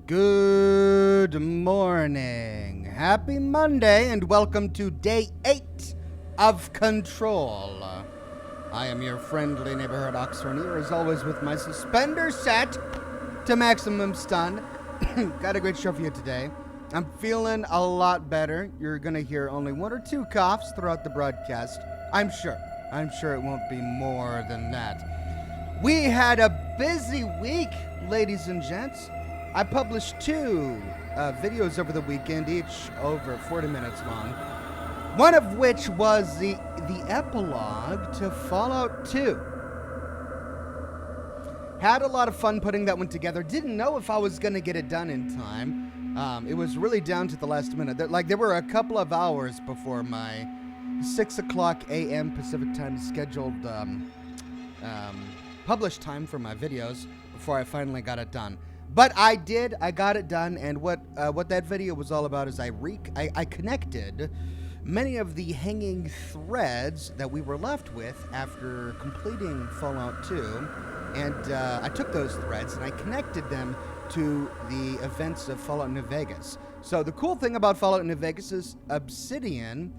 Good morning. Happy Monday and welcome to day 8 of Control. I am your friendly neighborhood Oxhorn here, as always, with my suspender set to maximum stun. Got a great show for you today. I'm feeling a lot better. You're going to hear only 1 or 2 coughs throughout the broadcast. I'm sure it won't be more than that. We had a busy week, ladies and gents. I published 2 videos over the weekend, each over 40 minutes long. One of which was the epilogue to Fallout 2. Had a lot of fun putting that one together. Didn't know if I was going to get it done in time. It was really down to the last minute. There were a couple of hours before my 6 o'clock a.m. Pacific time scheduled published time for my videos before I finally got it done. But I got it done, and what that video was all about is I connected many of the hanging threads that we were left with after completing Fallout 2, and I took those threads and I connected them to the events of Fallout New Vegas. So the cool thing about Fallout New Vegas is Obsidian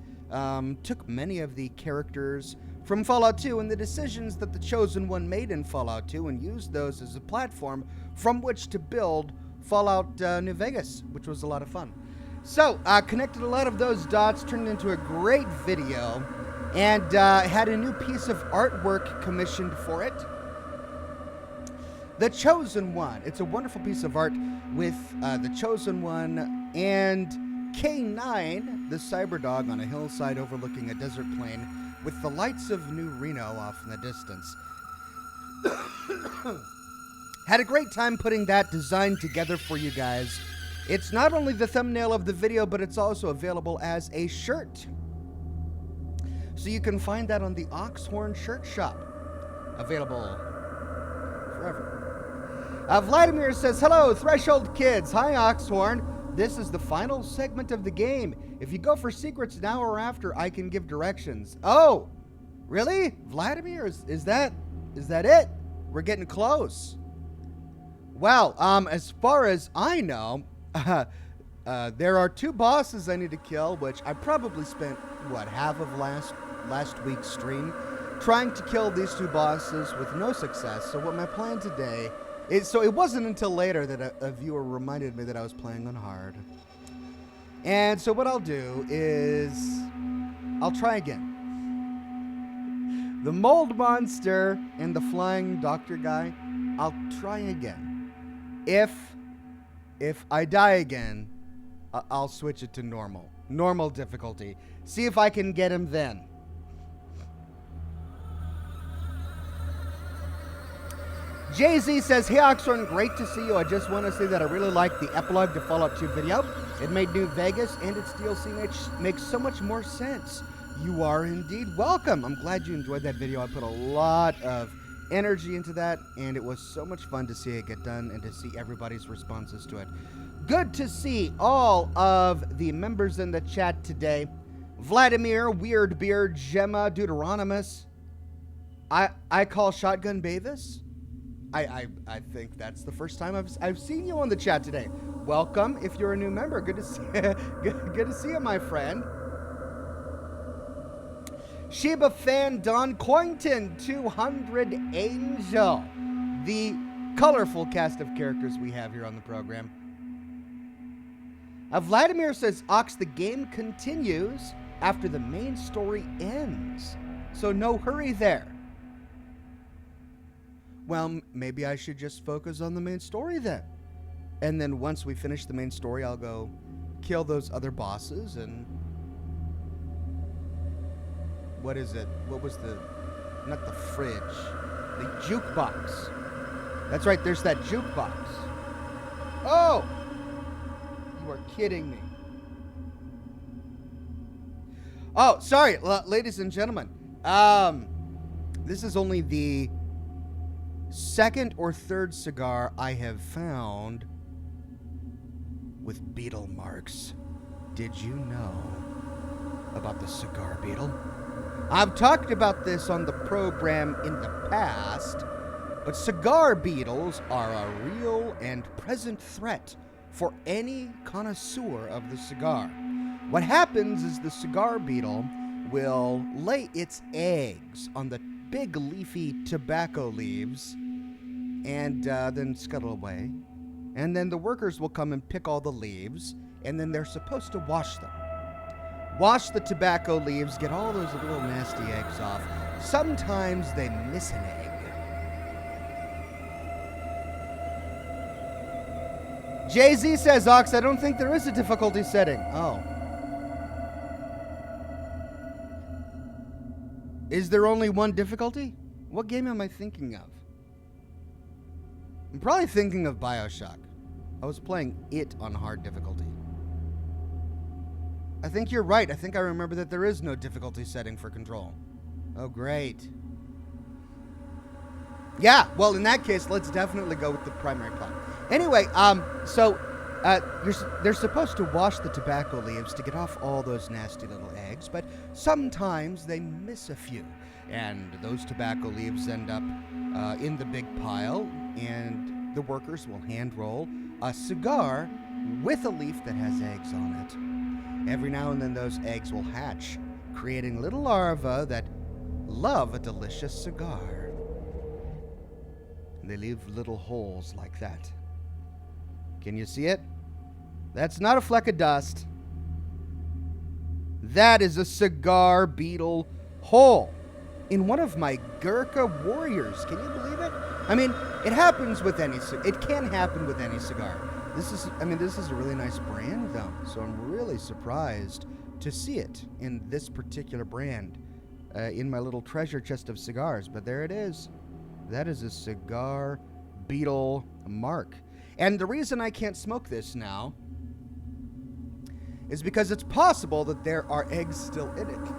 took many of the characters from Fallout 2 and the decisions that the Chosen One made in Fallout 2 and used those as a platform from which to build Fallout New Vegas, which was a lot of fun. So, connected a lot of those dots, turned into a great video, and had a new piece of artwork commissioned for it. The Chosen One. It's a wonderful piece of art with the Chosen One and K9, the cyber dog, on a hillside overlooking a desert plain with the lights of New Reno off in the distance. Had a great time putting that design together for you guys. It's not only the thumbnail of the video, but it's also available as a shirt. So you can find that on the Oxhorn shirt shop. Available forever. Vladimir says, hello, Threshold Kids. Hi, Oxhorn. This is the final segment of the game. If you go for secrets now or after, I can give directions. Oh, really? Vladimir, is that it? We're getting close. Well, as far as I know, there are 2 bosses I need to kill, which I probably spent, half of last week's stream trying to kill these 2 bosses with no success. So what my plan today is, so it wasn't until later that a viewer reminded me that I was playing on hard. And so what I'll do is I'll try again. The mold monster and the flying doctor guy, I'll try again. If I die again, I'll switch it to normal difficulty. See if I can get him then. Jay-Z says, hey Oxhorn, great to see you. I just want to say that I really liked the epilogue to Fallout 2 video. It made New Vegas and its DLC makes so much more sense. You are indeed welcome. I'm glad you enjoyed that video. I put a lot of energy into that, and it was so much fun to see it get done and to see everybody's responses to it. Good to see all of the members in the chat today. Vladimir, Weird Beard, Gemma, Deuteronomus. I call Shotgun Bavis. I think that's the first time I've seen you on the chat today. Welcome if you're a new member. Good to see good to see you, my friend. Sheba Fan Don Coington 200 Angel. The colorful cast of characters we have here on the program. Vladimir says, Ox, the game continues after the main story ends. So no hurry there. Well, maybe I should just focus on the main story then. And then once we finish the main story, I'll go kill those other bosses and... What is it? What was not the fridge, the jukebox. That's right, there's that jukebox. Oh! You are kidding me. Oh, sorry, ladies and gentlemen. This is only the 2nd or 3rd cigar I have found with beetle marks. Did you know about the cigar beetle? I've talked about this on the program in the past, but cigar beetles are a real and present threat for any connoisseur of the cigar. What happens is the cigar beetle will lay its eggs on the big leafy tobacco leaves and then scuttle away. And then the workers will come and pick all the leaves, and then they're supposed to wash them. Wash the tobacco leaves, get all those little nasty eggs off. Sometimes they miss an egg. Jay-Z says, Ox, I don't think there is a difficulty setting. Oh. Is there only one difficulty? What game am I thinking of? I'm probably thinking of BioShock. I was playing it on hard difficulty. I think you're right. I think I remember that there is no difficulty setting for Control. Oh, great. Yeah, well, in that case, let's definitely go with the primary plot. Anyway, they're supposed to wash the tobacco leaves to get off all those nasty little eggs, but sometimes they miss a few, and those tobacco leaves end up in the big pile, and the workers will hand roll a cigar with a leaf that has eggs on it. Every now and then those eggs will hatch, creating little larvae that love a delicious cigar. They leave little holes like that. Can you see it? That's not a fleck of dust. That is a cigar beetle hole in one of my Gurkha warriors. Can you believe it? I mean, it happens with any it can happen with any cigar. This is a really nice brand though, so I'm really surprised to see it in this particular brand in my little treasure chest of cigars, but there it is. That is a cigar beetle mark. And the reason I can't smoke this now is because it's possible that there are eggs still in it.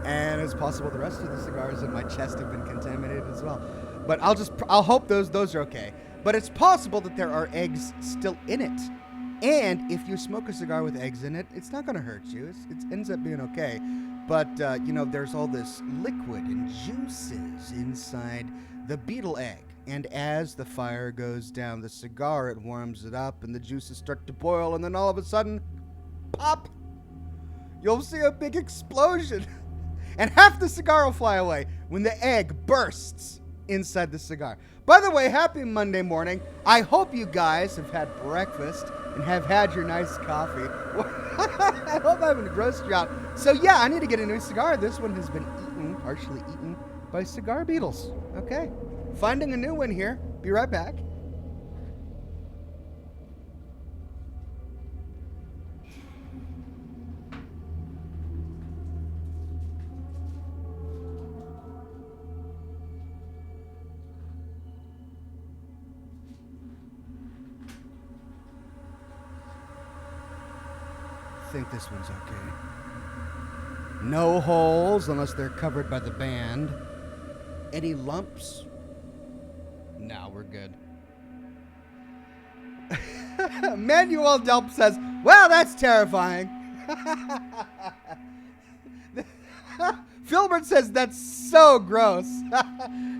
And it's possible the rest of the cigars in my chest have been contaminated as well. But I'll hope those are okay. But it's possible that there are eggs still in it. And if you smoke a cigar with eggs in it, it's not going to hurt you. It ends up being okay. But, there's all this liquid and juices inside the beetle egg. And as the fire goes down the cigar, it warms it up and the juices start to boil. And then all of a sudden, pop! You'll see a big explosion. And half the cigar will fly away when the egg bursts inside the cigar. By the way, happy Monday morning. I hope you guys have had breakfast and have had your nice coffee. I hope I haven't grossed you out. So yeah, I need to get a new cigar. This one has been partially eaten by cigar beetles. Okay, finding a new one here. Be right back. I think this one's okay. No holes unless they're covered by the band. Any lumps? No, we're good. Manuel Delp says, well, that's terrifying. Filbert says, that's so gross.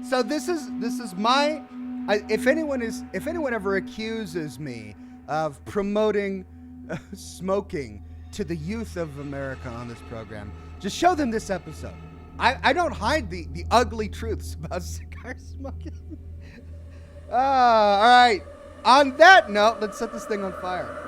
So this is my, if anyone ever accuses me of promoting smoking to the youth of America on this program, just show them this episode. I don't hide the ugly truths about cigar smoking. All right. On that note, let's set this thing on fire.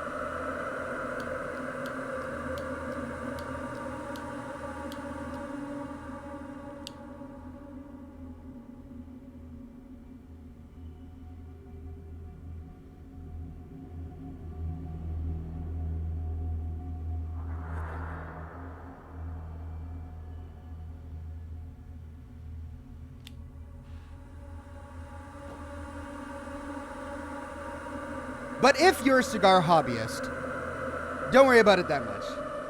But if you're a cigar hobbyist, don't worry about it that much.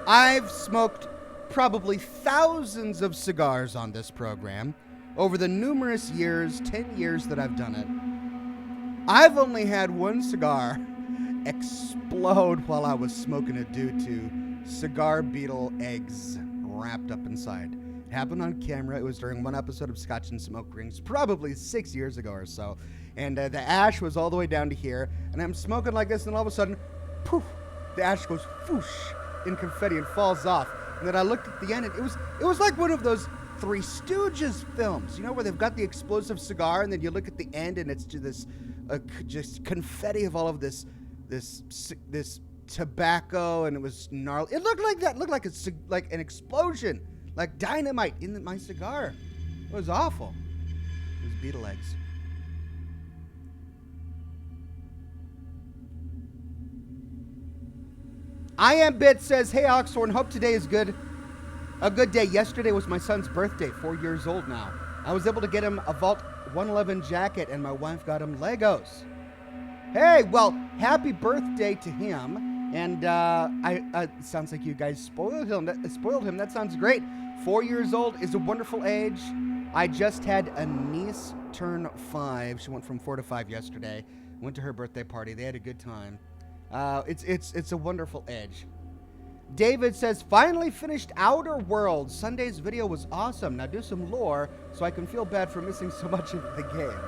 I've smoked probably thousands of cigars on this program over the numerous years, 10 years that I've done it. I've only had one cigar explode while I was smoking it due to cigar beetle eggs wrapped up inside. Happened on camera. It was during one episode of Scotch and Smoke Rings, probably 6 years ago or so. And the ash was all the way down to here. And I'm smoking like this, and all of a sudden, poof, the ash goes whoosh in confetti and falls off. And then I looked at the end, and it was like one of those Three Stooges films, you know, where they've got the explosive cigar, and then you look at the end, and it's just this just confetti of all of this tobacco, and it was gnarly. It looked like that. It looked like an explosion, like dynamite in my cigar. It was awful. It was beetle eggs. I Am Bit says, "Hey Oxhorn, hope today is good. A good day. Yesterday was my son's birthday, 4 years old now. I was able to get him a Vault 111 jacket, and my wife got him Legos." Hey, well, happy birthday to him. And it sounds like you guys spoiled him. That sounds great. 4 years old is a wonderful age. I just had a niece turn 5. She went from 4 to 5 yesterday. Went to her birthday party. They had a good time. It's a wonderful age. David says, "Finally finished Outer Worlds. Sunday's video was awesome. Now do some lore so I can feel bad for missing so much of the game."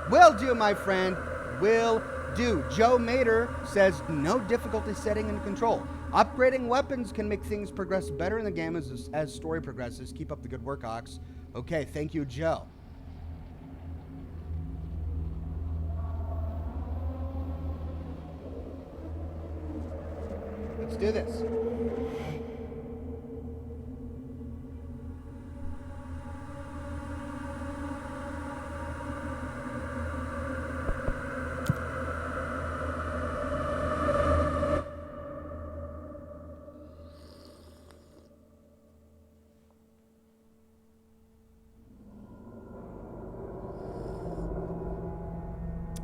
Will do, my friend. Will do. Joe Mater says, "No difficulty setting and control. Upgrading weapons can make things progress better in the game as story progresses. Keep up the good work, Ox." Okay, thank you, Joe. Let's do this.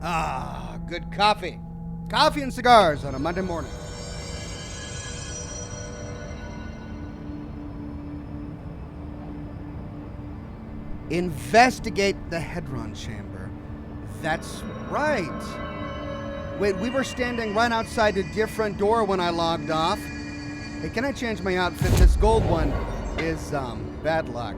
Ah, good coffee. Coffee and cigars on a Monday morning. Investigate the Hedron chamber. That's right. Wait, we were standing right outside a different door when I logged off. Hey, can I change my outfit? This gold one is bad luck.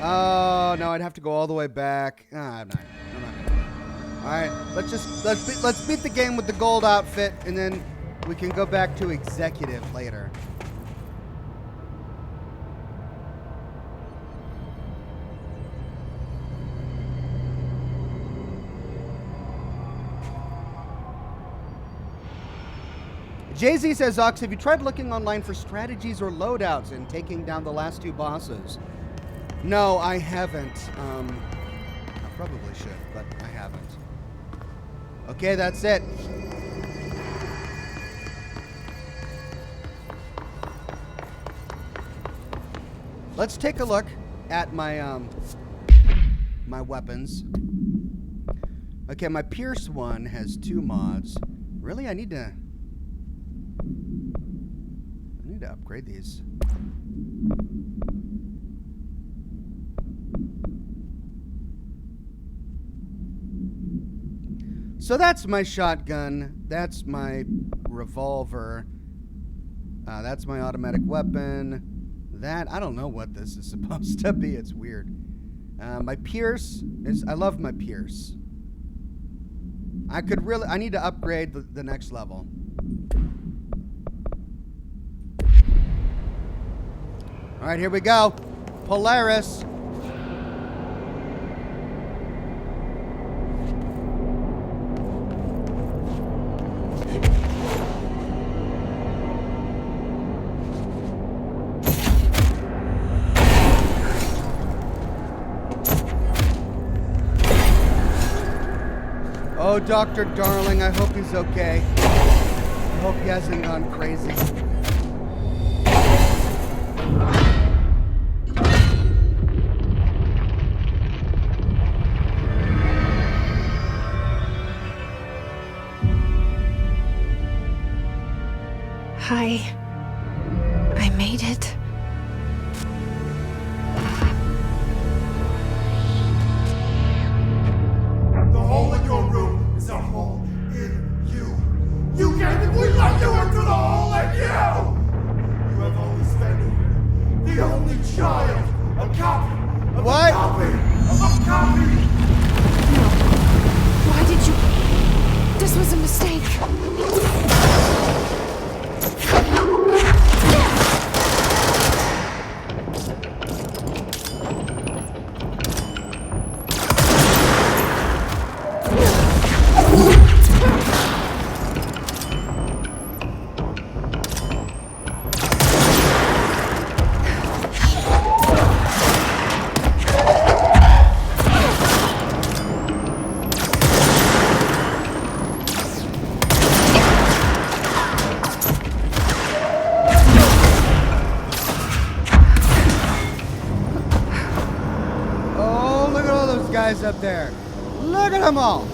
Oh no, I'd have to go all the way back. I'm not gonna. All right, let's beat the game with the gold outfit, and then we can go back to executive later. Jay-Z says, "Ox, have you tried looking online for strategies or loadouts and taking down the last 2 bosses?" No, I haven't. I probably should, but I haven't. Okay, that's it. Let's take a look at my my weapons. Okay, my Pierce one has 2 mods. Really, I need to upgrade these. So that's my shotgun, that's my revolver, that's my automatic weapon. That, I don't know what this is supposed to be, it's weird. My Pierce is, I love my Pierce. I need to upgrade the next level. All right, here we go. Polaris. Oh, Dr. Darling, I hope he's okay. I hope he hasn't gone crazy. Hi. I made it. The hole in your room is a hole in you. You gave me we let you into the hole in you! guys up there. Look at them all.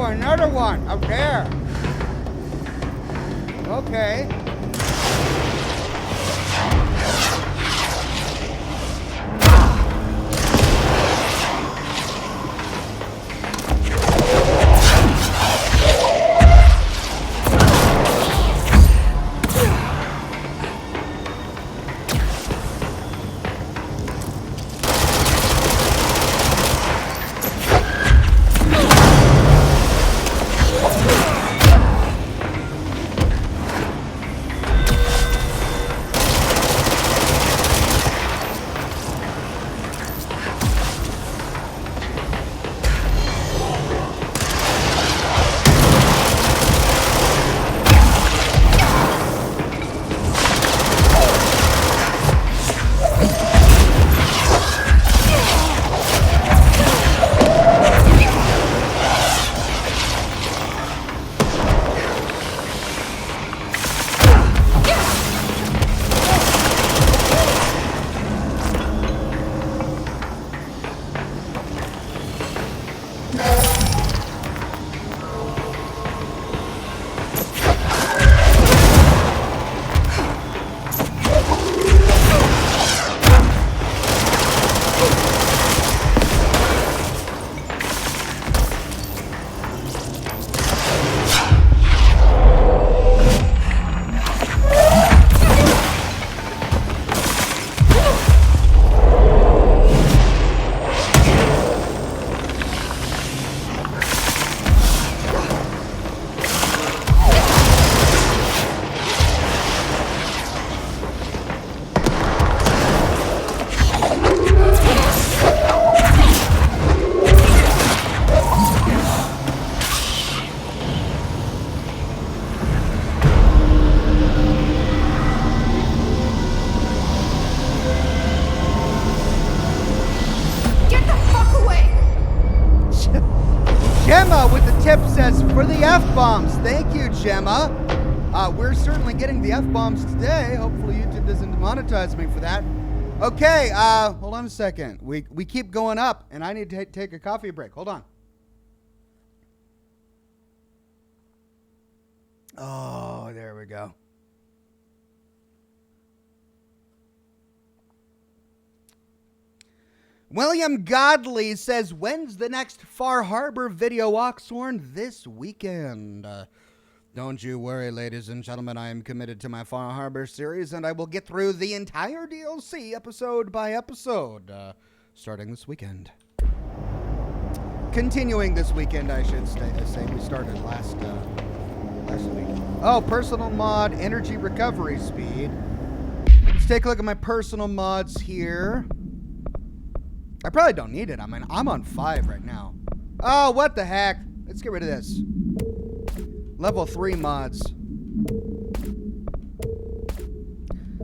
Another one up there. Okay. says, for the F-bombs. Thank you, Gemma. We're certainly getting the F-bombs today. Hopefully YouTube doesn't demonetize me for that. Okay, hold on a second. We keep going up, and I need to take a coffee break. Hold on. Oh, there we go. William Godley says, when's the next Far Harbor video, Oxhorn? This weekend. Don't you worry, ladies and gentlemen. I am committed to my Far Harbor series, and I will get through the entire DLC episode by episode, starting this weekend. Continuing this weekend, I should say. We started last week. Oh, personal mod, energy recovery speed. Let's take a look at my personal mods here. I probably don't need it. I mean, I'm on 5 right now. Oh, what the heck? Let's get rid of this. Level 3 mods.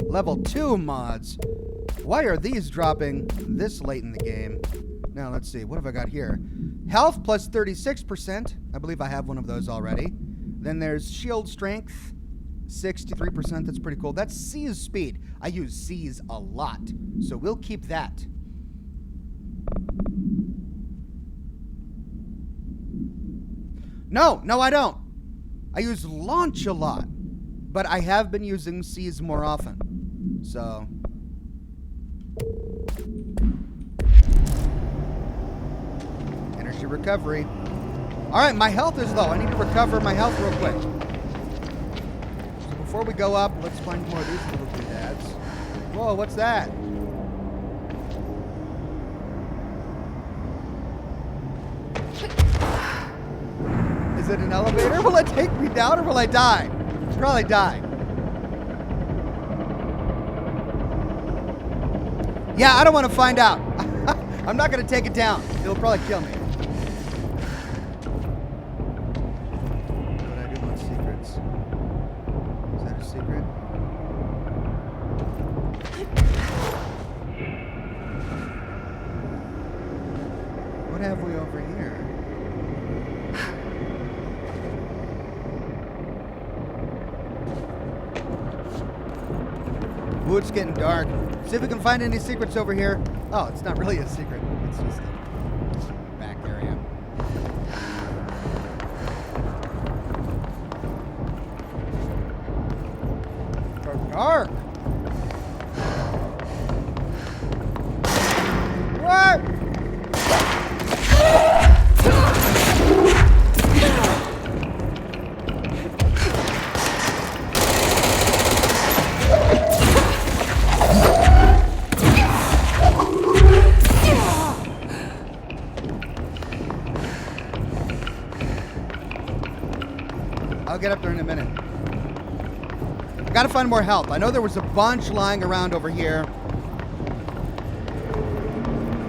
Level 2 mods. Why are these dropping this late in the game? Now, let's see. What have I got here? Health plus 36%. I believe I have one of those already. Then there's shield strength. 63%. That's pretty cool. That's C's speed. I use C's a lot. So we'll keep that. No, I don't. I use launch a lot, but I have been using C's more often. So, energy recovery. All right, my health is low. I need to recover my health real quick. So before we go up, let's find more of these little doodads. Whoa, what's that? Is it an elevator? Will it take me down or will I die? I'll probably die. Yeah, I don't want to find out. I'm not going to take it down. It'll probably kill me. What I do want secrets. Is that a secret? What have we over here? Ooh, it's getting dark. See if we can find any secrets over here. Oh, it's not really a secret. It's just a back area. Dark. What? I'll get up there in a minute. I gotta find more help. I know there was a bunch lying around over here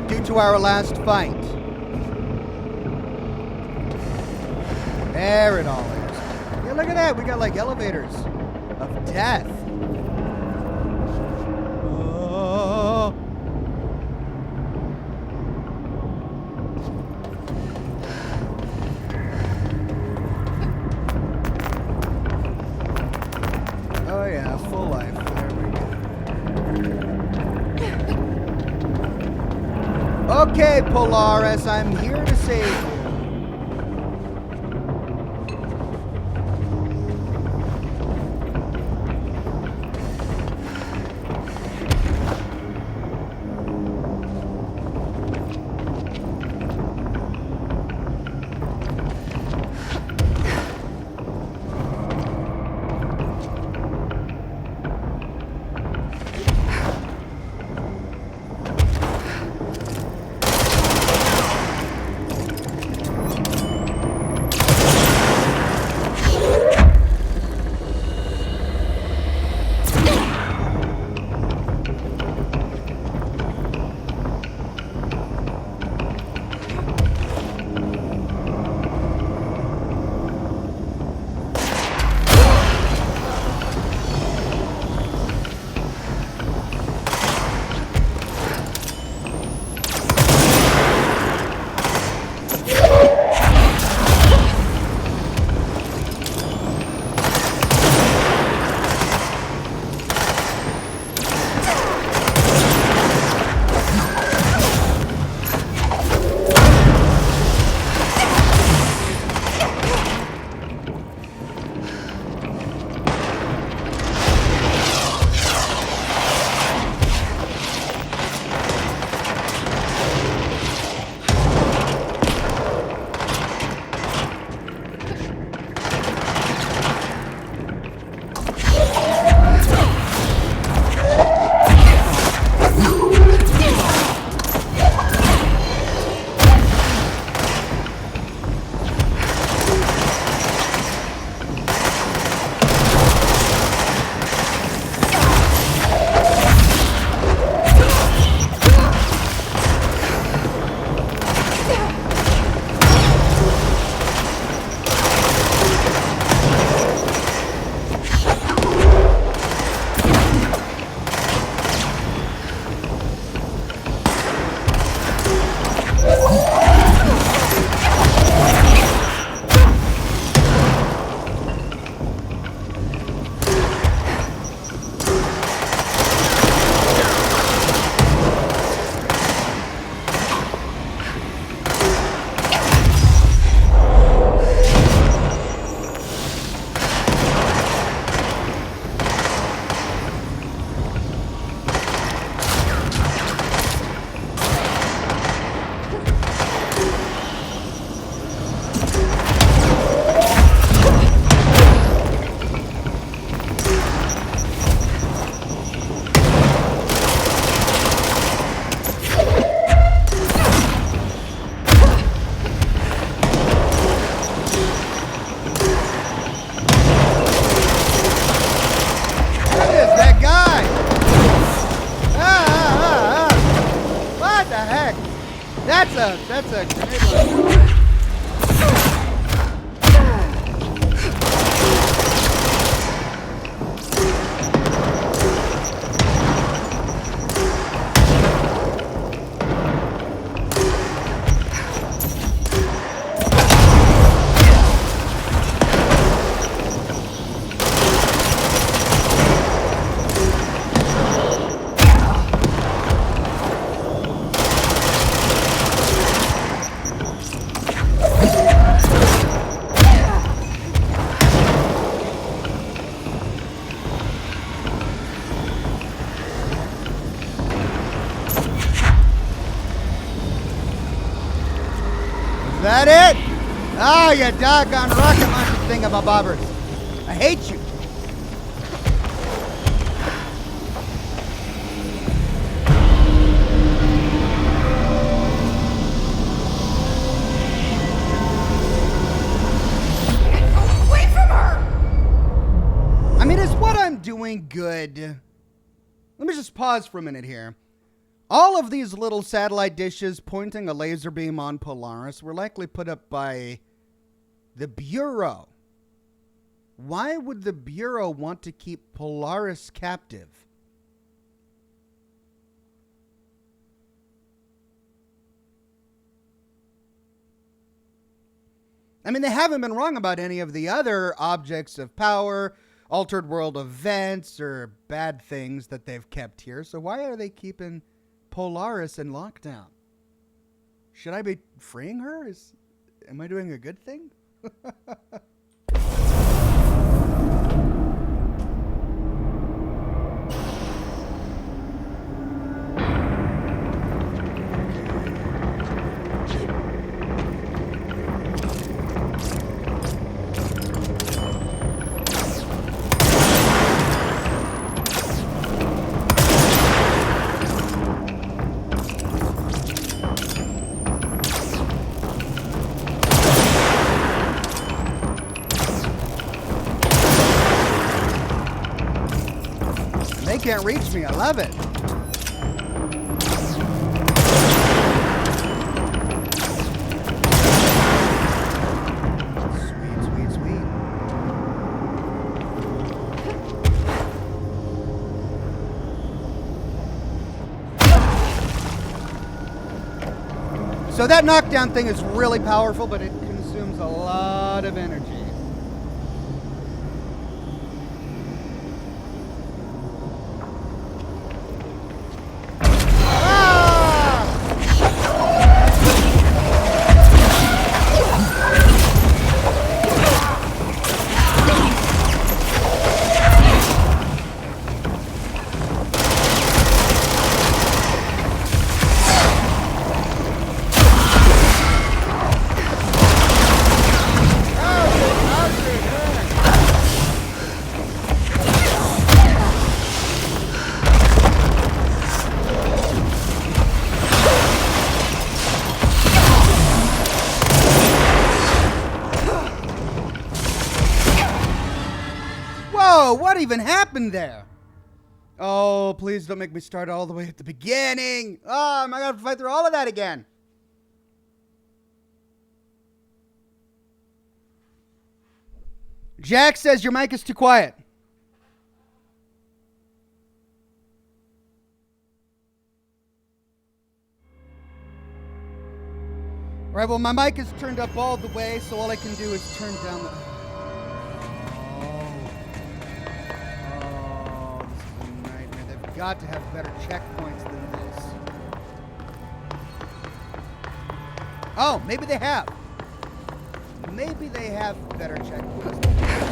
due to our last fight. There it all is. Yeah, look at that. We got like elevators of death. Oh. Oh yeah, full life. There we go. Okay, Polaris, I'm here to save you. a grenade launcher. That it? Ah, you doggone rocket launcher thingamabobbers. I hate you. Away from her! I mean, is what I'm doing good? Let me just pause for a minute here. All of these little satellite dishes pointing a laser beam on Polaris were likely put up by the Bureau. Why would the Bureau want to keep Polaris captive? I mean, they haven't been wrong about any of the other objects of power, altered world events, or bad things that they've kept here. So why are they keeping Polaris in lockdown? Should I be freeing her? Am I doing a good thing? They can't reach me. I love it. Sweet, sweet, sweet. So that knockdown thing is really powerful, but it consumes a lot of energy. What even happened there? Oh, please don't make me start all the way at the beginning. Oh, am I going to fight through all of that again? Jack says your mic is too quiet. All right, well, my mic is turned up all the way, so all I can do is turn down the... Got to have better checkpoints than this. Oh, maybe they have. Maybe they have better checkpoints than this.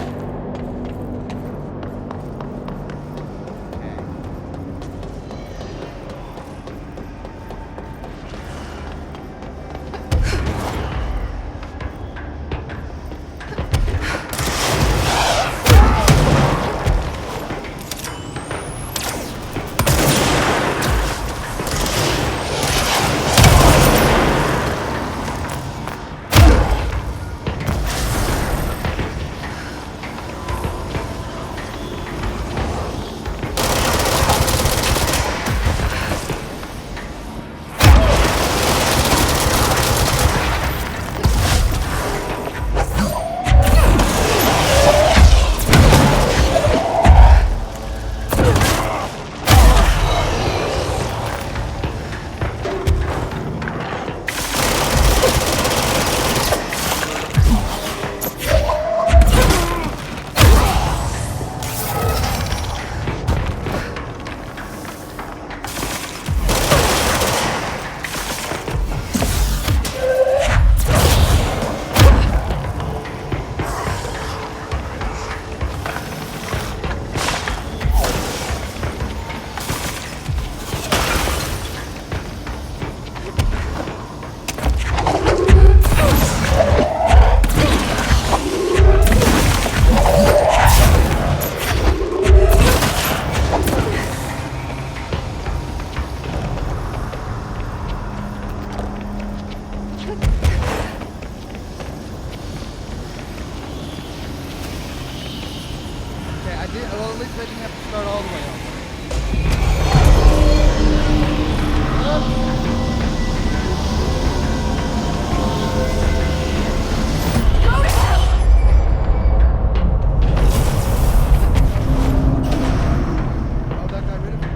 Well, at least I didn't have to start all the way over. Oh, that got rid of it.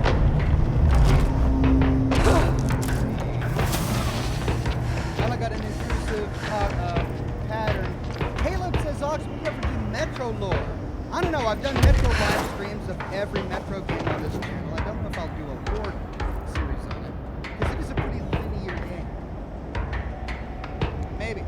Well, I got an intrusive pattern. Caleb says, Ox, will you ever do Metro lore? I don't know. I've done Metro live streams of every Metro game on this channel. I don't know if I'll do a lore series on it, because it is a pretty linear game. Maybe.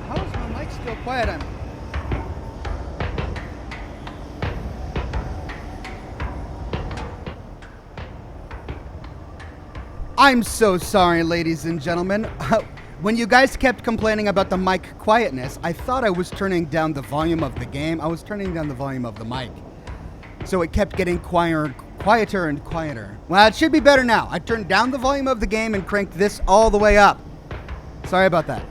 How is my mic still quiet on me? I'm so sorry, ladies and gentlemen. When you guys kept complaining about the mic quietness, I thought I was turning down the volume of the game. I was turning down the volume of the mic. So it kept getting quieter and quieter. Well, it should be better now. I turned down the volume of the game and cranked this all the way up. Sorry about that.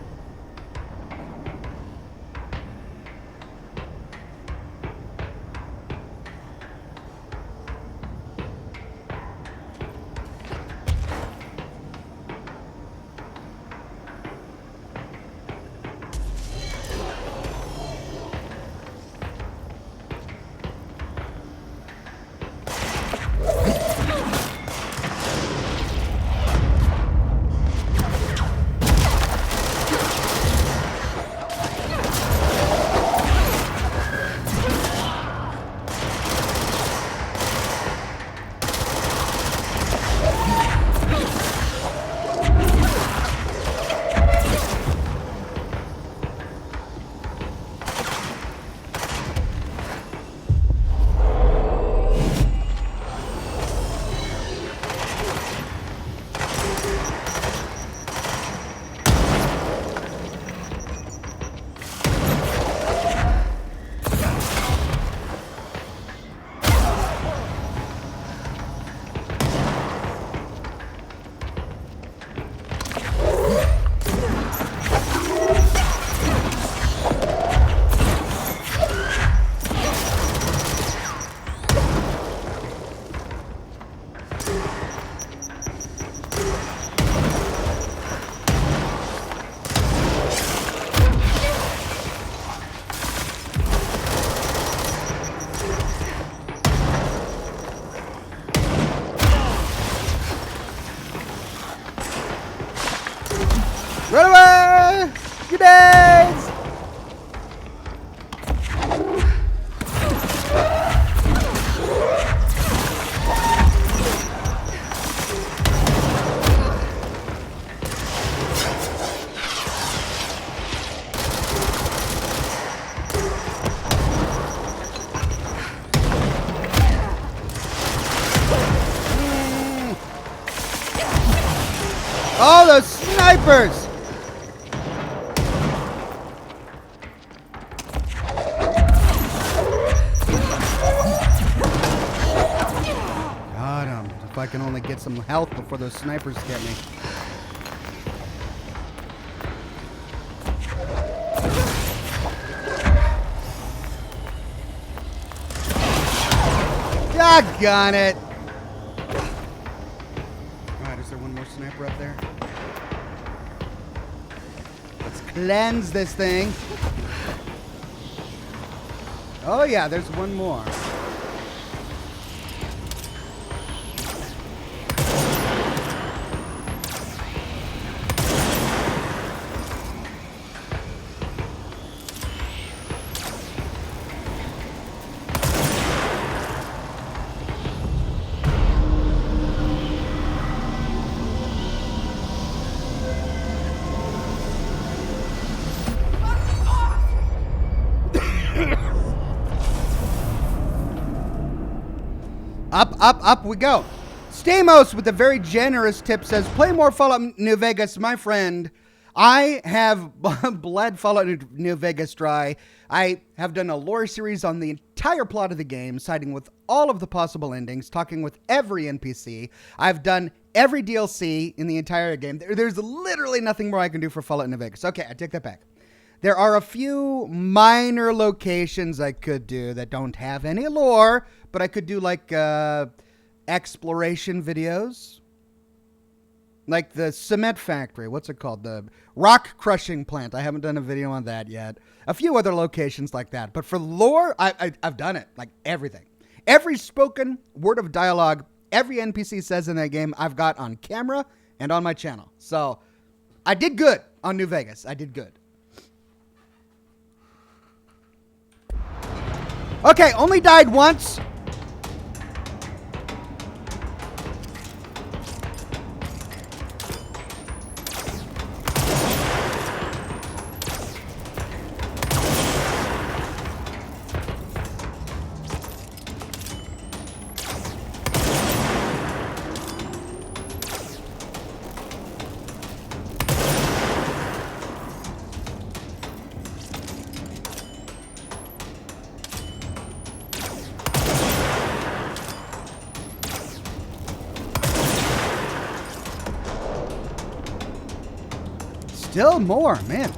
Run away! You days! Oh, those snipers! Got him. If I can only get some health before those snipers get me. Doggone it! Alright, is there one more sniper up there? Let's cleanse this thing. Oh yeah, there's one more. Up we go. Stamos with a very generous tip says, play more Fallout New Vegas, my friend. I have bled Fallout New Vegas dry. I have done a lore series on the entire plot of the game, siding with all of the possible endings, talking with every NPC. I've done every DLC in the entire game. There's literally nothing more I can do for Fallout New Vegas. Okay, I take that back. There are a few minor locations I could do that don't have any lore, but I could do like exploration videos. Like the cement factory. What's it called? The rock crushing plant. I haven't done a video on that yet. A few other locations like that. But for lore, I've done it. Like everything. Every spoken word of dialogue, every NPC says in that game, I've got on camera and on my channel. So I did good on New Vegas. I did good. Okay, only died once. Still more, man.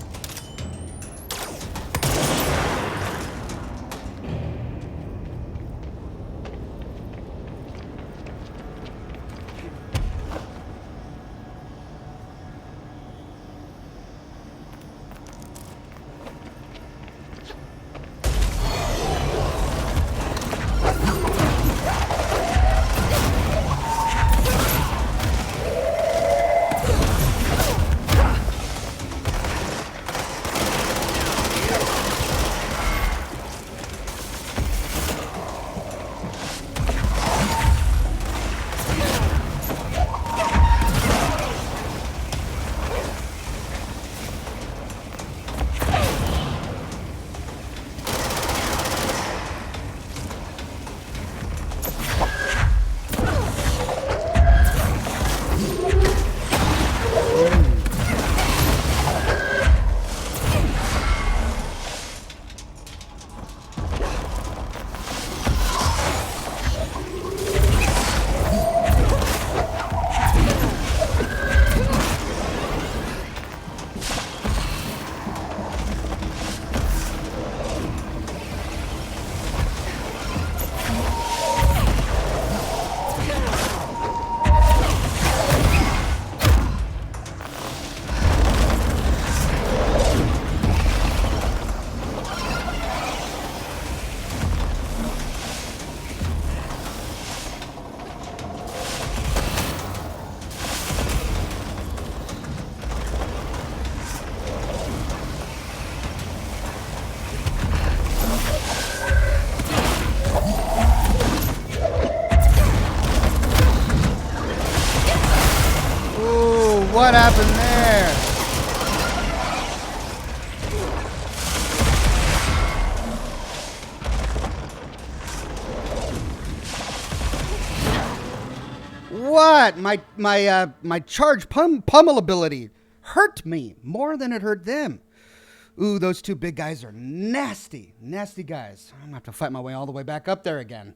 What happened there? What? My charge pummel ability hurt me more than it hurt them. Ooh, those two big guys are nasty. Nasty guys. I'm gonna have to fight my way all the way back up there again.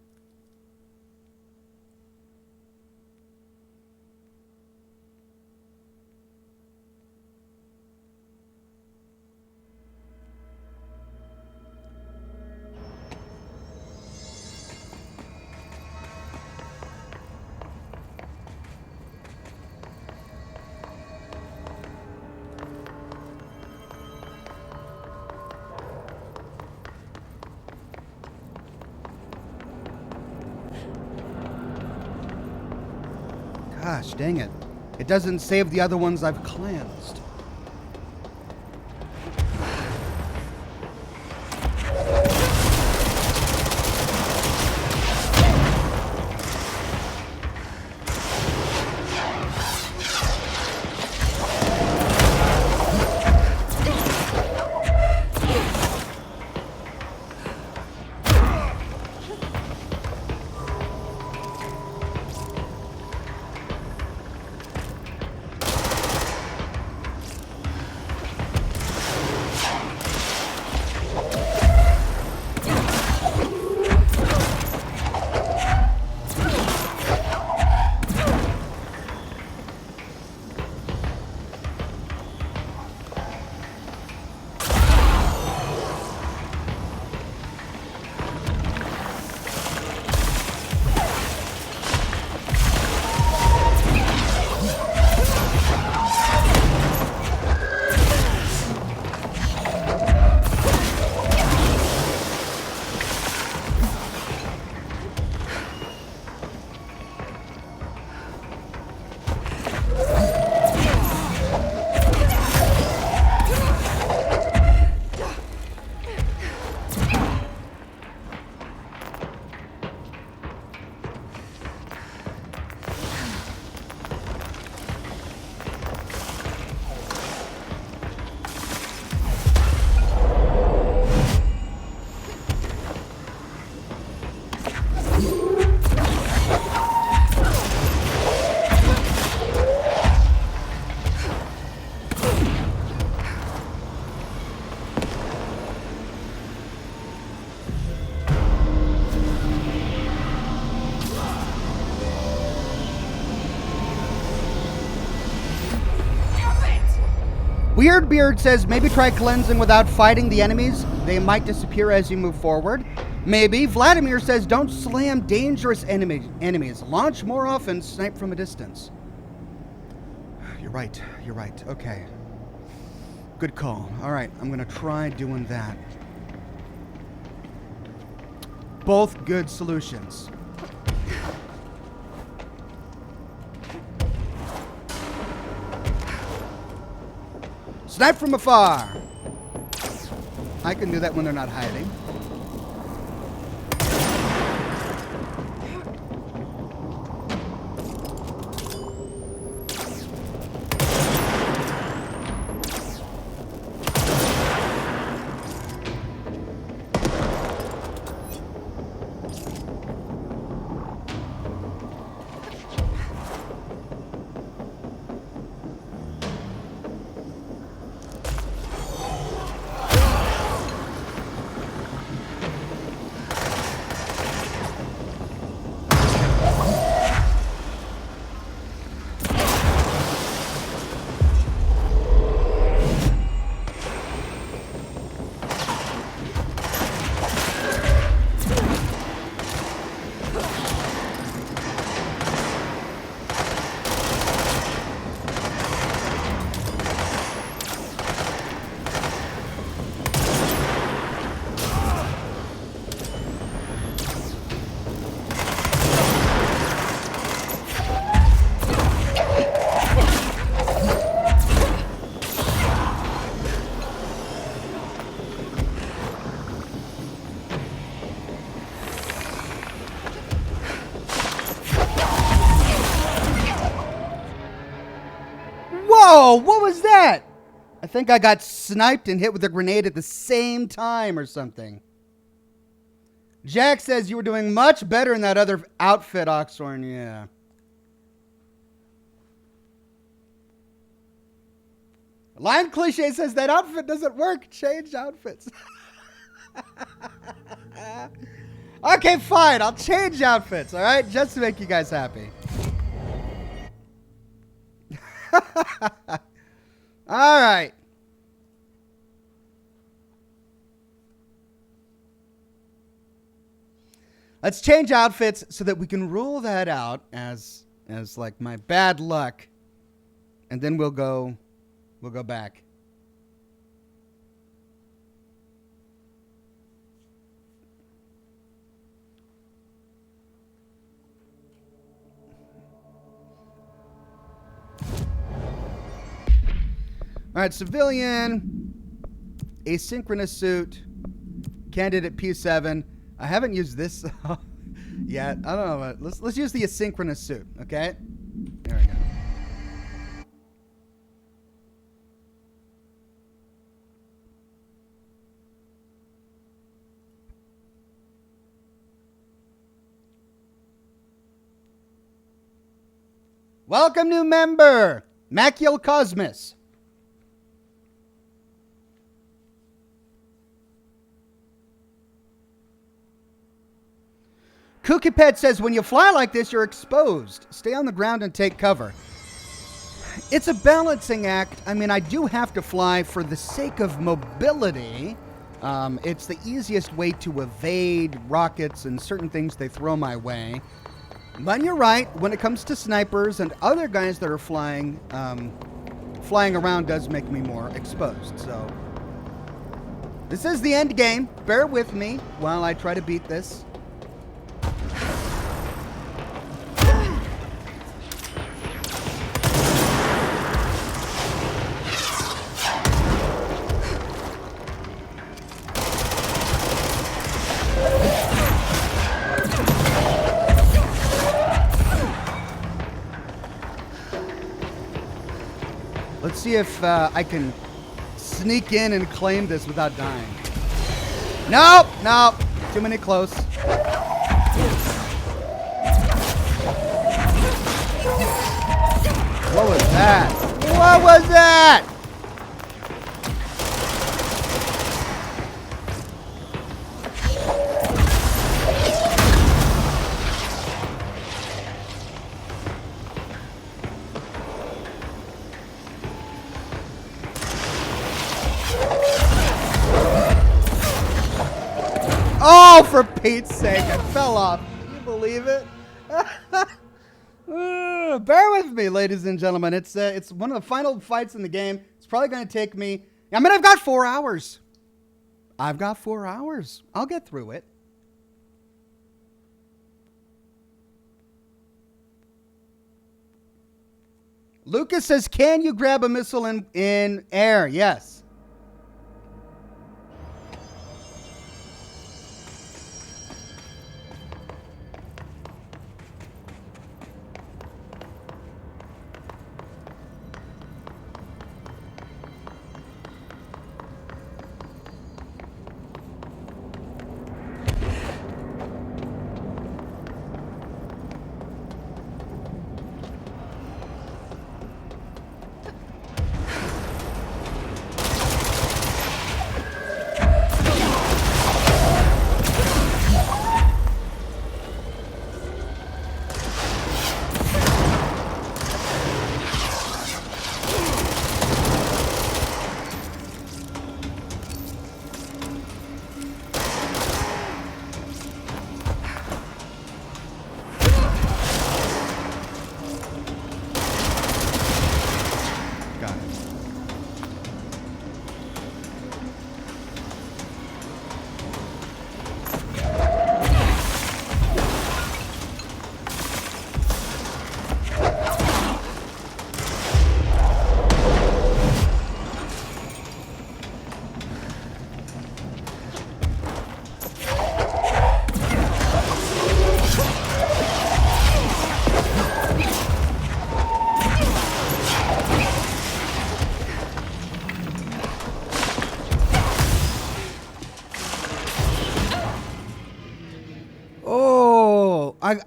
Gosh, dang it. It doesn't save the other ones I've cleansed. Weirdbeard says maybe try cleansing without fighting the enemies. They might disappear as you move forward. Maybe. Vladimir says don't slam dangerous enemies. Launch more often, snipe from a distance. You're right. You're right. Okay. Good call. All right, I'm going to try doing that. Both good solutions. Snipe from afar. I can do that when they're not hiding. Whoa, what was that? I think I got sniped and hit with a grenade at the same time or something. Jack says you were doing much better in that other outfit, Oxhorn. Yeah. Lion Cliche says that outfit doesn't work. Change outfits. Okay, fine. I'll change outfits, all right? Just to make you guys happy. All right. Let's change outfits so that we can rule that out as like my bad luck, and then we'll go back. All right, civilian, asynchronous suit, candidate P7. I haven't used this yet. I don't know. Let's use the asynchronous suit, okay? There we go. Welcome, new member, Macule Cosmos. Kooky Pet says, when you fly like this, you're exposed. Stay on the ground and take cover. It's a balancing act. I mean, I do have to fly for the sake of mobility. It's the easiest way to evade rockets and certain things they throw my way. But you're right. When it comes to snipers and other guys that are flying, flying around does make me more exposed. So this is the end game. Bear with me while I try to beat this. Let's see if I can sneak in and claim this without dying. Nope, nope. Too many close. What was that? What was that? Pete's sake, I fell off. Can you believe it? Bear with me, ladies and gentlemen. It's one of the final fights in the game. It's probably going to take me... I mean, I've got 4 hours. I've got 4 hours. I'll get through it. Lucas says, can you grab a missile in air? Yes.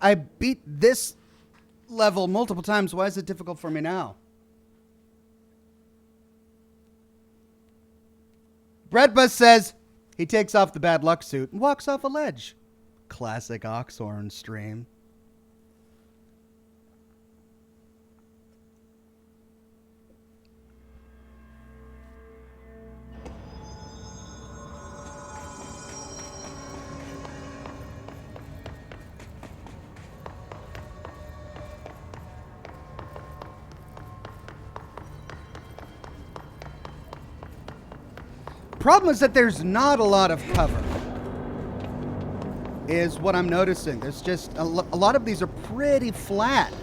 I beat this level multiple times. Why is it difficult for me now? Breadbus says he takes off the bad luck suit and walks off a ledge. Classic Oxhorn stream. Problem is that there's not a lot of cover, is what I'm noticing. There's just a lot of these are pretty flat.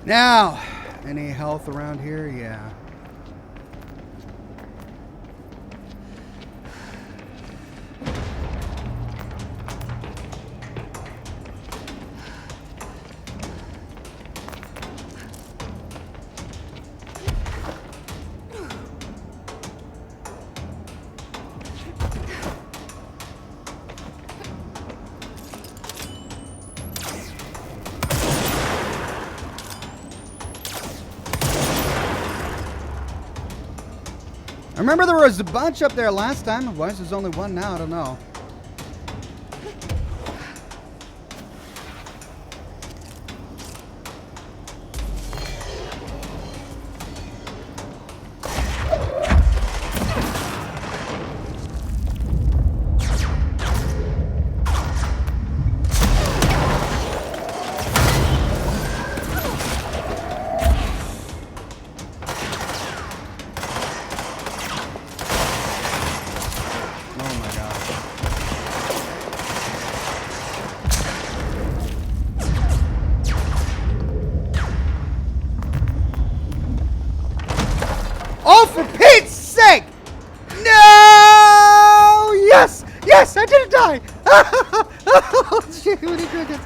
Now, any health around here? Yeah. I remember there was a bunch up there last time. Why is there's only one now? I don't know. Oh, for Pete's sake! No! Yes! Yes! I didn't die! Oh, Jiminy Crickets!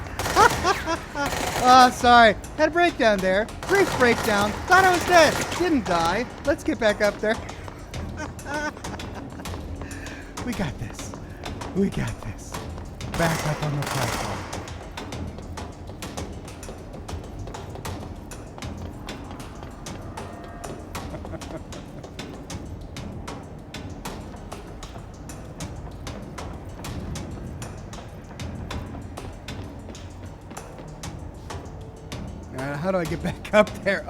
Oh, sorry. Had a breakdown there. Brief breakdown. Thought I was dead. Didn't die. Let's get back up there. We got this. We got this. Back up on the platform. How do I get back up there?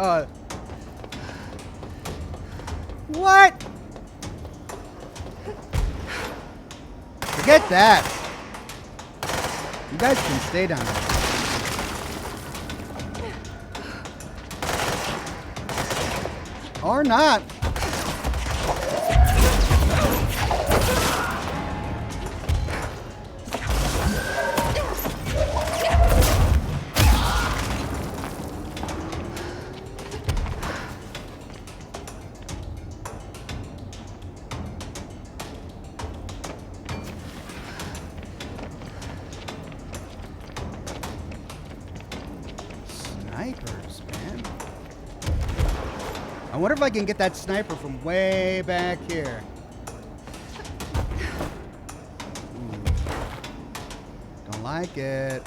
What? Forget that. You guys can stay down there. Or not. Snipers, man. I wonder if I can get that sniper from way back here. Don't like it.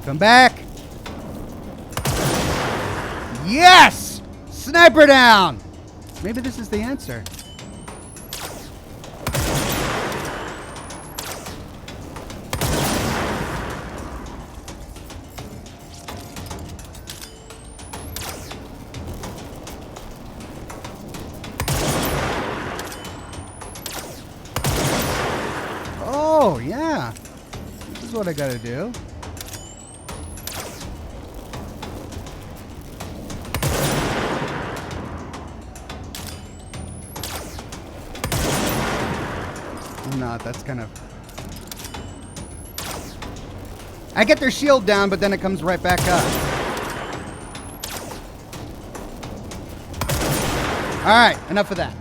Come back. Yes! Sniper down! Maybe this is the answer. Oh, yeah. This is what I gotta do. Not. That's kind of... I get their shield down, but then it comes right back up. Alright, enough of that.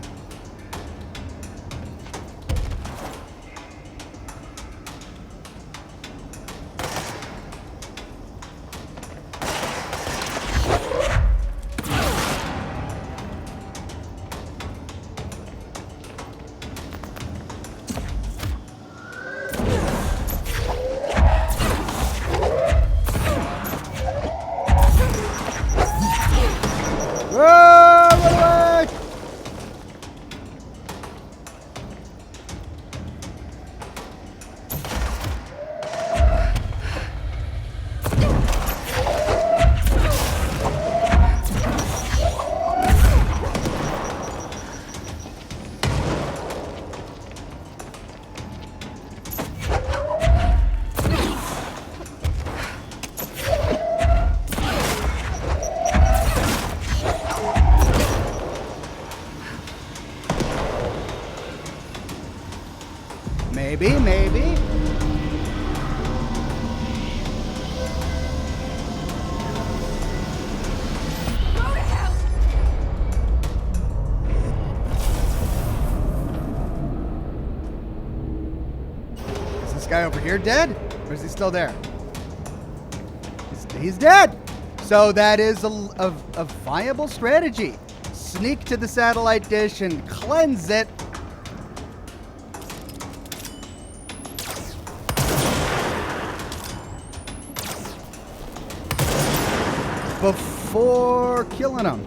Maybe, maybe. Go to hell! Is this guy over here dead? Or Or is he still there? He's dead. So that is a viable strategy. Sneak to the satellite dish and cleanse it. Before killing him.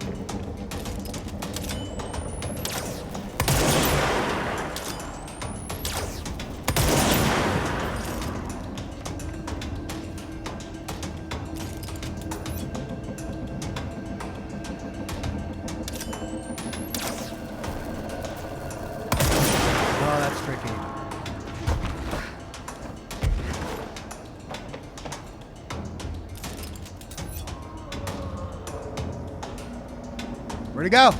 Oh, that's tricky. Where'd he go?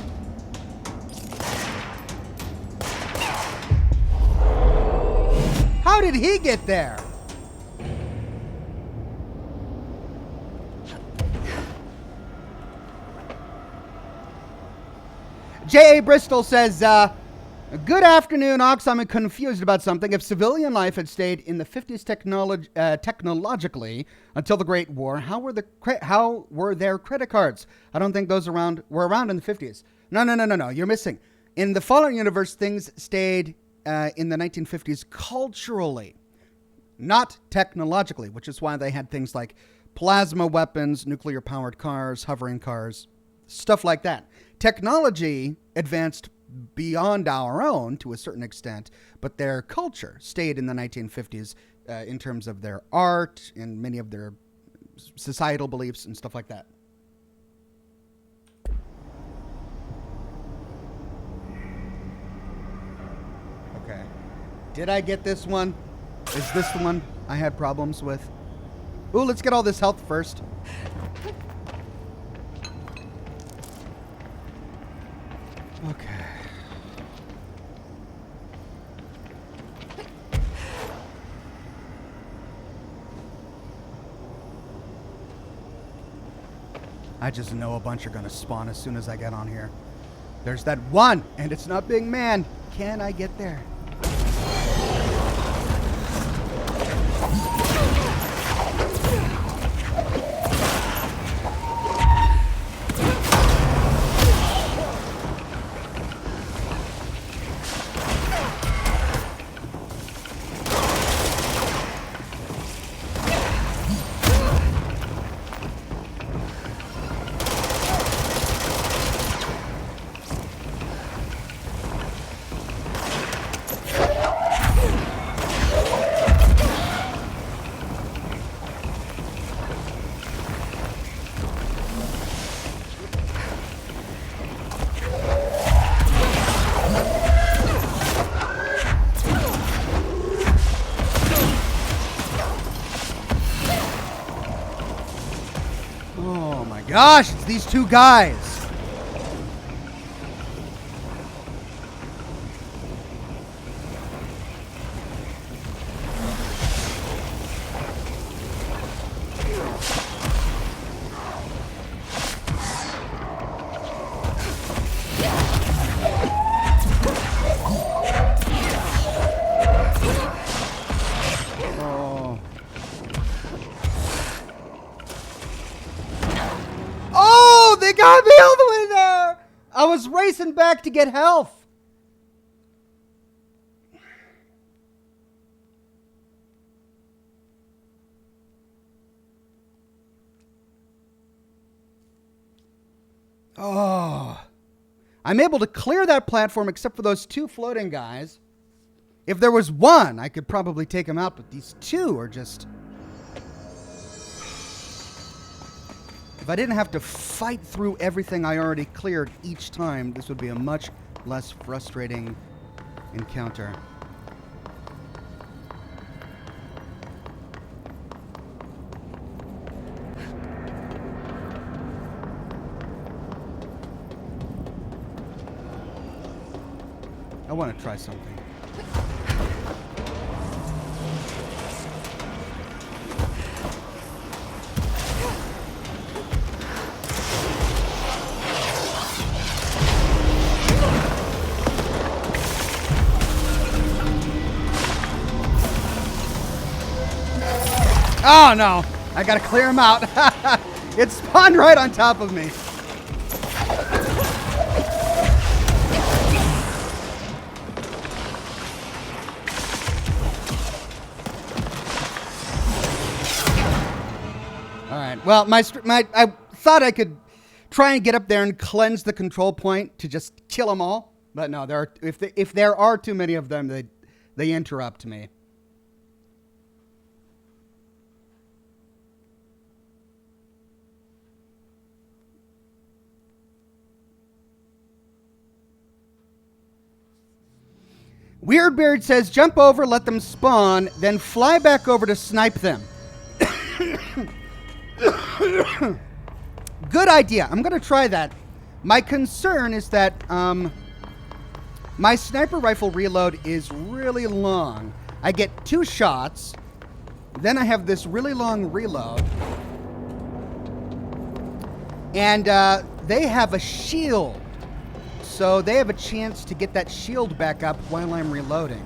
How did he get there? J.A. Bristol says, good afternoon, Ox. I'm confused about something. If civilian life had stayed in the 50s technologically until the Great War, how were their credit cards? I don't think those were around in the 50s. No. You're missing. In the Fallout universe, things stayed in the 1950s culturally, not technologically, which is why they had things like plasma weapons, nuclear-powered cars, hovering cars, stuff like that. Technology advanced beyond our own to a certain extent, but their culture stayed in the 1950s in terms of their art and many of their societal beliefs and stuff like that. Okay. Did I get this one? Is this the one I had problems with? Ooh, let's get all this health first. Okay. I just know a bunch are gonna spawn as soon as I get on here. There's that one, and it's not being manned. Can I get there? Gosh, it's these two guys. Got me all the way there. I was racing back to get health. Oh. I'm able to clear that platform except for those two floating guys. If there was one, I could probably take him out, but these two are just... If I didn't have to fight through everything I already cleared each time, this would be a much less frustrating encounter. I want to try something. Oh no! I gotta clear him out. It spawned right on top of me. All right. Well, I thought I could try and get up there and cleanse the control point to just kill them all, but no. If there are too many of them, they interrupt me. Weirdbeard says, jump over, let them spawn, then fly back over to snipe them. Good idea. I'm going to try that. My concern is that my sniper rifle reload is really long. I get 2 shots, then I have this really long reload, and they have a shield. So they have a chance to get that shield back up while I'm reloading.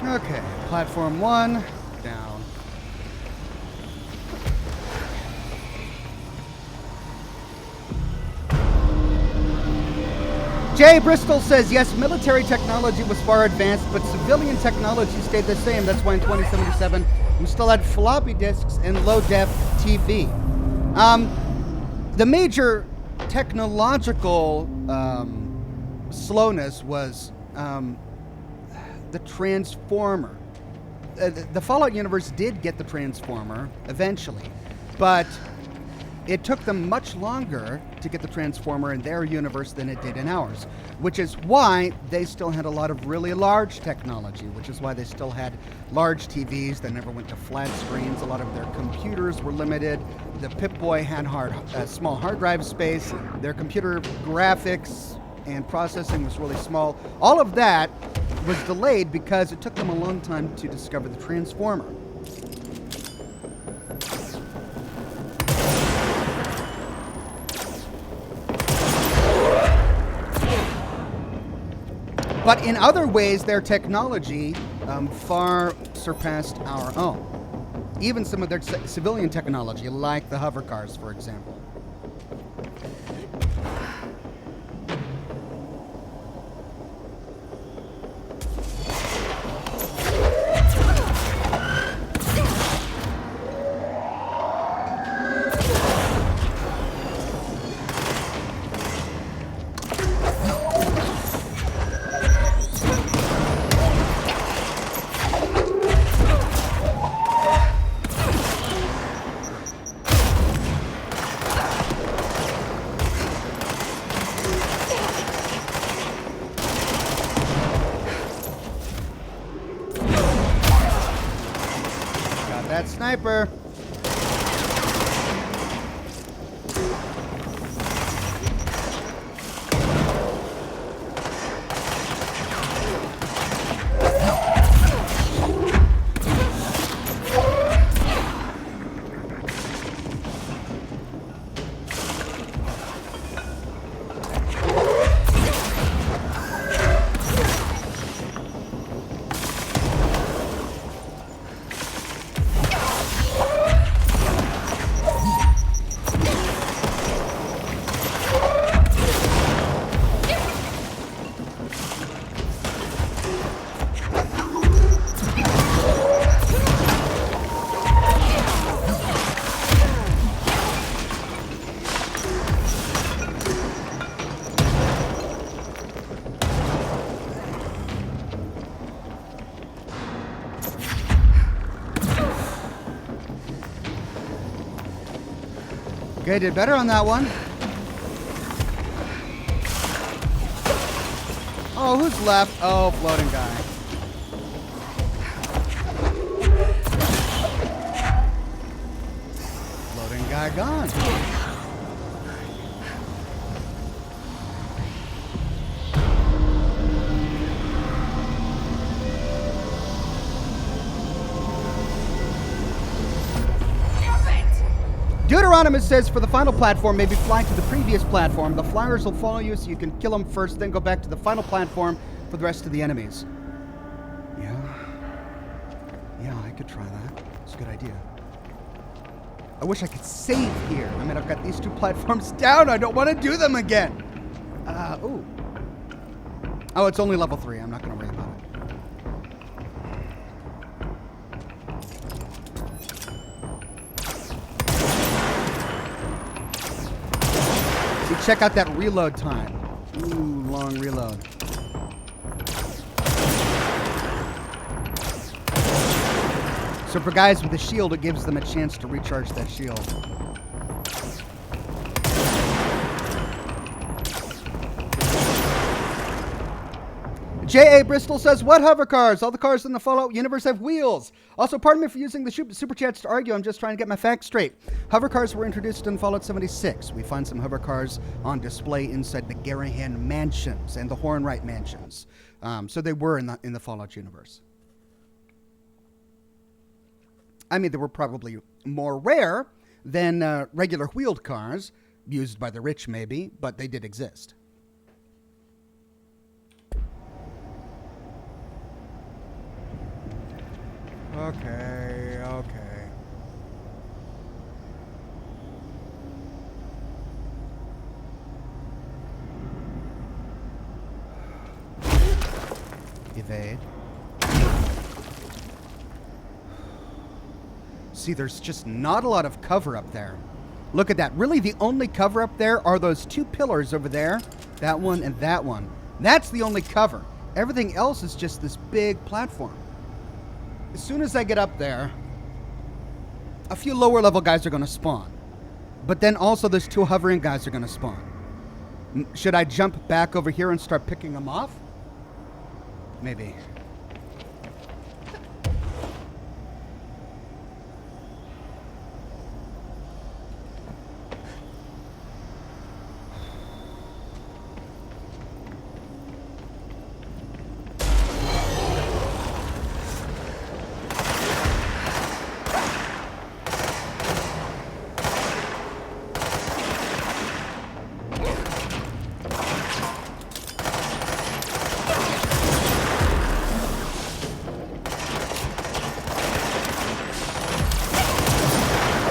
Okay, platform 1, down. Jay Bristol says, yes, military technology was far advanced, but civilian technology stayed the same. That's why in 2077, we still had floppy disks and low-def TV. The major technological slowness was the Transformer. The Fallout universe did get the Transformer eventually, but it took them much longer to get the Transformer in their universe than it did in ours, which is why they still had a lot of really large technology, which is why they still had large TVs that never went to flat screens. A lot of their computers were limited. The Pip-Boy had small hard drive space. Their computer graphics and processing was really small. All of that was delayed because it took them a long time to discover the Transformer. But in other ways, their technology far surpassed our own. Even some of their civilian technology, like the hover cars, for example. That sniper. Okay, did better on that one. Oh, who's left? Oh, floating guy. Floating guy gone. Deuteronomus says for the final platform, maybe fly to the previous platform. The flyers will follow you so you can kill them first, then go back to the final platform for the rest of the enemies. Yeah, I could try that. It's a good idea. I wish I could save here. I mean, I've got these 2 platforms down. I don't want to do them again. Ooh. Oh, it's only level 3. I'm not going to worry about it. Check out that reload time. Ooh, long reload. So for guys with a shield, it gives them a chance to recharge that shield. J.A. Bristol says, what hover cars? All the cars in the Fallout universe have wheels. Also, pardon me for using the super chats to argue. I'm just trying to get my facts straight. Hover cars were introduced in Fallout 76. We find some hover cars on display inside the Garahan mansions and the Hornwright mansions. So they were in the Fallout universe. I mean, they were probably more rare than regular wheeled cars, used by the rich maybe, but they did exist. Okay. Evade. See, there's just not a lot of cover up there. Look at that. Really, the only cover up there are those 2 pillars over there. That one and that one. That's the only cover. Everything else is just this big platform. As soon as I get up there, a few lower level guys are going to spawn. But then also those 2 hovering guys are going to spawn. Should I jump back over here and start picking them off? Maybe.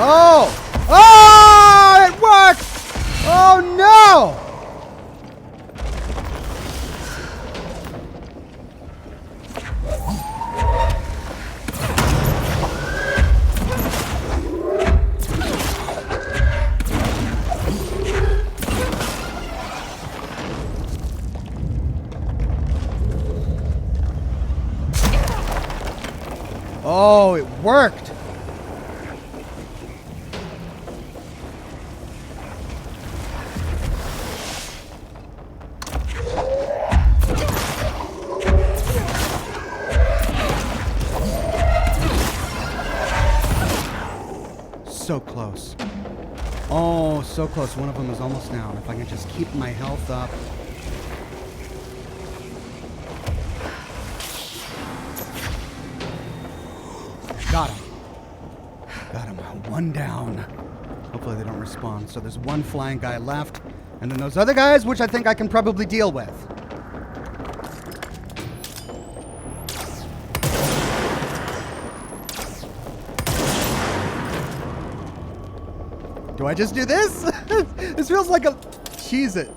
Oh! Oh! It worked! Oh no! Oh, it worked! So close. Oh, so close. One of them is almost down. If I can just keep my health up. Got him. Got him. One down. Hopefully they don't respawn. So there's one flying guy left. And then those other guys, which I think I can probably deal with. Do I just do this? This feels like a... Cheese it.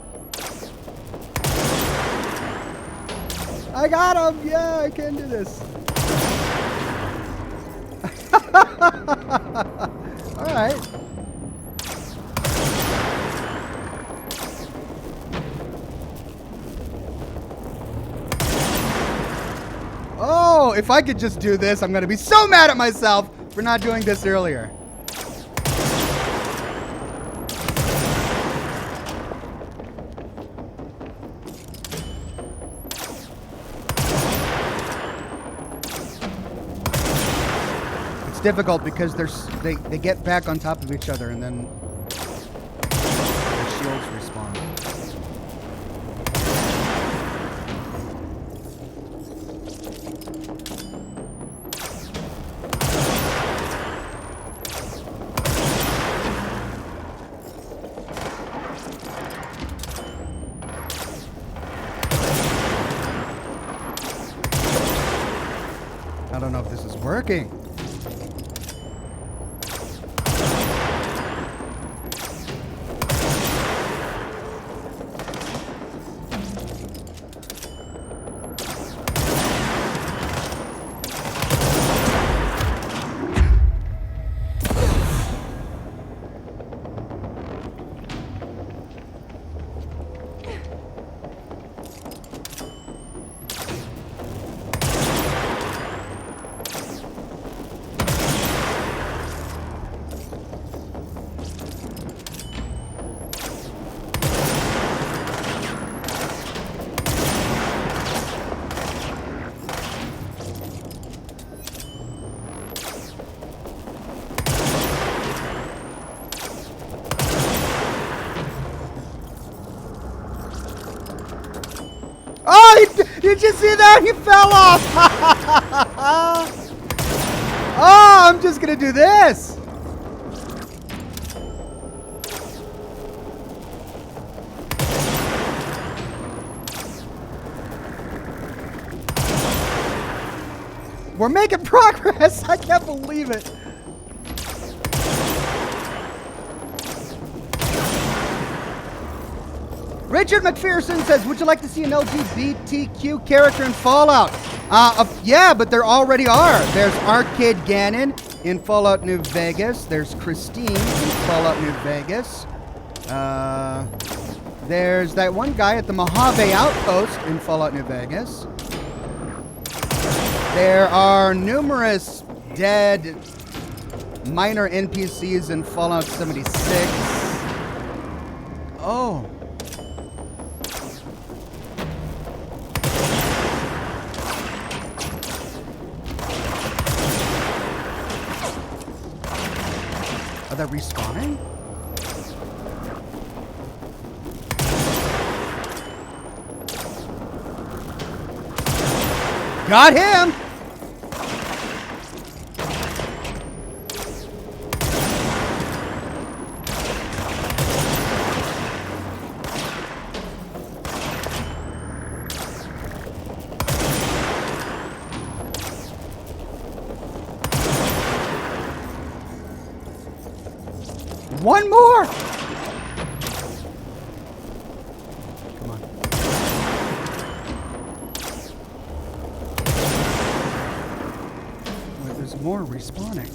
I got him! Yeah, I can do this. Alright. Oh, if I could just do this, I'm going to be so mad at myself for not doing this earlier. difficult because they get back on top of each other and then their shields respawn. I don't know if this is working. Did you see that? He fell off! Oh, I'm just gonna do this! We're making progress! I can't believe it! Richard McPherson says, would you like to see an LGBTQ character in Fallout? Yeah, but there already are. There's Arcade Ganon in Fallout New Vegas. There's Christine in Fallout New Vegas. There's that one guy at the Mojave Outpost in Fallout New Vegas. There are numerous dead minor NPCs in Fallout 76. Oh. Are they respawning? Got him! One more! Come on. Wait, there's more respawning.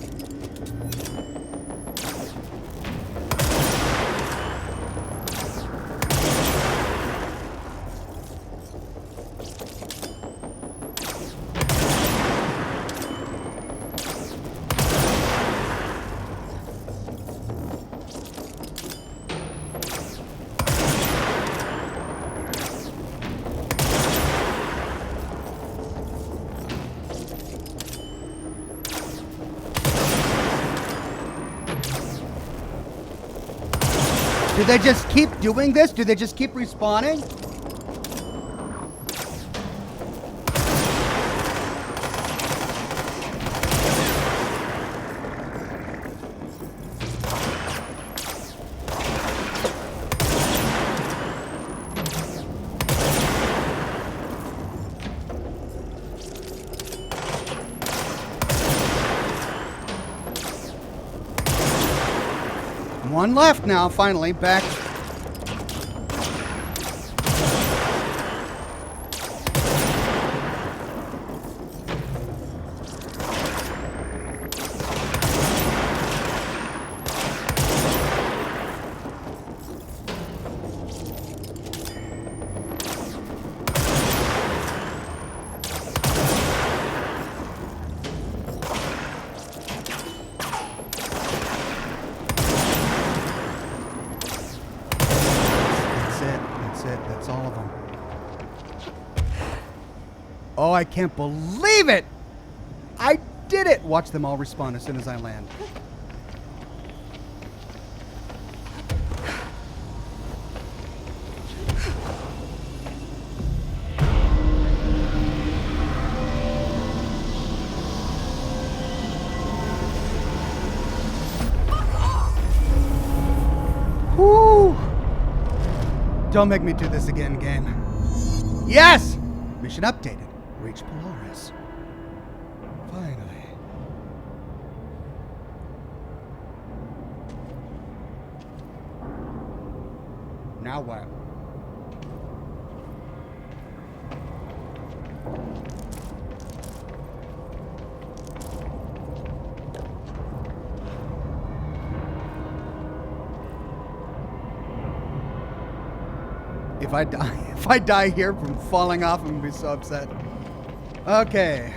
Do they just keep doing this? Do they just keep respawning? One left now, finally, back. That's all of them. Oh, I can't believe it! did it! Watch them all respawn as soon as I land. Woo! Don't make me do this again, game. Yes! Mission updated. Reach Polaris. Finally. Now what? If I die here from falling off, I'm gonna be so upset. Okay.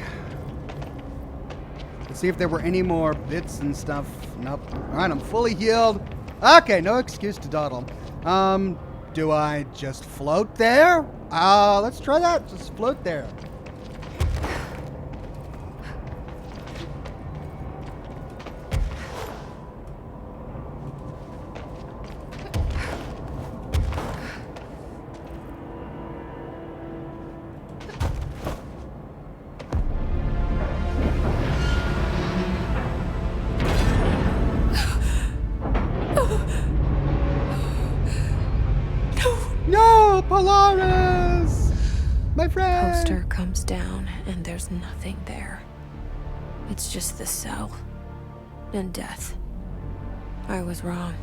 Let's see if there were any more bits and stuff. Nope. Alright, I'm fully healed. Okay, no excuse to dawdle. Do I just float there? Let's try that. Just float there. No, Polaris! My friend! Poster comes down and there's nothing there. It's just the cell. And death. I was wrong.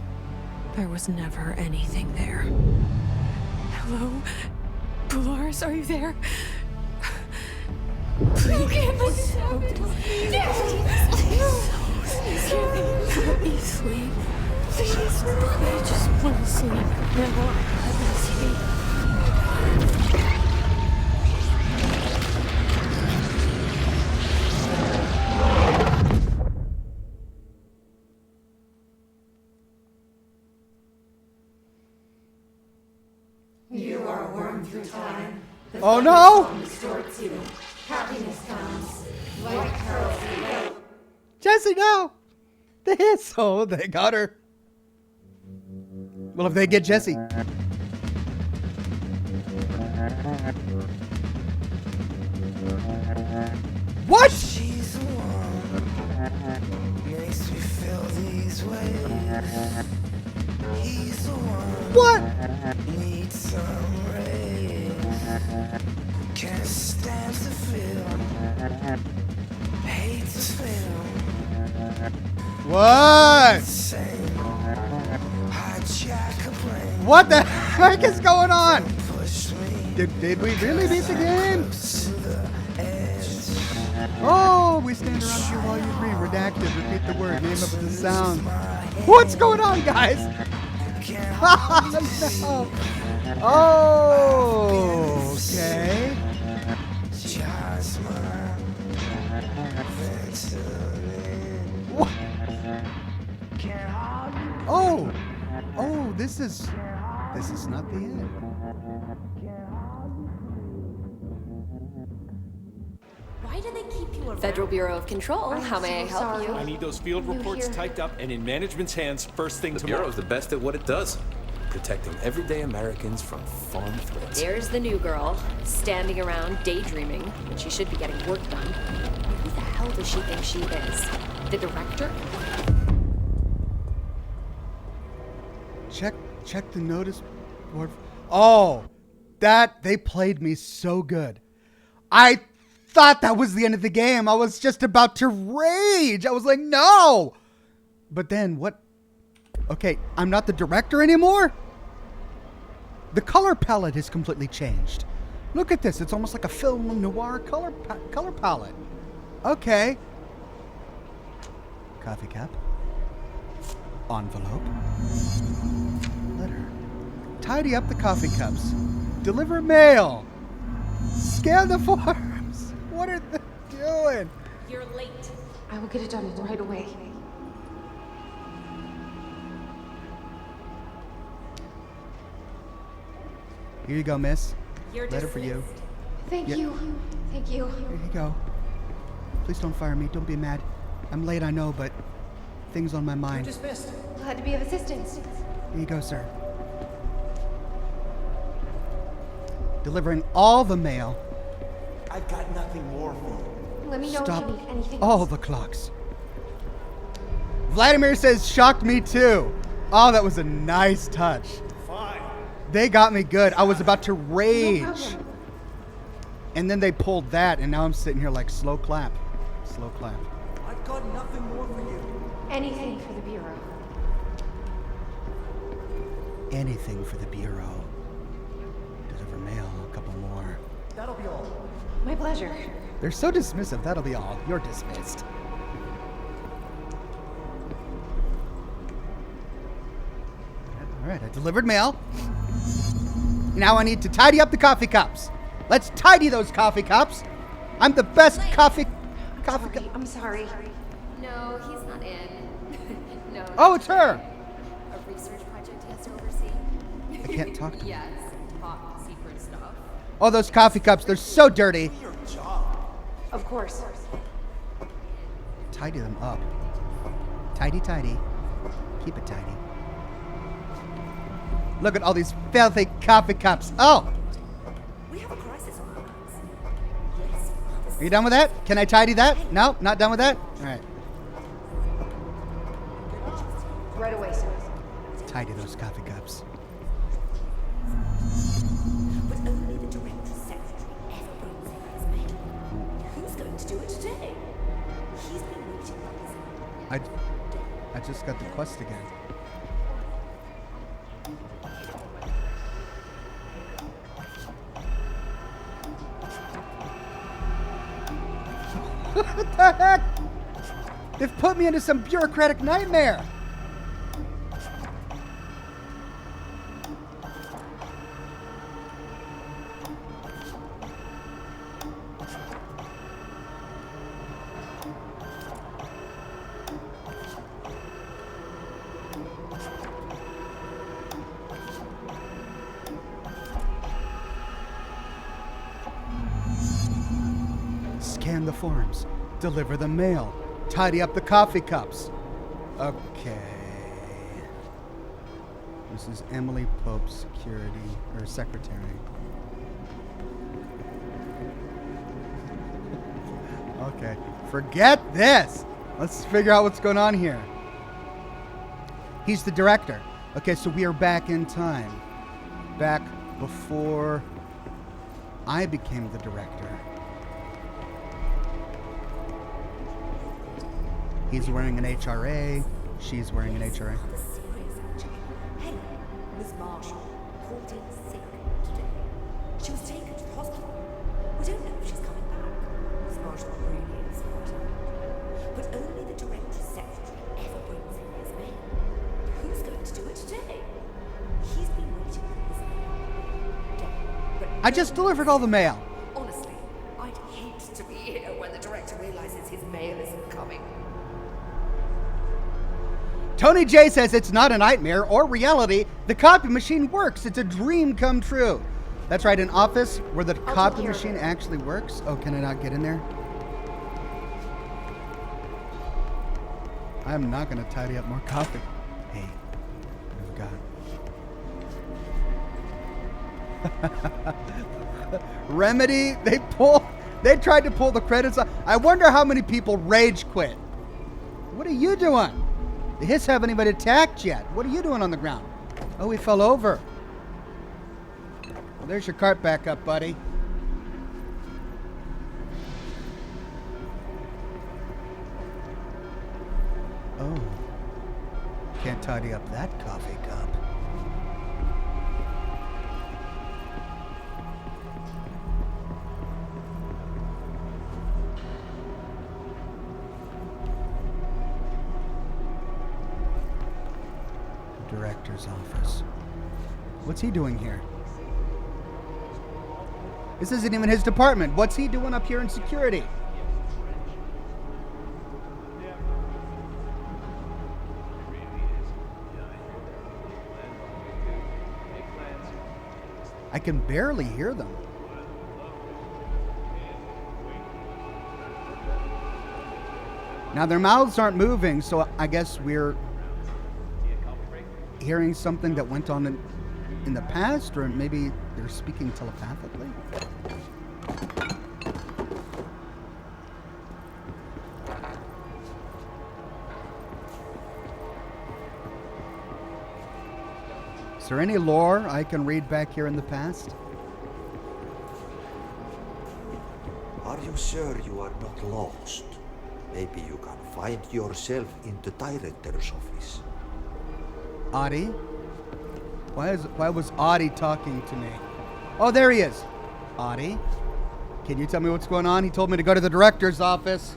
There was never anything there. Hello? Polaris, are you there? Please. Let me sleep. Please. I just want to sleep. Now, let me sleep. You are worn through time. The Oh no! distorts you. Happiness comes. White pearls reveal. Jesse, no! They hit, so they got her. Well, if they get Jesse. What? She's the one makes me feel these ways. He's the one What? needs some rays. Can't stand to feel, hate to feel. What? Same. Hijack a brain. What the heck is going on? Push me Did we really beat the game? to the edge. Oh, we stand around here while you read. Redacted. Repeat the word. Name of the sound. What's going on, guys? No. Oh, okay. Just my What? Oh, oh, this is not the end. Why do they keep you around? Federal Bureau of Control, how may I help you? I need those field reports here. typed up and in management's hands first thing The tomorrow. Bureau's the best at what it does, protecting everyday Americans from foreign threats. There's the new girl, standing around daydreaming when she should be getting work done. Who the hell does she think she is? The director? Check the notice board. Oh, they played me so good. I thought that was the end of the game. I was just about to rage. I was like, no. But then what? Okay, I'm not the director anymore. The color palette has completely changed. Look at this. It's almost like a film noir color palette. Okay. Coffee cup. Envelope. Letter. Tidy up the coffee cups. Deliver mail. Scan the forms. What are they doing? You're late. I will get it done right away. Here you go, miss. You're Letter for you. Thank Yeah. you. Thank you. Here you go. Please don't fire me. Don't be mad. I'm late, I know, but things on my mind. Dismissed. Glad to be of assistance. Here you go, sir. Delivering all the mail. I've got nothing more for you. Let me know Stop if you need anything all else. the clocks. Vladimir says, shocked me too. Oh, that was a nice touch. Fine. They got me good. I was about to No rage. problem. And then they pulled that, and now I'm sitting here like slow clap. Slow clap. I've got nothing more for you. Anything for the Bureau. Anything for the Bureau. Deliver mail, a couple more. That'll be all. My pleasure. They're so dismissive. That'll be all. You're dismissed. All right, I delivered mail. Now I need to tidy up the coffee cups. Let's tidy those coffee cups. I'm the best coffee cup. I'm sorry. No, he's not in. No. Oh, it's her. A research project he has to oversee. I can't talk to her. Yes, top secret stuff. Oh, those coffee cups. They're so dirty. Your job. Of course. Tidy them up. Tidy, tidy. Keep it tidy. Look at all these filthy coffee cups. Oh, We have a crisis on our hands. Yes. are you done with that? Can I tidy that? No, not done with that? All right. Right away, sir. Tidy those coffee cups. But only the director's secretary ever brings in his mail. Who's going to do it today? He's been waiting for his I just got the quest again. What the heck? They've put me into some bureaucratic nightmare. Scan the forms, deliver the mail, tidy up the coffee cups. Okay. This is Emily Pope, security, or secretary. Okay, forget this. Let's figure out what's going on here. He's the director. Okay, so we are back in time. Back before I became the director. He's wearing an HRA. She's wearing an HRA. rather serious actually. Hey, Miss Marshall called in sick today. She was taken to the hospital. We don't know if she's coming back. Miss Marshall really is important. But only the director's secretary ever brings in his mail. Who's going to do it today? He's been waiting for his mail. But I just delivered all the mail. honestly, I'd hate to be here when the director realizes his mail isn't coming. Tony J says it's not a nightmare or reality. The copy machine works. It's a dream come true. That's right, an office where the I'll copy take care of machine it. actually works. Oh, can I not get in there? I'm not going to tidy up more coffee. Hey, what have we got? Remedy, they tried to pull the credits off. I wonder how many people rage quit. What are you doing? The Hiss haven't even attacked yet. What are you doing on the ground? Oh, he fell over. Well, there's your cart back up, buddy. Oh. Can't tidy up that coffee cup. Director's office. What's he doing here? This isn't even his department. What's he doing up here in security? I can barely hear them. Now their mouths aren't moving, so I guess we're hearing something that went on in the past, or maybe they're speaking telepathically. Is there any lore I can read back here in the past? Are you sure you are not lost? Maybe you can find yourself in the director's office. Audie? Why was Audie talking to me? Oh, there he is. Audie, can you tell me what's going on? He told me to go to the director's office.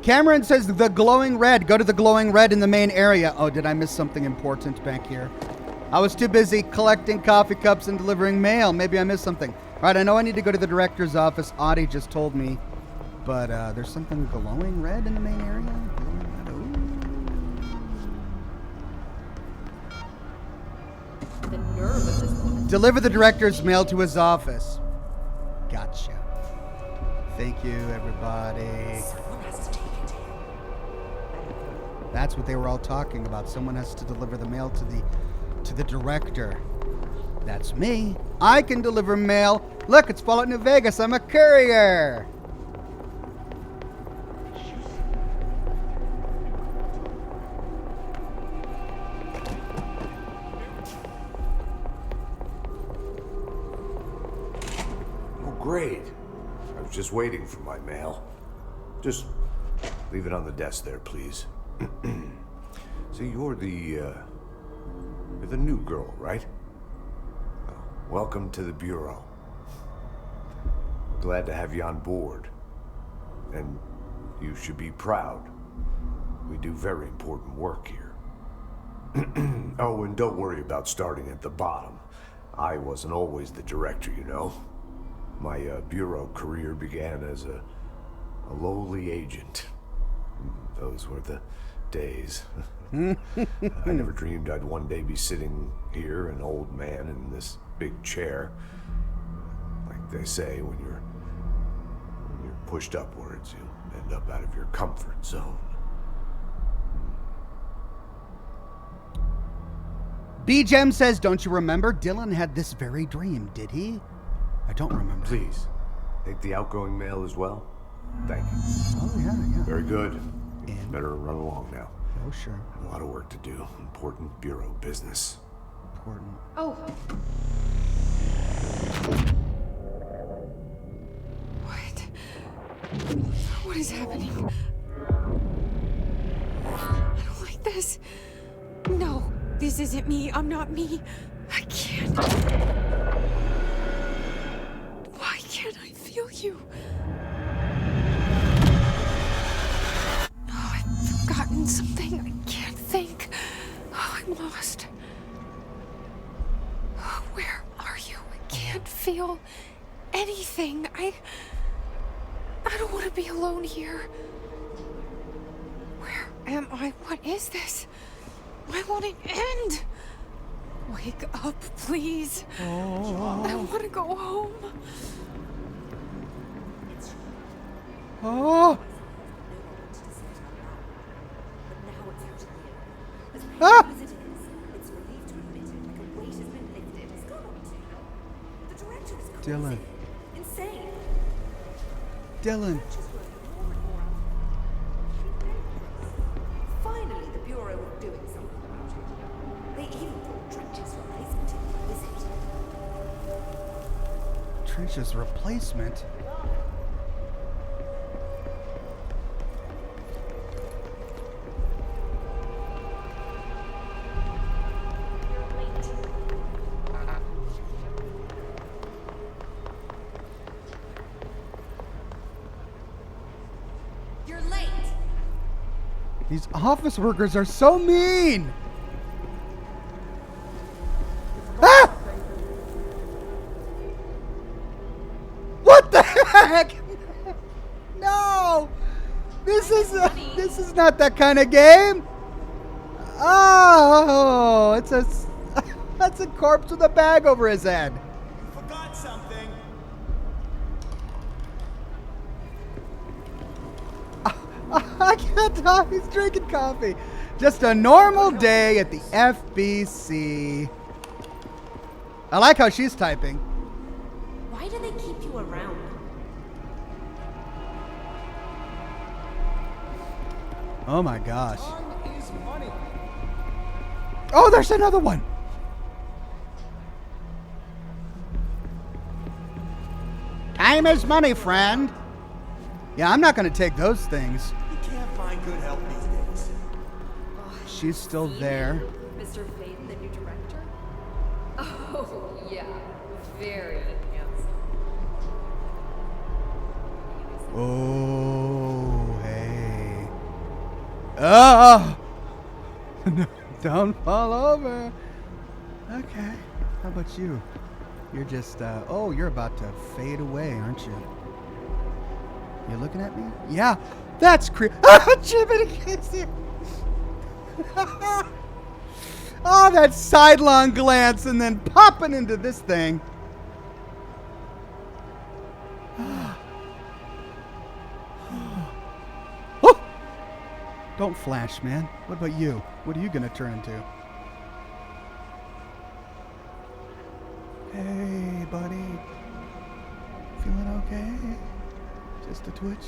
Cameron says the glowing red. Go to the glowing red in the main area. Oh, did I miss something important back here? I was too busy collecting coffee cups and delivering mail. Maybe I missed something. All right, I know I need to go to the director's office. Audie just told me. But there's something glowing red in the main area? The nerve of this woman. Deliver the director's mail to his office. Gotcha. Thank you, everybody. Someone has to take it to him. That's what they were all talking about. Someone has to deliver the mail to the director. That's me. I can deliver mail. Look, it's Fallout New Vegas. I'm a courier. Oh, great. I was just waiting for my mail. Just leave it on the desk there, please. So you're the new girl, right? Well, welcome to the Bureau. Glad to have you on board. And you should be proud. We do very important work here. Oh, and don't worry about starting at the bottom. I wasn't always the director, you know. My bureau career began as a lowly agent. Those were the days. I never dreamed I'd one day be sitting here, an old man in this big chair. Like they say, when you're pushed upwards, you end up out of your comfort zone. B-Gem says, don't you remember? Dylan had this very dream, did he? I don't remember. Please, take the outgoing mail as well. Thank you. Oh, yeah. Very good. And- Better run along now. Oh, sure. A lot of work to do. Important bureau business. Important. Oh. What is happening? I don't like this. No, this isn't me. I'm not me. I can't. Why can't I feel you? Oh, I've forgotten something. I can't think. Oh, I'm lost. Oh, where are you? I can't feel anything. I don't want to be alone here. Where am I? What is this? I want it end. Wake up, please. I want to go home. Oh! But now it's out here. As Ah! painful as it is, it's relieved to admit it, like a weight has been lifted. It's gone on too long. The director is crazy. Dylan. Insane. Dylan. Just working more and more out. Finally, the Bureau are doing something about it. They even brought Trench's replacement in for a visit. Trench's replacement? You're late. These office workers are so mean! Ah! What the heck? No! This is not that kind of game! Oh, it's a that's a corpse with a bag over his head. You forgot something. I can't talk. He's drinking coffee. Just a normal day at the FBC. I like how she's typing. Why do they keep you around? Oh my gosh. Oh, there's another one. Time is money, friend. Yeah, I'm not going to take those things. You can't find good help these days. She's still there. Mr. Fate, the new director? Oh, yeah. Very handsome. Oh, hey. Oh! No, don't fall over. Okay. How about you? You're just, oh, you're about to fade away, aren't you? You looking at me? Yeah. That's creepy. Jiminy Casey. Oh, that sidelong glance and then popping into this thing. Oh! Don't flash, man. What about you? What are you going to turn into? Hey, buddy. Feeling okay? Just a twitch?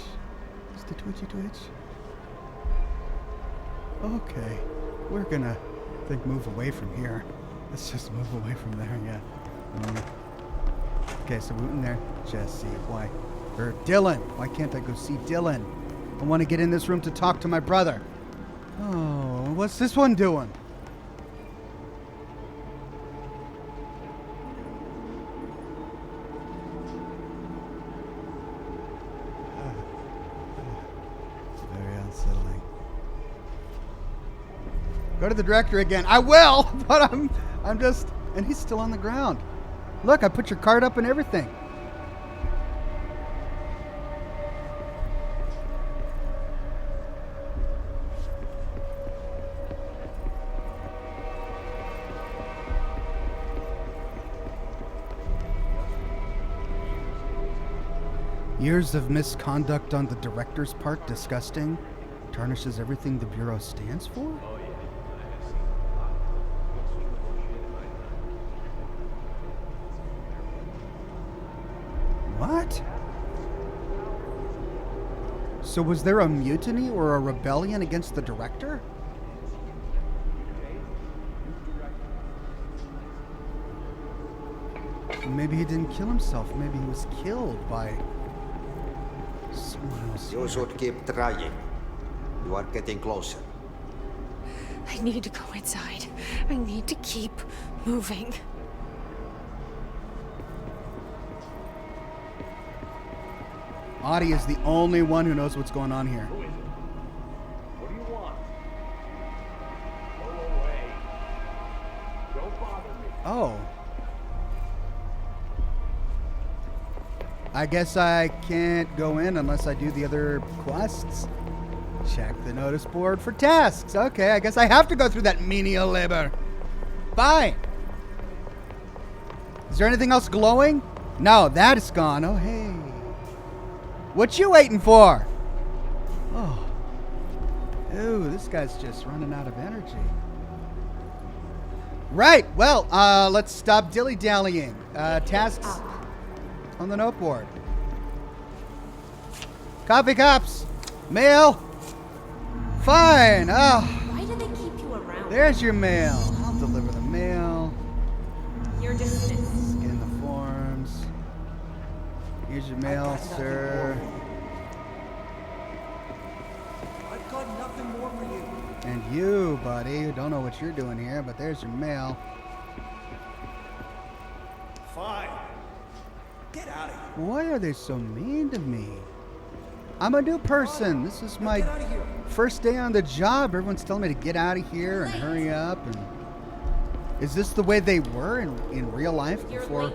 Just a twitchy twitch? Okay. We're gonna, I think, move away from here. Let's just move away from there, yeah. Okay, so we're in there. Jesse, why? Or Dylan. Why can't I go see Dylan? I want to get in this room to talk to my brother. Oh, what's this one doing? Go to the director again. I will, but I'm just, and he's still on the ground. Look, I put your card up and everything. Years of misconduct on the director's part, disgusting, tarnishes everything the Bureau stands for? What? So was there a mutiny or a rebellion against the director? Maybe he didn't kill himself. Maybe he was killed by someone else. You should keep trying. You are getting closer. I need to go inside. I need to keep moving. Audie is the only one who knows what's going on here. What do you want? Go away. Don't bother me. Oh. I guess I can't go in unless I do the other quests. Check the notice board for tasks. Okay, I guess I have to go through that menial labor. Bye. Is there anything else glowing? No, that is gone. Oh, hey. What you waiting for? Oh. Ooh, this guy's just running out of energy. Right, well, let's stop dilly-dallying. Tasks on the note board. Coffee cups. Mail. Fine. Oh. Why do they keep you around? There's your mail. I'll deliver the mail. You're dismissed. Scan the forms. Here's your mail, sir. I've got nothing more for you. And you, buddy, who don't know what you're doing here, but there's your mail. Fine. Get out of here. Why are they so mean to me? I'm a new person. This is my Get out of here. first day on the job. Everyone's telling me to get out of here and hurry up. And is this the way they were in real life before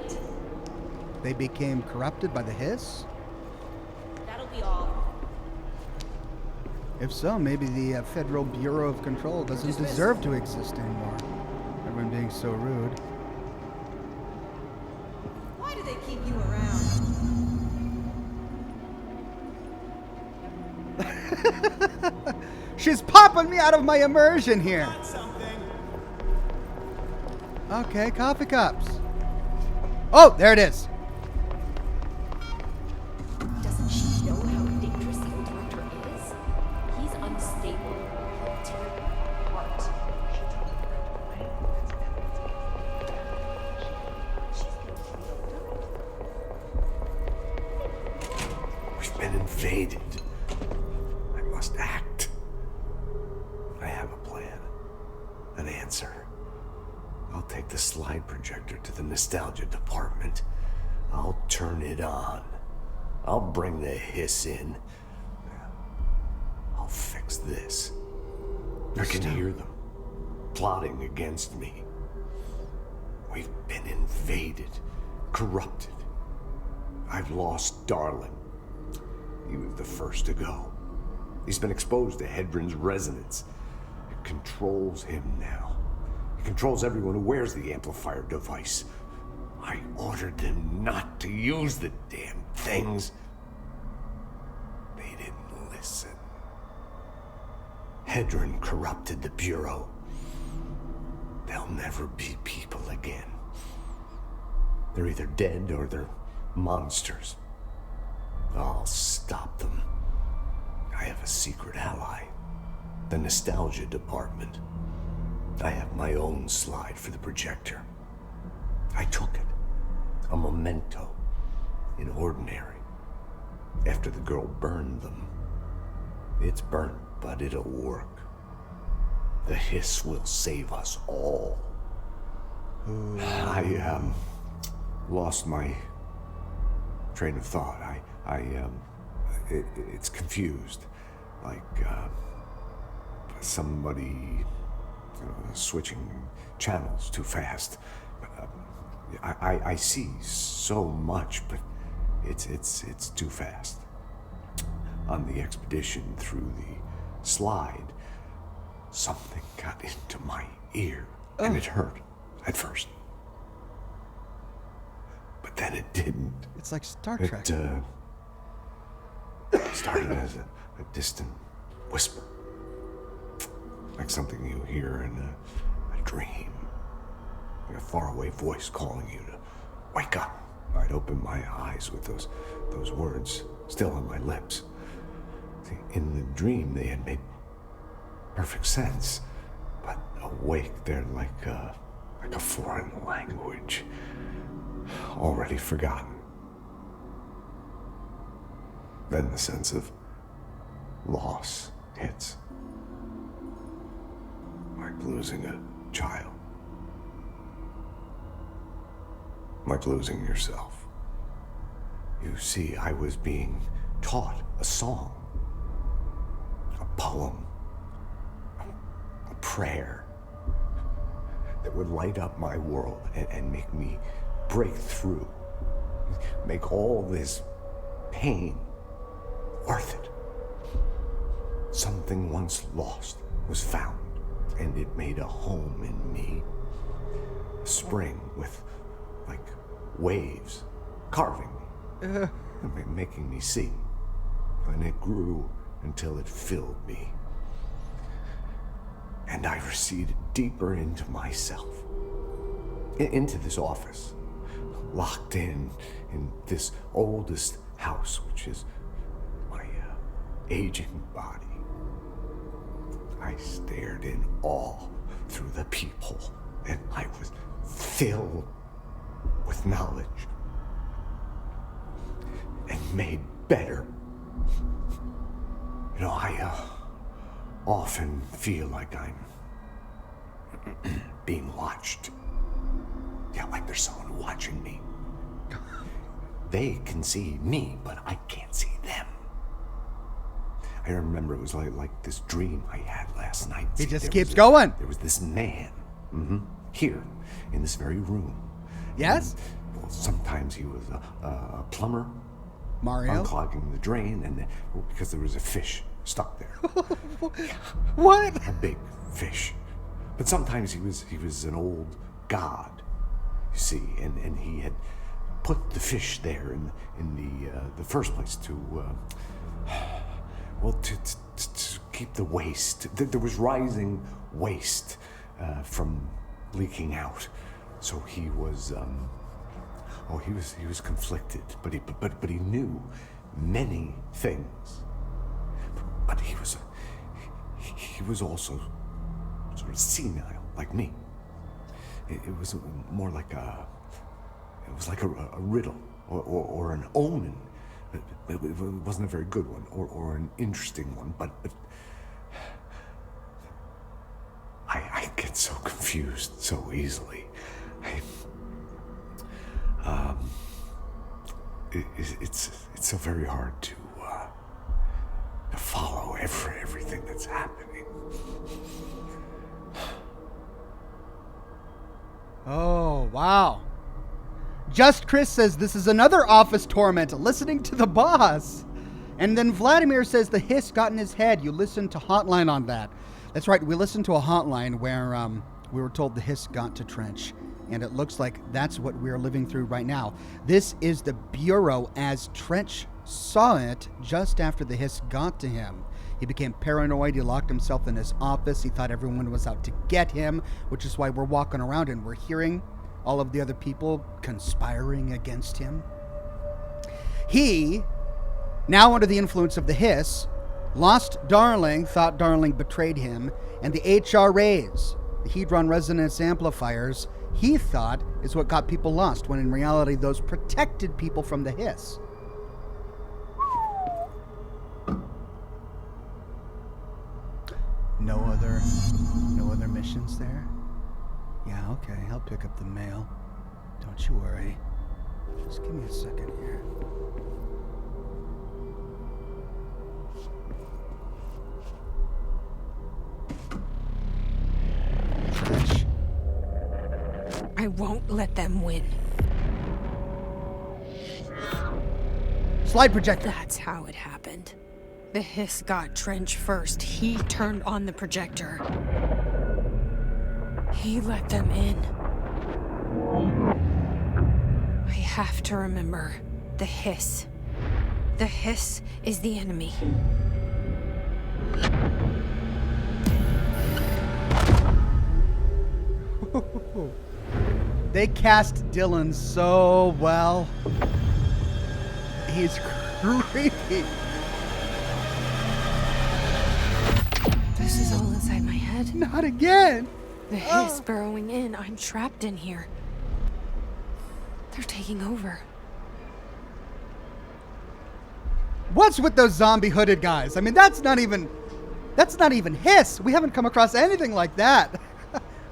they became corrupted by the hiss? That'll be all. If so, maybe the Federal Bureau of Control doesn't deserve to exist anymore. Everyone being so rude. Why do they keep you around? She's popping me out of my immersion here. Okay, coffee cups. Oh, there it is. Doesn't she know how dangerous the old director is? He's unstable. He'll tear you apart. We've been invaded. I must act. I have a plan. An answer. I'll take the slide projector to the nostalgia department. I'll turn it on. I'll bring the hiss in. I'll fix this. I can hear them plotting against me. We've been invaded, corrupted. I've lost Darling. He was the first to go. He's been exposed to Hedron's resonance. It controls him now. It controls everyone who wears the amplifier device. I ordered them not to use the damn things. They didn't listen. Hedron corrupted the Bureau. They'll never be people again. They're either dead or they're monsters. I'll stop them. I have a secret ally. The nostalgia department. I have my own slide for the projector. I took it. A memento. In ordinary. After the girl burned them. It's burnt, but it'll work. The hiss will save us all. I lost my train of thought. It's confused. Like, somebody switching channels too fast. I see so much, but it's too fast. On the expedition through the slide, something got into my ear, and it hurt at first. But then it didn't. It's like Star Trek. It started as a distant whisper. Like something you hear in a dream. Like a faraway voice calling you to wake up. I'd open my eyes with those words still on my lips. See, in the dream, they had made perfect sense. But awake, they're like a foreign language. Already forgotten. Then the sense of loss hits. Like losing a child. Like losing yourself. You see, I was being taught a song. A poem. A prayer. That would light up my world and make me break through. Make all this pain worth it. Something once lost was found, and it made a home in me. A spring with, like, waves carving me, making me see. And it grew until it filled me. And I receded deeper into myself, into this office, locked in this oldest house, which is my aging body. I stared in awe through the peephole, and I was filled with knowledge and made better. You know, I often feel like I'm being watched. Yeah, like there's someone watching me. They can see me, but I can't see them. I remember it was like this dream I had last night. He just keeps going. There was this man, here, in this very room. Yes? And, well, sometimes he was a plumber. Mario? Unclogging the drain, and because there was a fish stuck there. What? A big fish. But sometimes he was an old god, you see, and he had put the fish there in the first place to Well, to keep the waste. There was rising waste from leaking out. So he was, he was conflicted, but he knew many things. But he was also sort of senile, like me. It was more like a riddle or an omen. It wasn't a very good one or an interesting one, but I get so confused so easily. It's so very hard to follow everything that's happening. Oh, wow. Just Chris says this is another office torment, listening to the boss. And then Vladimir says the hiss got in his head. You listened to Hotline on that. That's right, we listened to a hotline where we were told the hiss got to Trench. And it looks like that's what we're living through right now. This is the Bureau as Trench saw it just after the hiss got to him. He became paranoid. He locked himself in his office. He thought everyone was out to get him, which is why we're walking around and we're hearing all of the other people conspiring against him. He, now under the influence of the hiss, lost Darling, thought Darling betrayed him, and the HRAs, the Hedron resonance amplifiers, he thought is what got people lost, when in reality those protected people from the hiss. No other missions there? Yeah, okay, I'll pick up the mail. Don't you worry. Just give me a second here. Trench. I won't let them win. Slide projector. That's how it happened. The hiss got Trench first. He turned on the projector. He let them in. I have to remember the hiss. The hiss is the enemy. They cast Dylan so well. He's creepy. This is all inside my head. Not again. The hiss burrowing in. I'm trapped in here. They're taking over. What's with those zombie hooded guys? I mean, that's not even hiss. We haven't come across anything like that.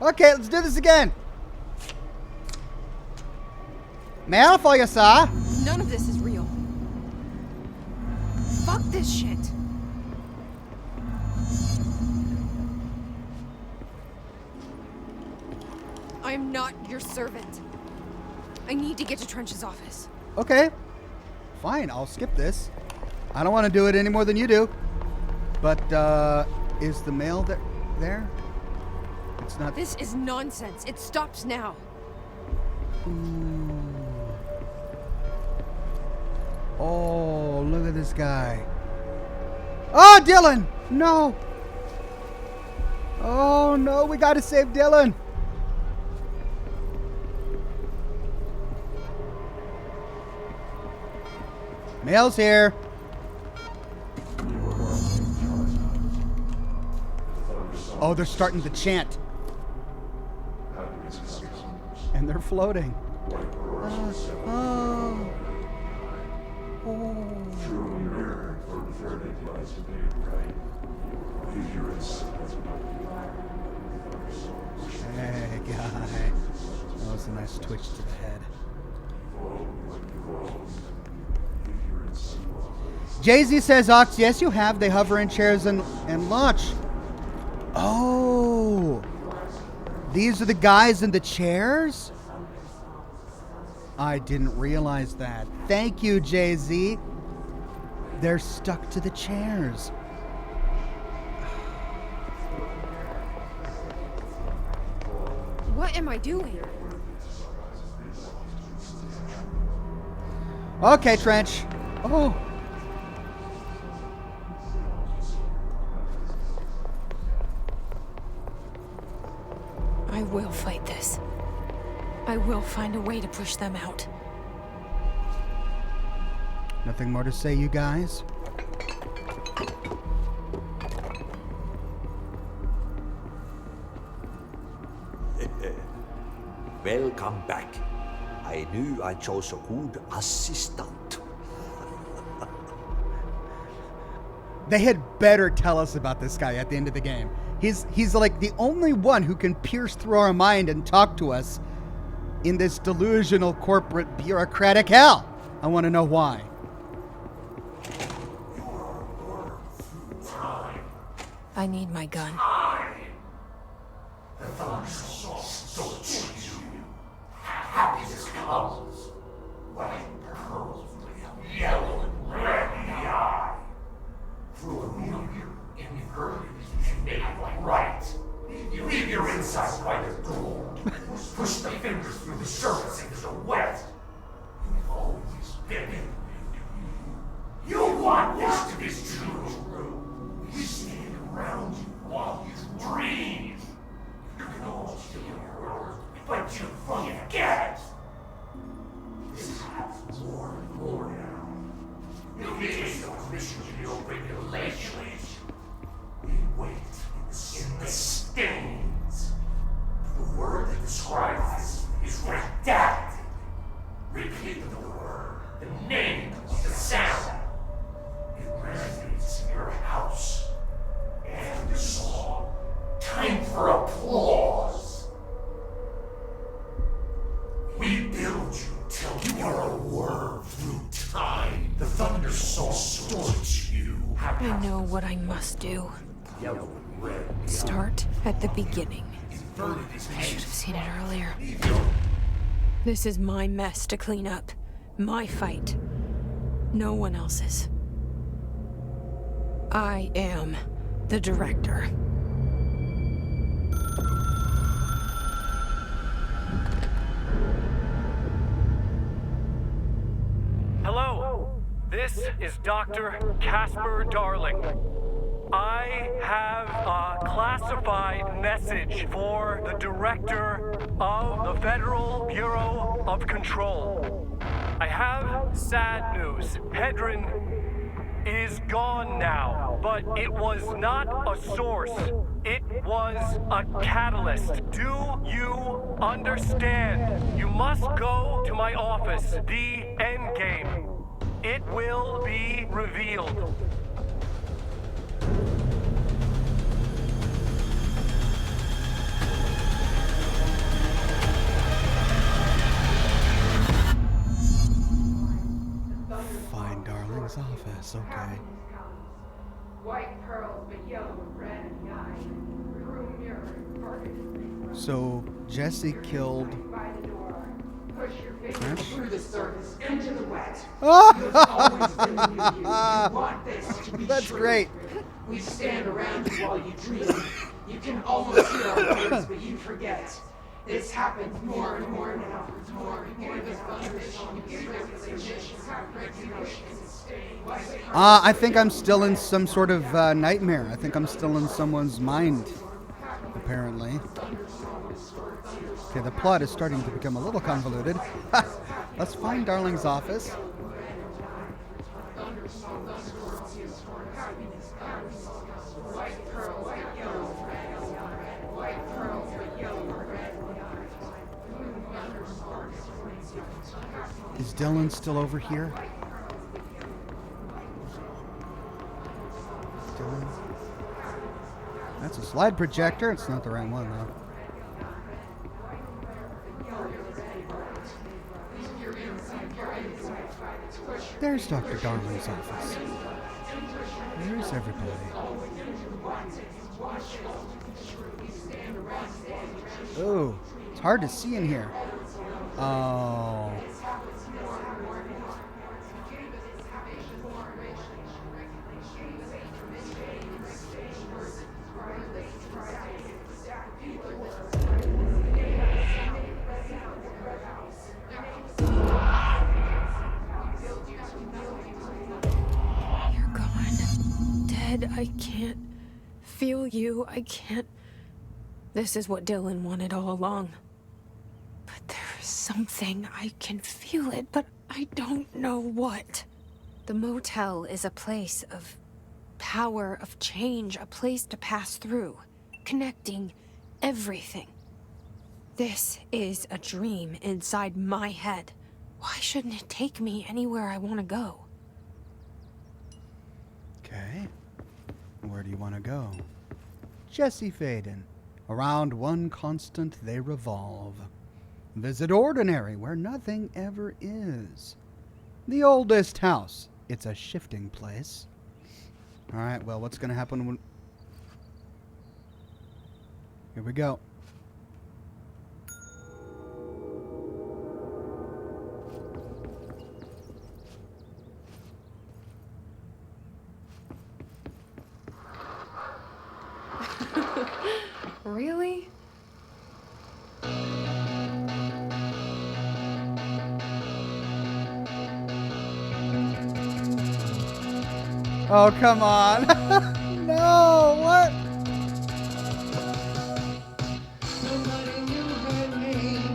Okay, let's do this again. Mail for you, sir. None of this is real. Fuck this shit. I'm not your servant. I need to get to Trench's office. Okay. Fine, I'll skip this. I don't want to do it any more than you do. But, is the mail there? It's not. This is nonsense. It stops now. Oh, look at this guy. Oh, Dylan! No! Oh, no, we gotta save Dylan. Mail's here. Oh, they're starting to chant. And they're floating. Hey, guy. That was a nice twitch to the head. Jay-Z says, Ox, yes, you have. They hover in chairs and launch. Oh. These are the guys in the chairs? I didn't realize that. Thank you, Jay-Z. They're stuck to the chairs. What am I doing? Okay, Trench. Oh. I will find a way to push them out. Nothing more to say, you guys? Welcome back. I knew I chose a good assistant. They had better tell us about this guy at the end of the game. He's like the only one who can pierce through our mind and talk to us in this delusional corporate bureaucratic hell. I want to know why. I need my gun. The thunder stole you. Happiness comes. White pearls with yellow and red in the eye. Through a mirror in the earth, you make it right. You leave your insides by the door. Push the fingers through the surface into the wet. You've always been in. You want this to be true. We stand around you while you dream. You can all feel your words, but you forget. This happens more and more now. You need no permission to your regulations. We wait in the stains. The word that describes this is redacted. Repeat the word, the name of the sound. It resonates in your house. And the song. Time for applause. We build you till you are a worm through time. The thunder soul sorts you. I know what I must do. Yellow and red. Start at the beginning. I should have seen it earlier. This is my mess to clean up. My fight. No one else's. I am the director. Hello, this is Dr. Casper Darling. I have a classified message for the director of the Federal Bureau of Control. I have sad news. Hedron is gone now, but it was not a source. It was a catalyst. Do you understand? You must go to my office, the Endgame. It will be revealed. Find Darling's office, okay. White pearls, but yellow and red in the eye. Room mirror, So Jesse killed by the door. Push your fingers French? through the surface into the wet. Oh! You've always been with you. You want this to be That's true. great. We stand around you while you dream. You can almost hear our words, but you forget. This happens more and more now. More and more this frustration. I think I'm still in some sort of nightmare. I think I'm still in someone's mind, apparently. Okay, the plot is starting to become a little convoluted. Let's find Darling's office. Is Dylan still over here? Dylan? That's a slide projector. It's not the right one, though. There's Dr. Darling's office. Where's everybody? Oh, it's hard to see in here. Oh. You're gone. Dead. I can't feel you. I can't. This is what Dylan wanted all along. But there's something. I can feel it, but I don't know what. The motel is a place of power, of change, a place to pass through, connecting everything. This is a dream inside my head. Why shouldn't it take me anywhere I want to go? Okay. Where do you want to go? Jesse Faden. Around one constant they revolve. Visit ordinary, where nothing ever is. The oldest house. It's a shifting place. Alright, well, what's going to happen when... Here we go. Really? Oh, come on. No, what? Nobody knew her name,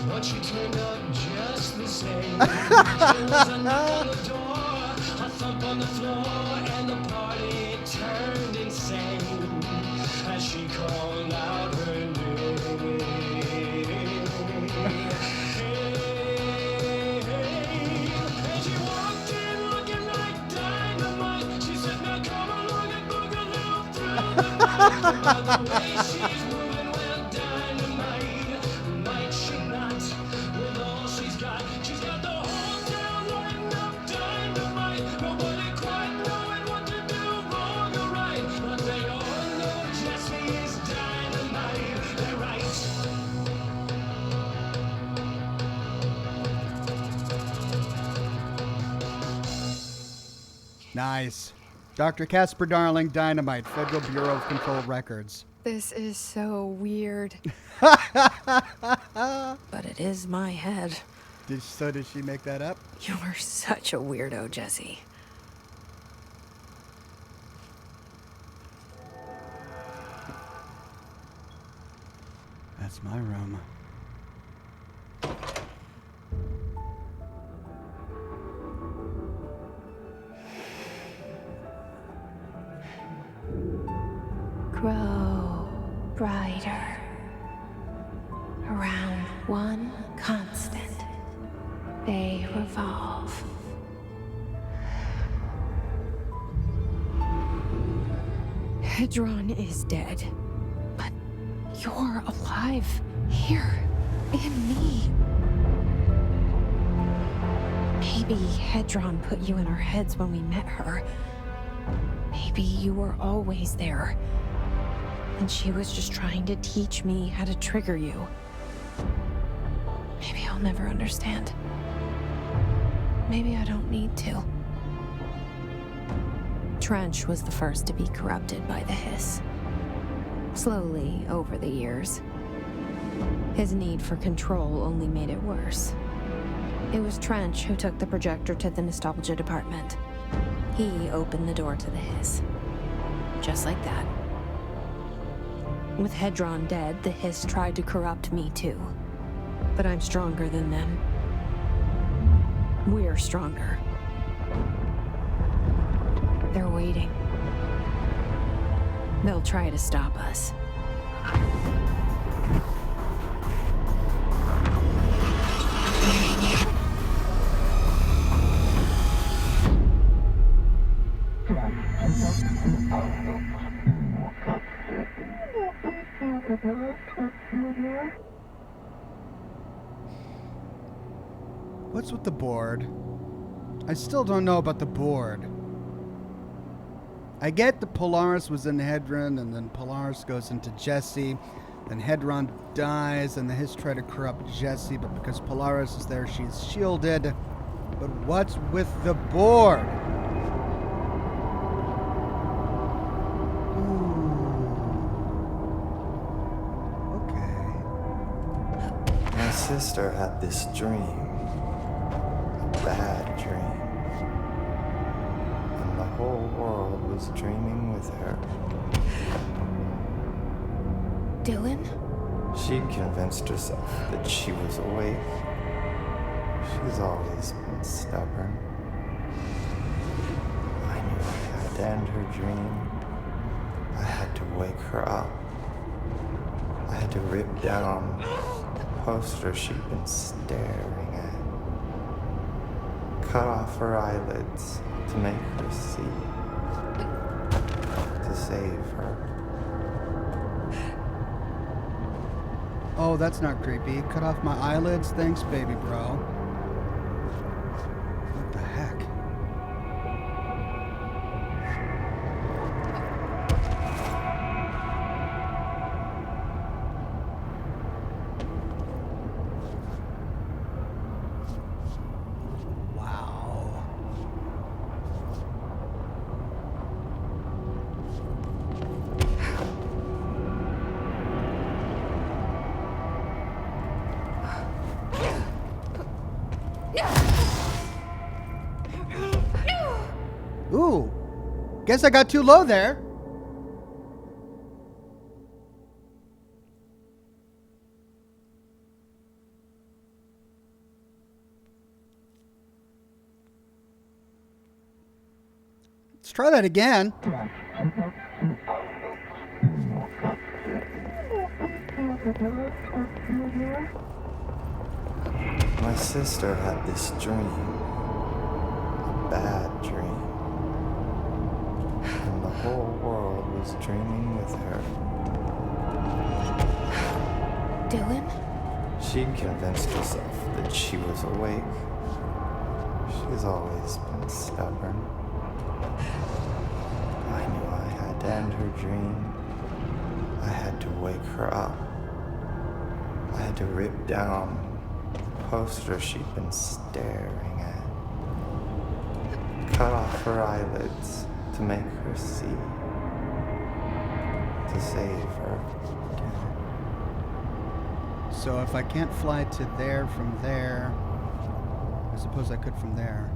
but she turned up just the same. There was a knock on the door, a thump on the floor, and the party turned insane as she called out her name. And she walked in looking like dynamite. She said, now come along and boogaloo through the night. By the way she's moving, well, dynamite. Might she not, with all she's got. She's got the whole town lighting up dynamite. Nobody quite knowing what to do, wrong or right. But they all know Jessie is dynamite. They're right. Nice. Dr. Casper Darling, Dynamite, Federal Bureau of Control Records. This is so weird. But it is my head. So did she make that up? You're such a weirdo, Jesse. That's my room. Grow brighter. Around one constant, they revolve. Hedron is dead, but you're alive here in me. Maybe Hedron put you in our heads when we met her. Maybe you were always there, and she was just trying to teach me how to trigger you. Maybe I'll never understand. Maybe I don't need to. Trench was the first to be corrupted by the hiss. Slowly, over the years. His need for control only made it worse. It was Trench who took the projector to the nostalgia department. He opened the door to the hiss. Just like that. With Hedron dead, the hiss tried to corrupt me too. But I'm stronger than them. We're stronger. They're waiting. They'll try to stop us. What's with the board? I still don't know about the board. I get the Polaris was in Hedron, and then Polaris goes into Jesse, then Hedron dies, and the hiss try to corrupt Jesse, but because Polaris is there, she's shielded. But what's with the board? My sister had this dream. A bad dream. And the whole world was dreaming with her. Dylan? She convinced herself that she was awake. She's always been stubborn. I knew I had to end her dream. I had to wake her up. I had to rip down the poster she'd been staring at. Cut off her eyelids to make her see. To save her. Oh, that's not creepy. Cut off my eyelids? Thanks, baby bro. What the heck? Wow. Ooh, guess I got too low there. Let's try that again. My sister had this dream. A bad dream. And the whole world was dreaming with her. Dylan? She'd convinced herself that she was awake. She's always been stubborn. I knew I had to end her dream. I had to wake her up. I had to rip down the poster she'd been staring at. Cut off her eyelids to make her see. To save her. So if I can't fly to there from there, I suppose I could from there.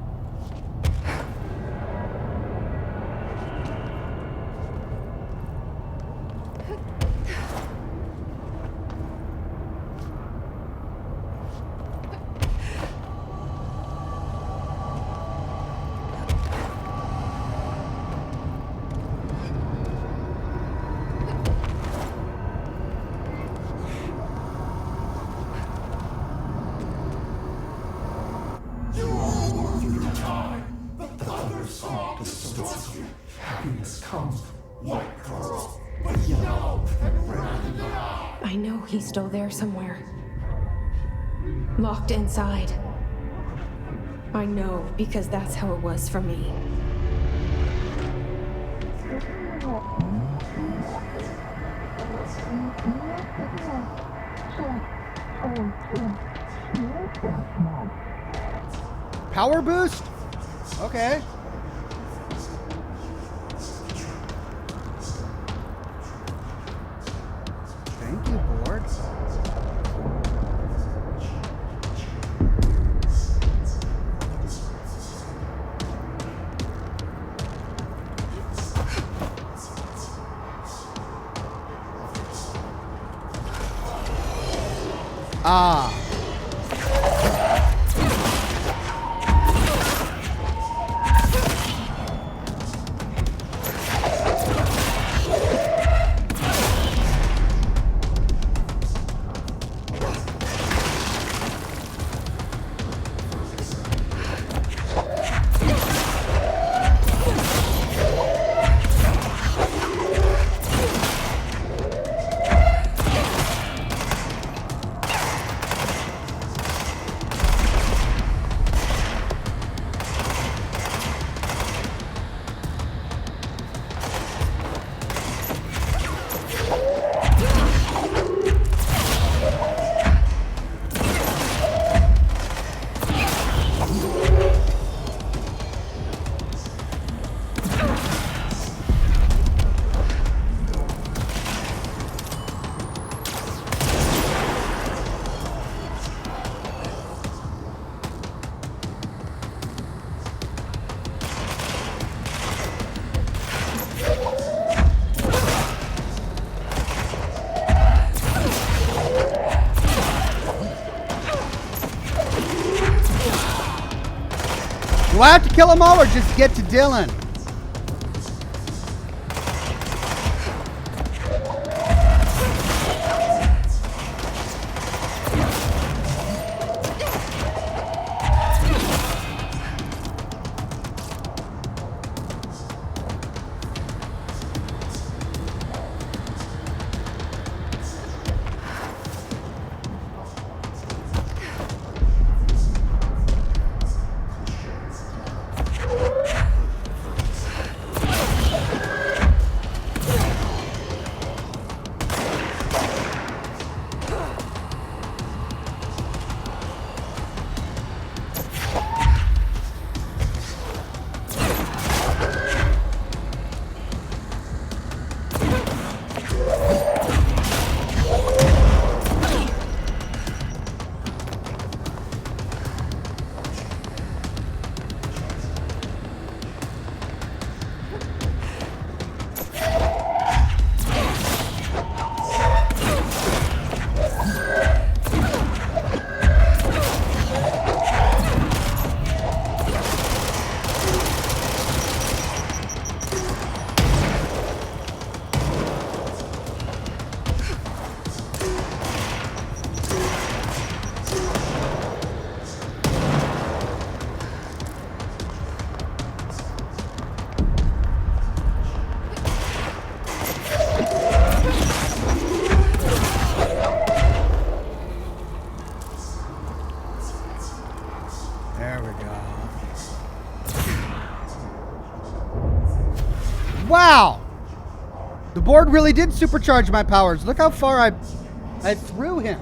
I know he's still there somewhere. Locked inside. I know, because that's how it was for me. Power boost? Okay. Thank you, board. Ah. Do I have to kill them all or just get to Dylan? Wow! The board really did supercharge my powers. Look how far I threw him.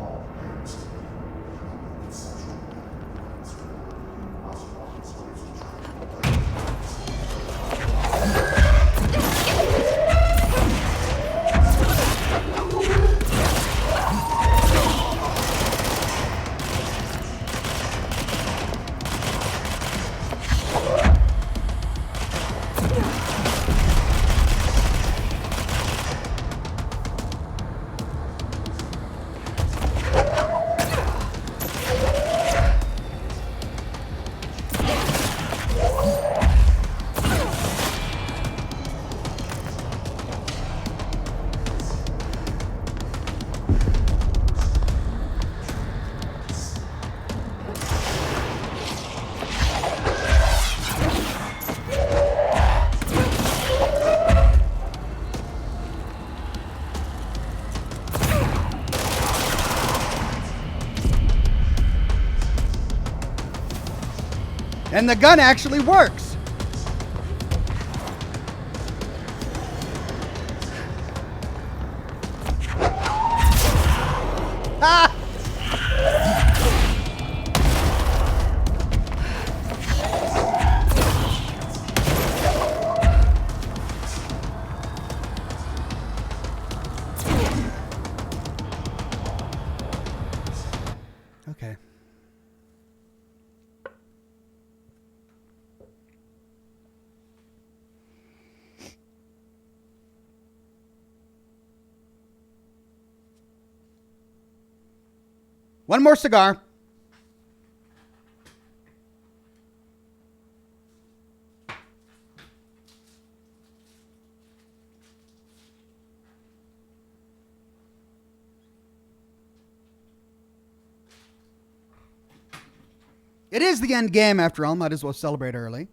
And the gun actually works. Ah! Okay. One more cigar. It is the end game after all. Might as well celebrate early.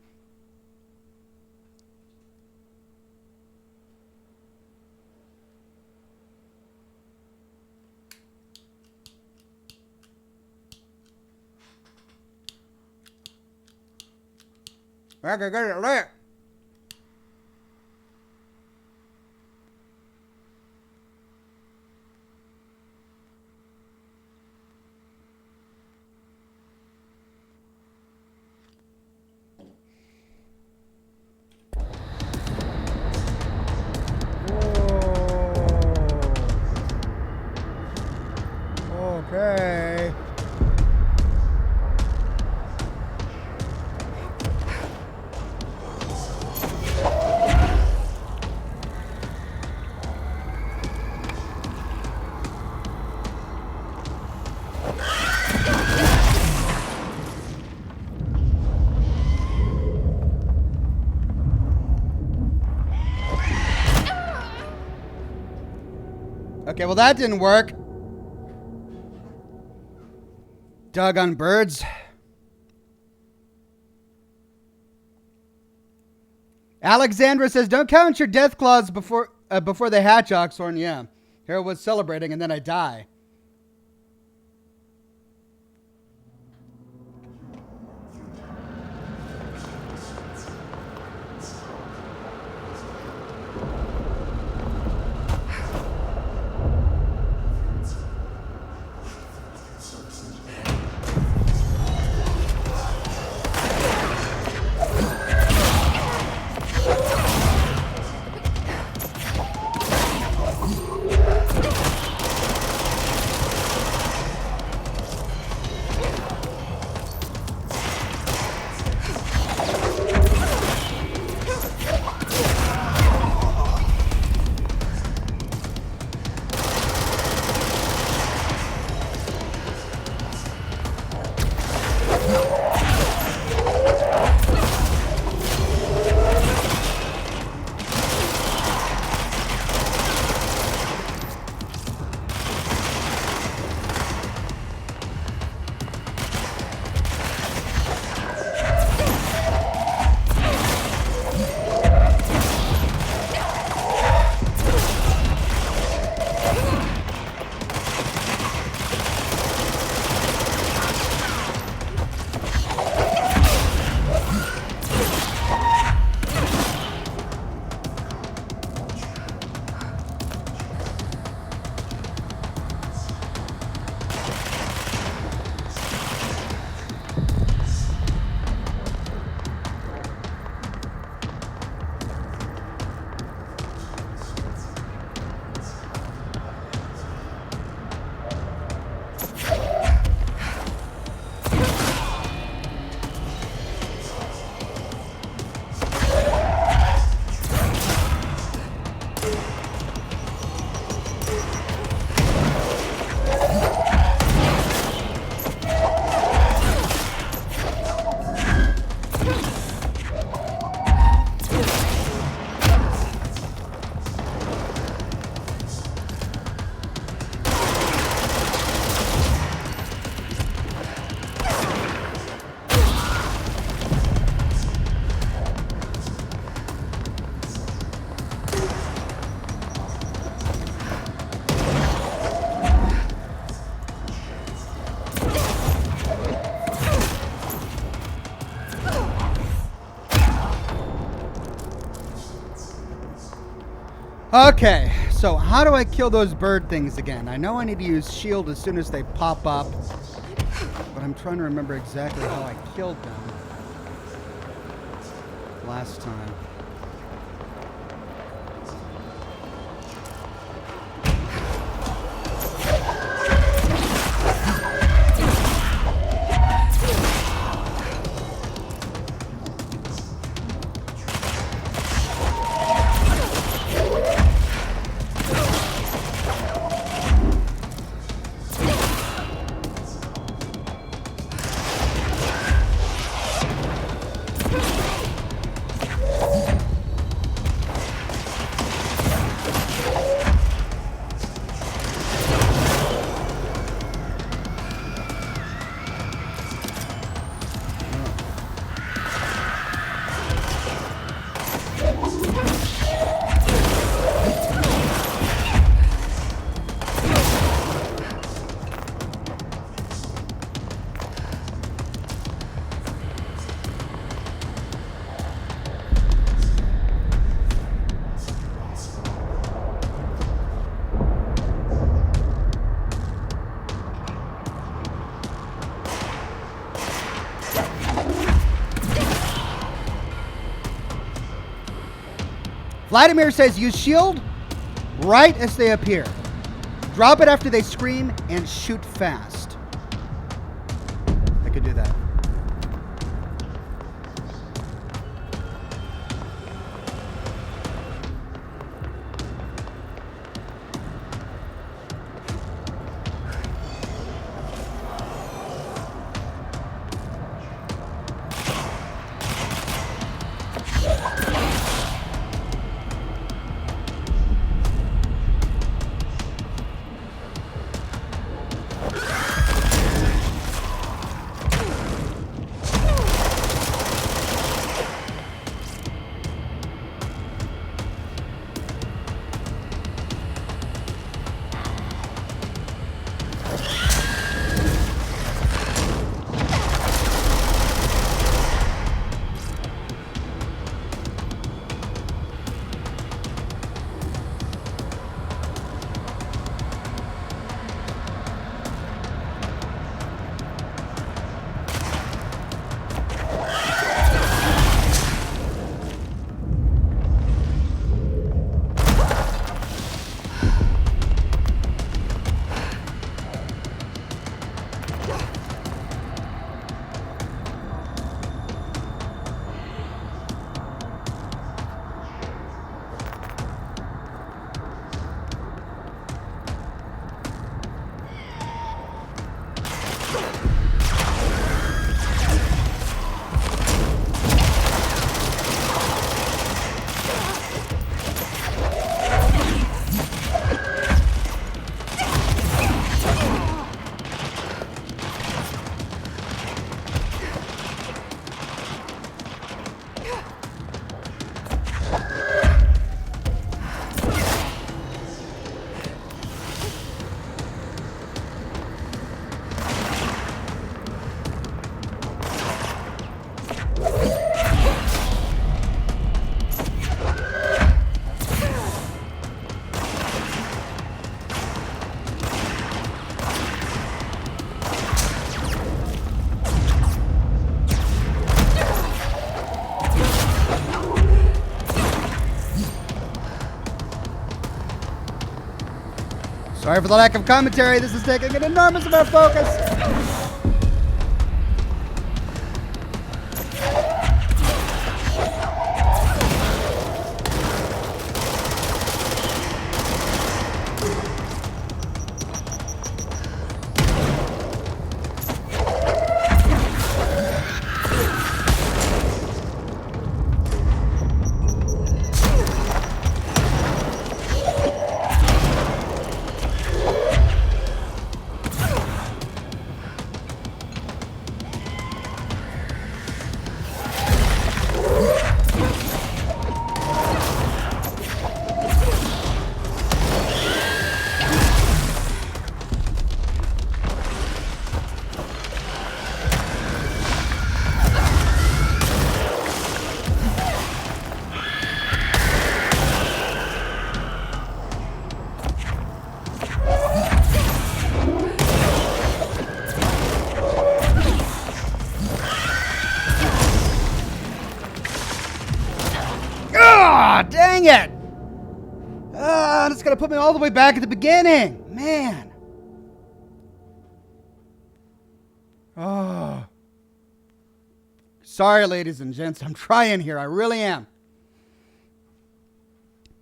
I can get it lit. Okay. Okay, well that didn't work. Doggone birds. Alexandra says, don't count your death claws before they hatch, Oxhorn. Yeah. Here I was celebrating and then I die. Okay, so how do I kill those bird things again? I know I need to use shield as soon as they pop up, but I'm trying to remember exactly how I killed them last time. Vladimir says use shield right as they appear. Drop it after they scream and shoot fast. I could do that. Sorry for the lack of commentary. This is taking an enormous amount of focus. Dang it! It's gonna put me all the way back at the beginning. Man. Oh. Sorry, ladies and gents. I'm trying here. I really am.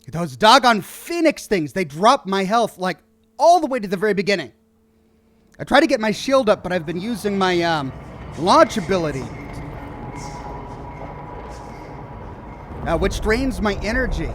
Those doggone Phoenix things, they drop my health like all the way to the very beginning. I try to get my shield up, but I've been using my launch ability. Which drains my energy.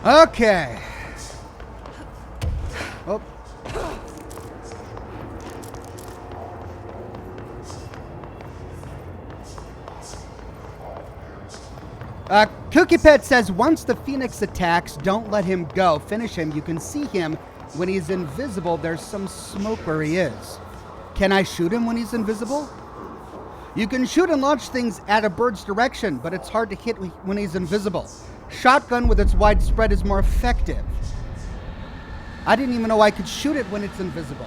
Okay. Oh. Cookie Pet says, once the Phoenix attacks, don't let him go. Finish him. You can see him when he's invisible. There's some smoke where he is. Can I shoot him when he's invisible? You can shoot and launch things at a bird's direction, but it's hard to hit when he's invisible. Shotgun with its wide spread is more effective. I didn't even know I could shoot it when it's invisible.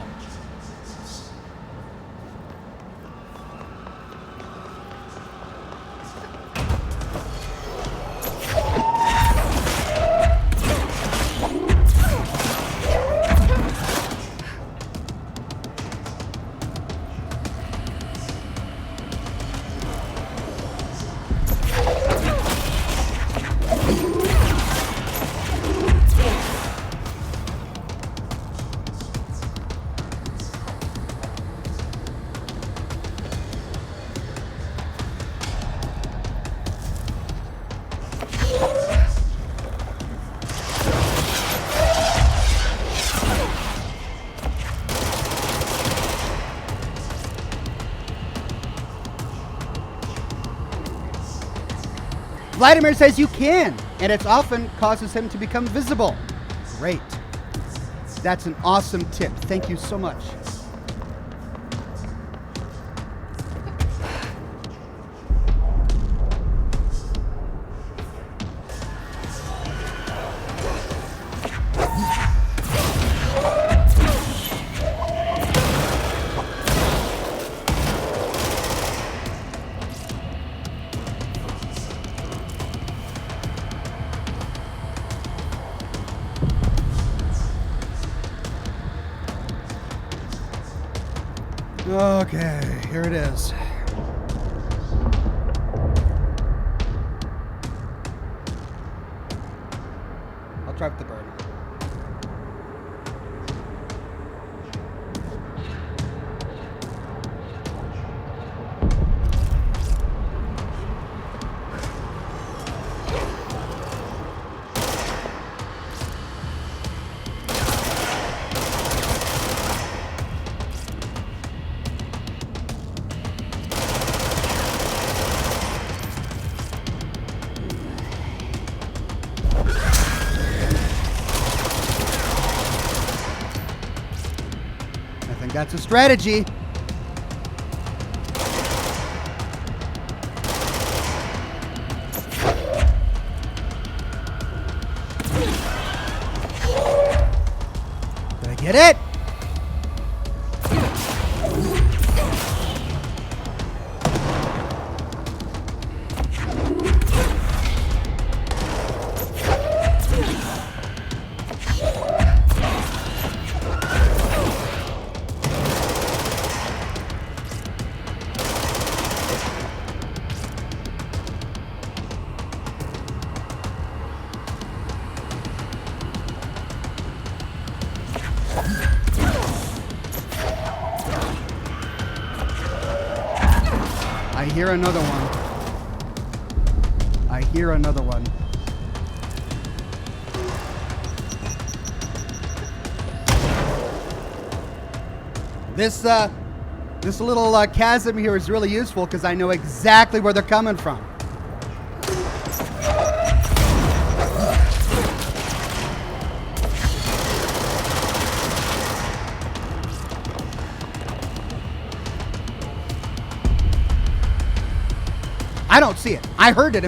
Vladimir says you can, and it often causes him to become visible. Great. That's an awesome tip. Thank you so much. Okay, here it is. I'll try with the bird. I think that's a strategy. Did I get it? I hear another one. I hear another one. This little chasm here is really useful because I know exactly where they're coming from. I don't see it. I heard it.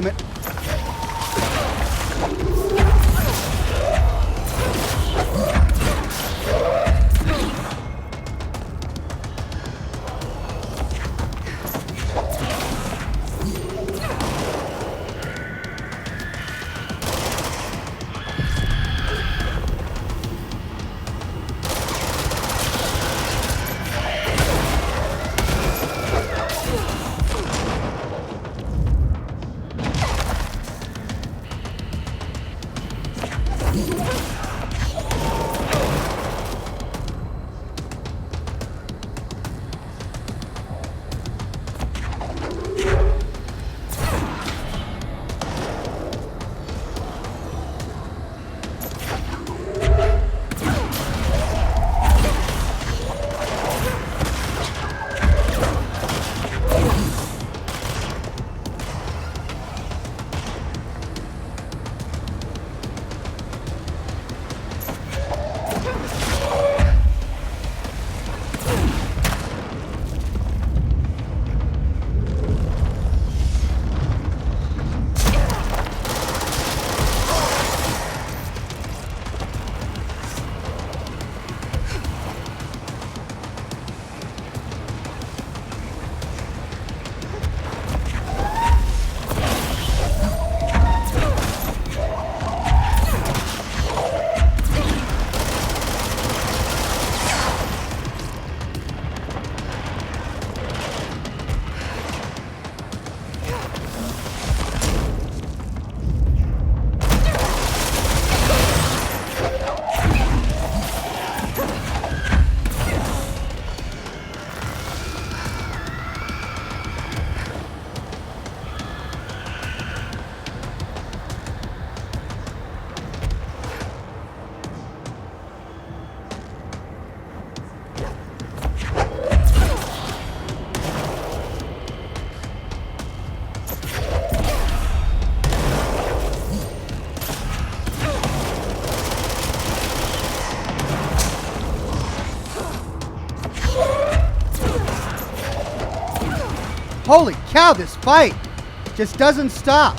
Holy cow, this fight just doesn't stop.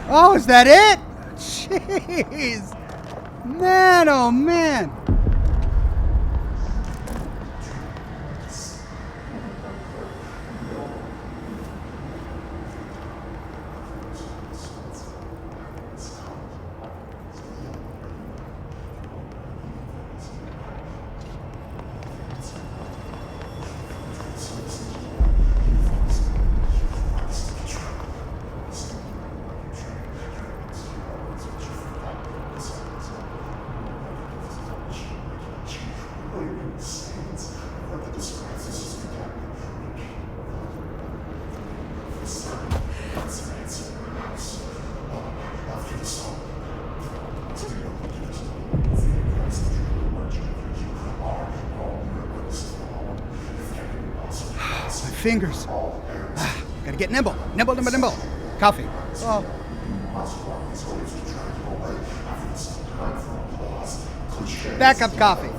Oh, is that it? Jeez. Man, oh man. Fingers. Gotta get nimble. Nimble, nimble, nimble. Coffee. Oh. Backup coffee.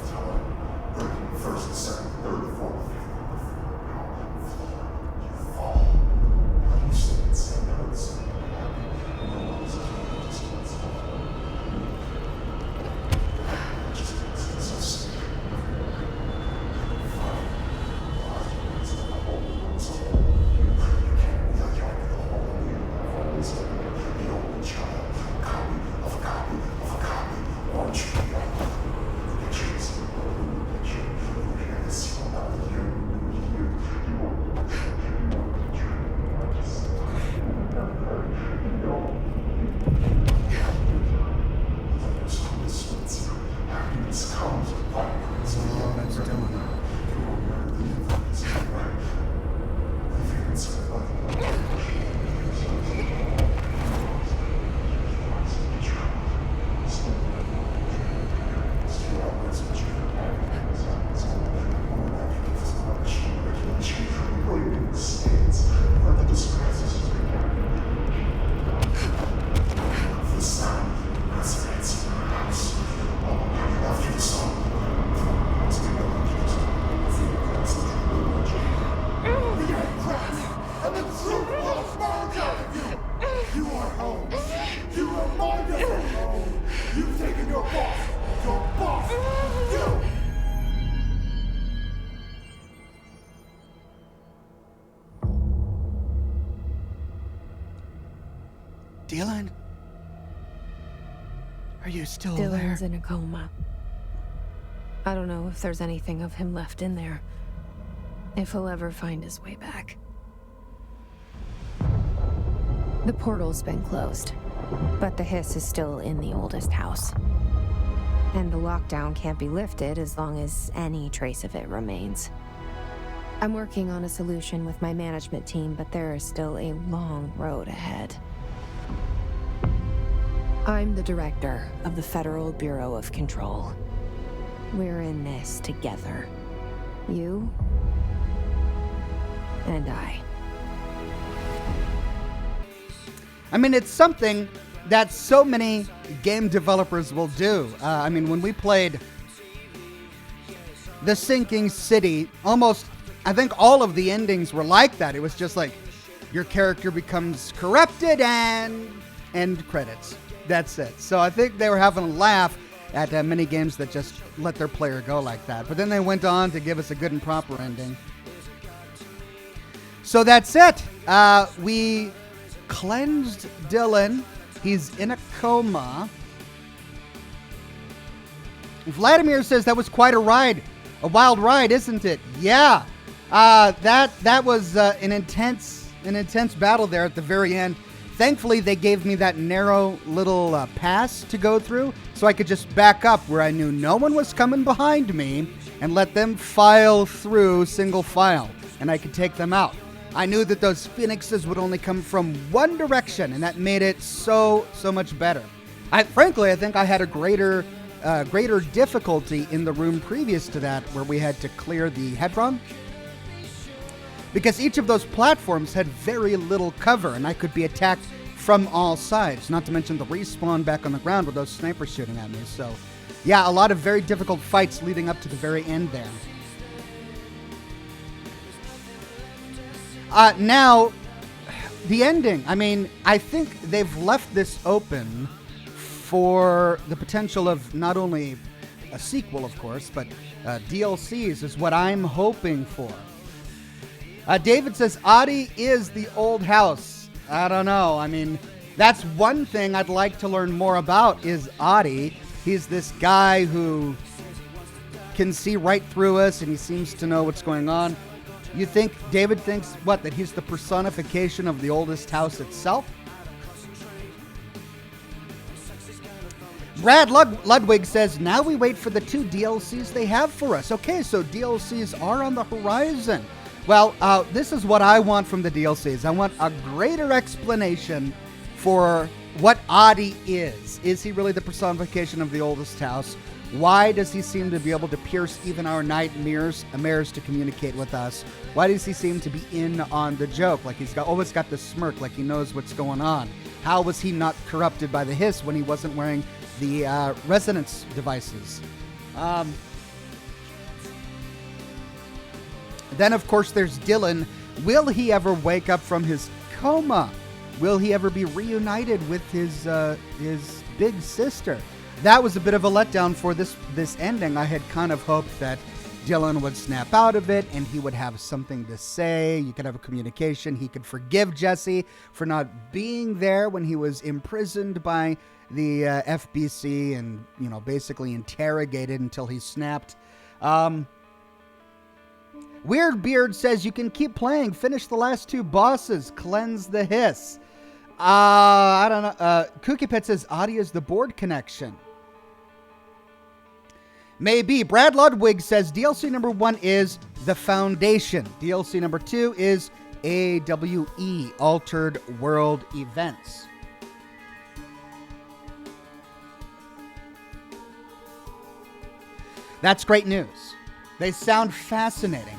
Dylan? Are you still Dylan's there? in a coma. I don't know if there's anything of him left in there. If he'll ever find his way back. The portal's been closed, but the hiss is still in the oldest house. And the lockdown can't be lifted as long as any trace of it remains. I'm working on a solution with my management team, but there is still a long road ahead. I'm the director of the Federal Bureau of Control. We're in this together. You and I. I mean, it's something that so many game developers will do. I mean, when we played The Sinking City, almost, I think all of the endings were like that. It was just like, your character becomes corrupted and end credits. That's it. So I think they were having a laugh at many games that just let their player go like that. But then they went on to give us a good and proper ending. So that's it. We cleansed Dylan. He's in a coma. Vladimir says that was quite a ride. A wild ride, isn't it? Yeah. That was an intense battle there at the very end. Thankfully, they gave me that narrow little pass to go through, so I could just back up where I knew no one was coming behind me and let them file through single file, and I could take them out. I knew that those phoenixes would only come from one direction, and that made it so much better. Frankly, I think I had a greater greater difficulty in the room previous to that, where we had to clear the Hedron, because each of those platforms had very little cover, and I could be attacked from all sides, not to mention the respawn back on the ground with those snipers shooting at me. So, yeah, a lot of very difficult fights leading up to the very end there. Now, the ending. I mean, I think they've left this open for the potential of not only a sequel, of course, but DLCs is what I'm hoping for. David says, Adi is the old house. I don't know. I mean, that's one thing I'd like to learn more about is Adi. He's this guy who can see right through us, and he seems to know what's going on. You think David thinks, what, that he's the personification of the oldest house itself? Brad Ludwig says, now we wait for the 2 DLCs they have for us. Okay, so DLCs are on the horizon. Well, this is what I want from the DLCs. I want a greater explanation for what Adi is. Is he really the personification of the oldest house? Why does he seem to be able to pierce even our nightmares to communicate with us? Why does he seem to be in on the joke? Like he's always got this smirk, like he knows what's going on. How was he not corrupted by the hiss when he wasn't wearing the resonance devices? Then, of course, there's Dylan. Will he ever wake up from his coma? Will he ever be reunited with his big sister? That was a bit of a letdown for this ending. I had kind of hoped that Dylan would snap out of it and he would have something to say. You could have a communication. He could forgive Jesse for not being there when he was imprisoned by the FBC and, you know, basically interrogated until he snapped. Weird Beard says you can keep playing. Finish the last 2 bosses. Cleanse the hiss. I don't know. Kooky Pet says Adi is the board connection. Maybe. Brad Ludwig says DLC number 1 is The Foundation. DLC number 2 is AWE, Altered World Events. That's great news. They sound fascinating.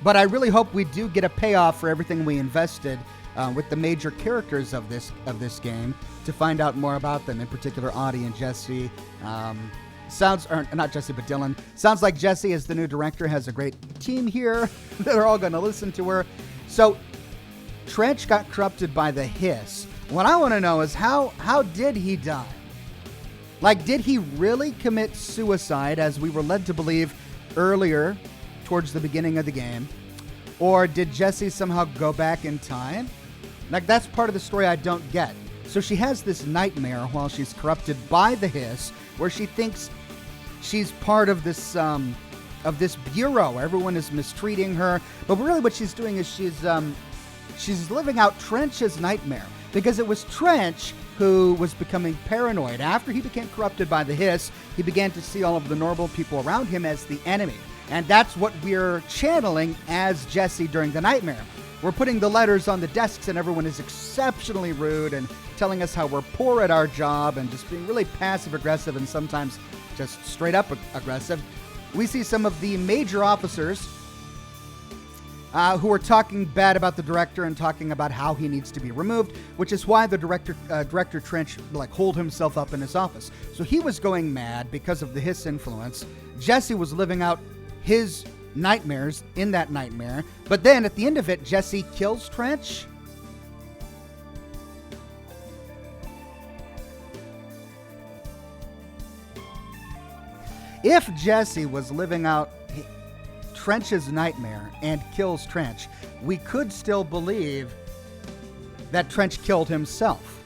But I really hope we do get a payoff for everything we invested with the major characters of this game to find out more about them, in particular Adi and Jesse. Not Jesse, but Dylan. Sounds like Jesse, as the new director, has a great team here. They're all going to listen to her. So Trench got corrupted by the hiss. What I want to know is how did he die? Like, did he really commit suicide, as we were led to believe earlier towards the beginning of the game? Or did Jesse somehow go back in time? Like, that's part of the story I don't get. So she has this nightmare while she's corrupted by the hiss, where she thinks she's part of this bureau. Everyone is mistreating her. But really what she's doing is she's living out Trench's nightmare. Because it was Trench who was becoming paranoid. After he became corrupted by the hiss, he began to see all of the normal people around him as the enemy. And that's what we're channeling as Jesse during the nightmare. We're putting the letters on the desks and everyone is exceptionally rude and telling us how we're poor at our job and just being really passive-aggressive and sometimes just straight-up aggressive. We see some of the major officers who are talking bad about the director and talking about how he needs to be removed, which is why the director Trench holed himself up in his office. So he was going mad because of the hiss influence. Jesse was living out his nightmares in that nightmare, but then at the end of it, Jesse kills Trench. If Jesse was living out Trench's nightmare and kills Trench, we could still believe that Trench killed himself.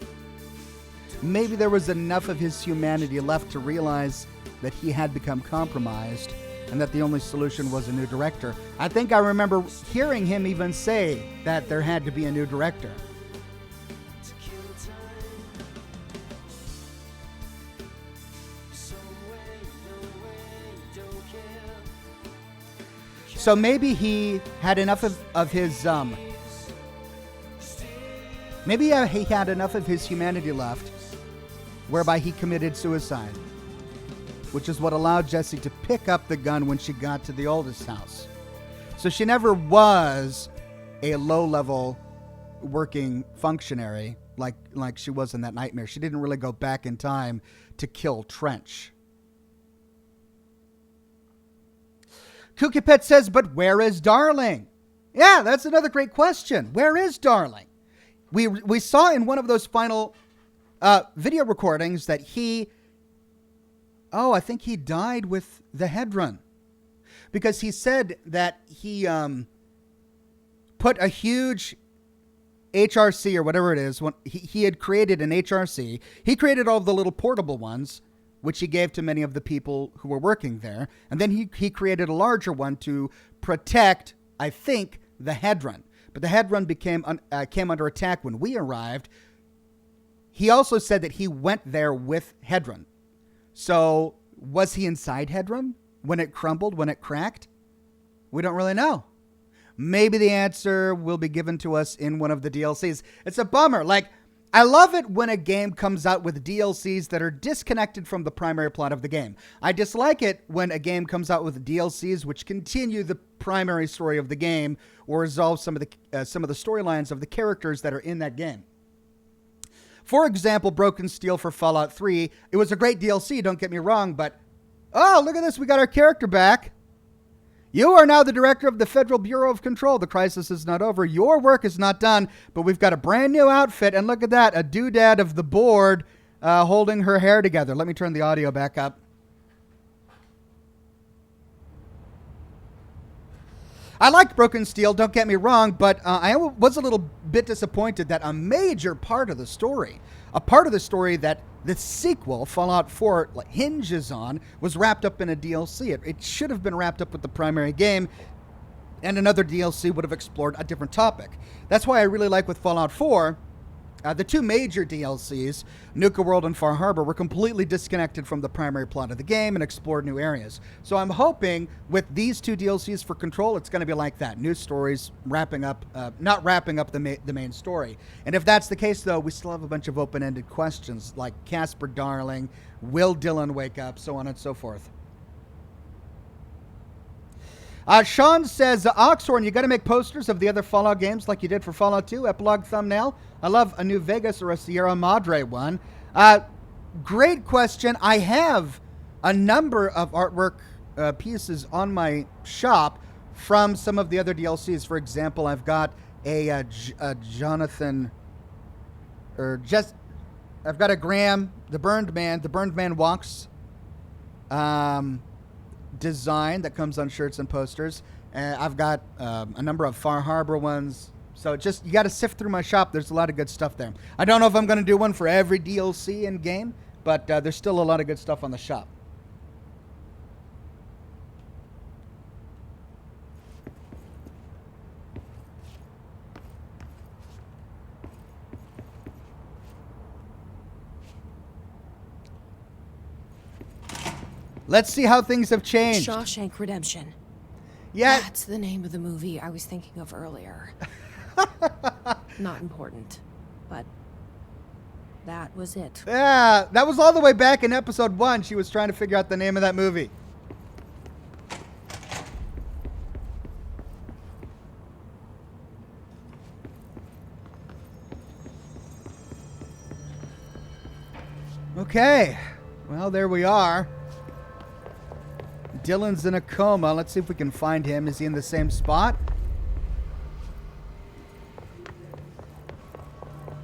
Maybe there was enough of his humanity left to realize that he had become compromised and that the only solution was a new director. I think I remember hearing him even say that there had to be a new director. So maybe he had enough of his maybe he had enough of his humanity left whereby he committed suicide, which is what allowed Jessie to pick up the gun when she got to the oldest house. So she never was a low-level working functionary like she was in that nightmare. She didn't really go back in time to kill Trench. Kooky Pet says, but where is Darling? Yeah, that's another great question. Where is Darling? We saw in one of those final video recordings that I think he died with the Hedron. Because he said that he put a huge HRC or whatever it is. When he had created an HRC. He created all of the little portable ones, which he gave to many of the people who were working there. And then he created a larger one to protect, I think, the Hedron. But the Hedron came under attack when we arrived. He also said that he went there with Hedron. So was he inside Hedron when it crumbled, when it cracked? We don't really know. Maybe the answer will be given to us in one of the DLCs. It's a bummer. I love it when a game comes out with DLCs that are disconnected from the primary plot of the game. I dislike it when a game comes out with DLCs which continue the primary story of the game or resolve some of the storylines of the characters that are in that game. For example, Broken Steel for Fallout 3. It was a great DLC, don't get me wrong, but oh, look at this. We got our character back. You are now the director of the Federal Bureau of Control. The crisis is not over. Your work is not done, but we've got a brand new outfit. And look at that, a doodad of the board holding her hair together. Let me turn the audio back up. I liked Broken Steel, don't get me wrong, but I was a little bit disappointed that a major part of the story, a part of the story that the sequel, Fallout 4, hinges on, was wrapped up in a DLC. It should have been wrapped up with the primary game, and another DLC would have explored a different topic. That's why I really like with Fallout 4, the two major DLCs, Nuka World and Far Harbor, were completely disconnected from the primary plot of the game and explored new areas. So I'm hoping with these two DLCs for Control, it's going to be like that. New stories wrapping up, not wrapping up the main story. And if that's the case, though, we still have a bunch of open-ended questions like Casper Darling, will Dylan wake up, so on and so forth. Sean says, Oxhorn, you got to make posters of the other Fallout games like you did for Fallout 2. Epilogue thumbnail. I love a New Vegas or a Sierra Madre one. Great question. I have a number of artwork pieces on my shop from some of the other DLCs. For example, I've got a Jonathan, or just, I've got a Graham, the Burned Man Walks design that comes on shirts and posters. And I've got a number of Far Harbor ones. So just, you got to sift through my shop. There's a lot of good stuff there. I don't know if I'm going to do one for every DLC in game, but there's still a lot of good stuff on the shop. Let's see how things have changed. Shawshank Redemption. Yeah. That's the name of the movie I was thinking of earlier. Not important, but that was it. Yeah, that was all the way back in episode 1. She was trying to figure out the name of that movie. Okay. Well, there we are. Dylan's in a coma. Let's see if we can find him. Is he in the same spot?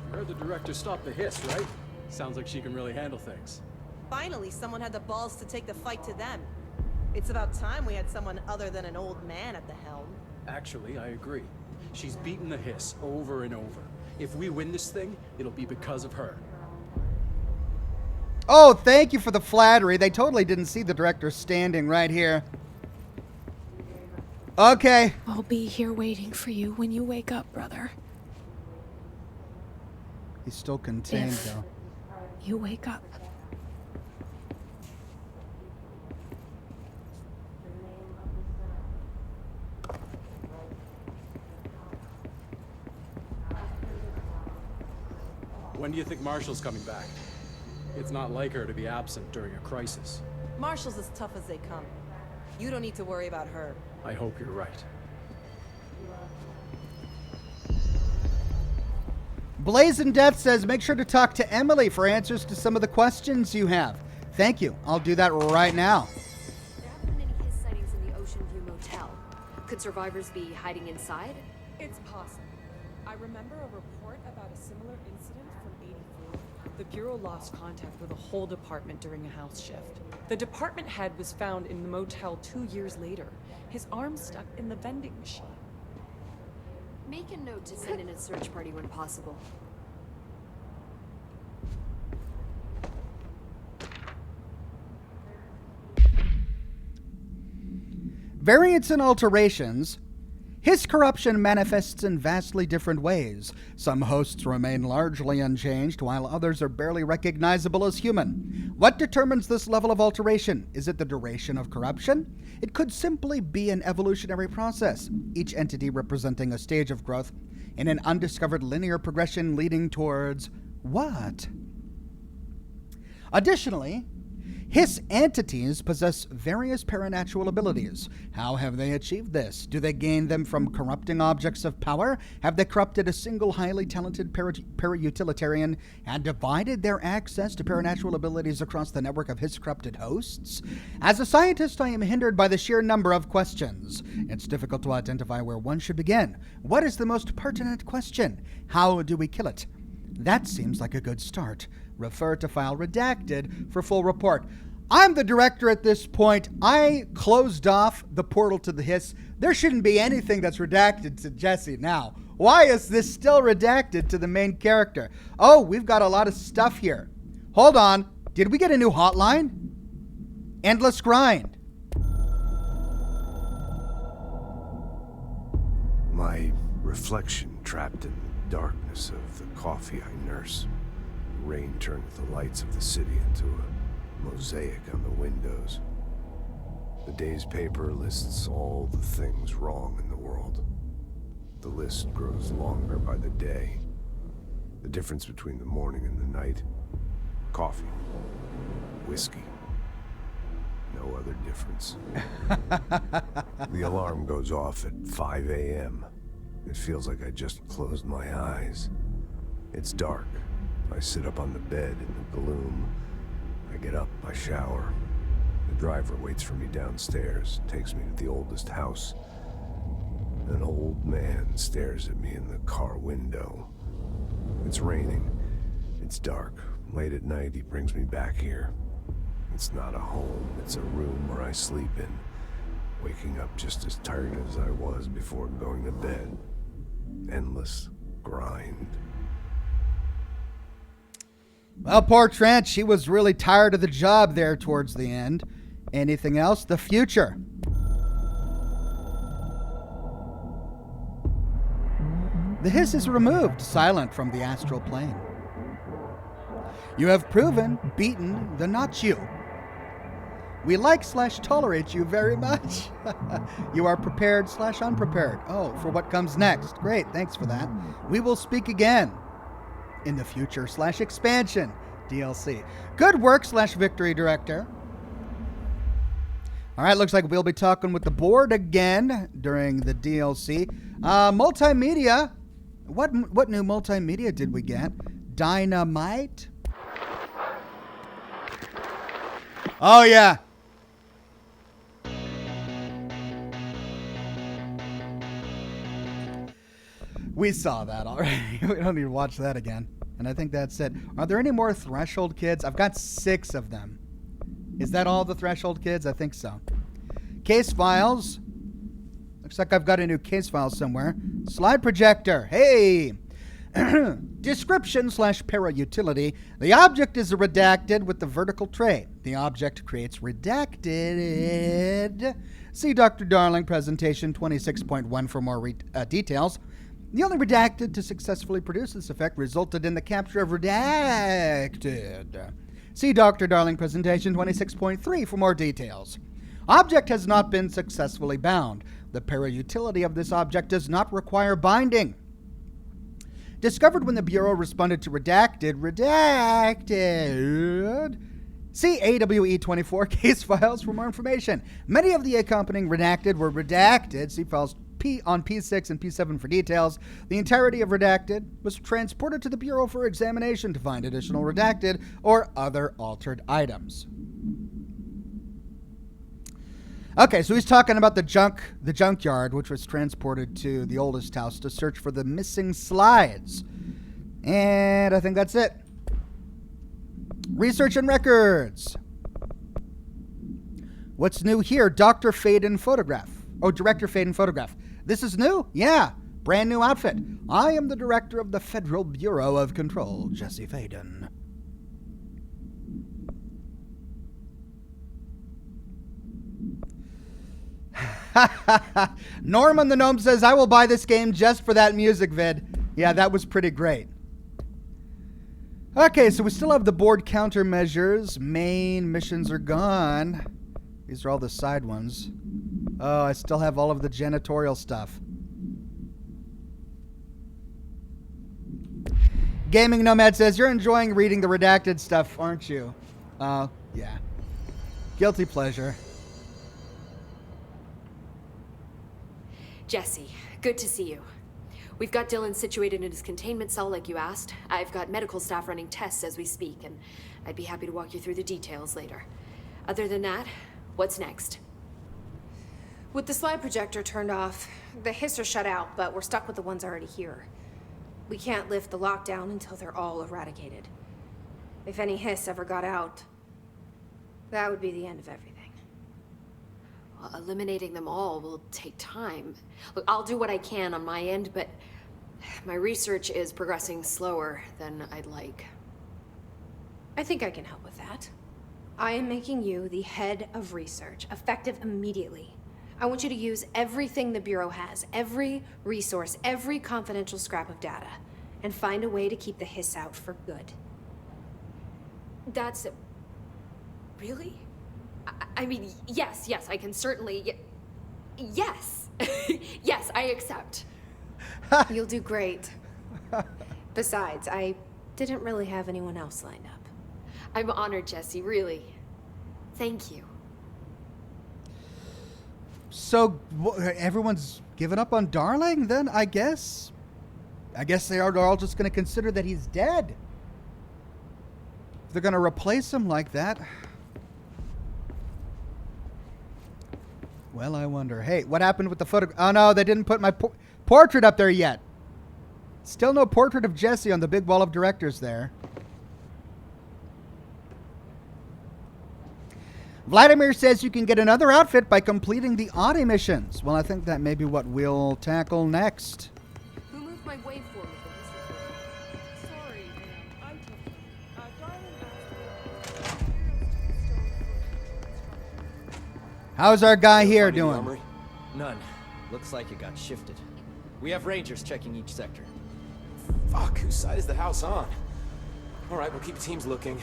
You heard the director stop the hiss, right? Sounds like she can really handle things. Finally, someone had the balls to take the fight to them. It's about time we had someone other than an old man at the helm. Actually, I agree. She's beaten the hiss over and over. If we win this thing, it'll be because of her. Oh, thank you for the flattery. They totally didn't see the director standing right here. Okay. I'll be here waiting for you when you wake up, brother. He's still contained, If though. you wake up. When do you think Marshall's coming back? It's not like her to be absent during a crisis. Marshall's as tough as they come. You don't need to worry about her. I hope you're right. Blazing Death says, make sure to talk to Emily for answers to some of the questions you have. Thank you. I'll do that right now. There haven't been any Hiss sightings in the Ocean View Motel. Could survivors be hiding inside? It's possible. I remember a report about a similar incident from 84. The Bureau lost contact with a whole department during a house shift. The department head was found in the motel 2 years later. His arm stuck in the vending machine. Make a note to send in a search party when possible. Variants and alterations. His corruption manifests in vastly different ways. Some hosts remain largely unchanged, while others are barely recognizable as human. What determines this level of alteration? Is it the duration of corruption? It could simply be an evolutionary process, each entity representing a stage of growth in an undiscovered linear progression leading towards what? Additionally, Hiss entities possess various paranatural abilities. How have they achieved this? Do they gain them from corrupting objects of power? Have they corrupted a single highly talented para-utilitarian and divided their access to paranatural abilities across the network of Hiss-corrupted hosts? As a scientist, I am hindered by the sheer number of questions. It's difficult to identify where one should begin. What is the most pertinent question? How do we kill it? That seems like a good start. Refer to file redacted for full report. I'm the director at this point. I closed off the portal to the Hiss. There shouldn't be anything that's redacted to Jesse now. Why is this still redacted to the main character? Oh, we've got a lot of stuff here. Hold on. Did we get a new hotline? Endless grind. My reflection trapped in the darkness of the coffee I nurse. Rain turned the lights of the city into a mosaic on the windows. The day's paper lists all the things wrong in the world. The list grows longer by the day. The difference between the morning and the night: coffee, whiskey, no other difference. The alarm goes off at 5 a.m. It feels like I just closed my eyes. It's dark. I sit up on the bed in the gloom. I get up, I shower. The driver waits for me downstairs, takes me to the oldest house. An old man stares at me in the car window. It's raining. It's dark. Late at night, he brings me back here. It's not a home, it's a room where I sleep in, waking up just as tired as I was before going to bed. Endless grind. Well, poor Trent, she was really tired of the job there towards the end. Anything else? The future. The Hiss is removed, silent from the astral plane. You have beaten the not you. We like/tolerate you very much. You are prepared/unprepared. Oh, for what comes next. Great, thanks for that. We will speak again in the future/expansion DLC. Good work/victory, director. All right, looks like we'll be talking with the board again during the DLC. Multimedia. What new multimedia did we get? Dynamite? Oh, yeah. We saw that already. We don't need to watch that again. And I think that's it. Are there any more Threshold kids? I've got 6 of them. Is that all the Threshold kids? I think so. Case files. Looks like I've got a new case file somewhere. Slide projector. Hey! Description/para-utility. The object is redacted with the vertical tray. The object creates redacted. See Dr. Darling presentation 26.1 for more details. The only redacted to successfully produce this effect resulted in the capture of redacted. See Dr. Darling presentation 26.3 for more details. Object has not been successfully bound. The para-utility of this object does not require binding. discovered when the Bureau responded to redacted. See AWE 24 case files for more information. Many of the accompanying redacted were redacted. See files on P6 and P7 for details. The entirety of redacted was transported to the Bureau for examination to find additional redacted or other altered items. Okay, so he's talking about the junkyard, which was transported to the oldest house to search for the missing slides. And I think that's it. Research and records. What's new here? Dr. Faden photograph. Oh, Director Faden photograph. This is new? Yeah. Brand new outfit. I am the director of the Federal Bureau of Control, Jesse Faden. Norman the Gnome says, I will buy this game just for that music vid. Yeah, that was pretty great. Okay, so we still have the board countermeasures. Main missions are gone. These are all the side ones. Oh, I still have all of the janitorial stuff. Gaming Nomad says, you're enjoying reading the redacted stuff, aren't you? Yeah. Guilty pleasure. Jesse, good to see you. We've got Dylan situated in his containment cell like you asked. I've got medical staff running tests as we speak, and I'd be happy to walk you through the details later. Other than that, what's next? With the slide projector turned off, the hiss are shut out, but we're stuck with the ones already here. We can't lift the lockdown until they're all eradicated. If any hiss ever got out, that would be the end of everything. Well, eliminating them all will take time. Look, I'll do what I can on my end, but my research is progressing slower than I'd like. I think I can help with that. I am making you the head of research, effective immediately. I want you to use everything the Bureau has, every resource, every confidential scrap of data, and find a way to keep the hiss out for good. That's... Really? I mean, yes, I can certainly... Yes! Yes, I accept. You'll do great. Besides, I didn't really have anyone else lined up. I'm honored, Jesse, really. Thank you. So, everyone's given up on Darling, then, I guess? I guess they are all just going to consider that he's dead. If they're going to replace him like that... Well, I wonder. Hey, what happened with the photo? Oh, no, they didn't put my portrait up there yet. Still no portrait of Jesse on the big wall of directors there. Vladimir says you can get another outfit by completing the Audi missions. Well, I think that may be what we'll tackle next. Who moved my waveform? Sorry, I took them. How's our guy here doing? Armory? None. Looks like it got shifted. We have rangers checking each sector. Fuck, whose side is the house on? Alright, we'll keep teams looking.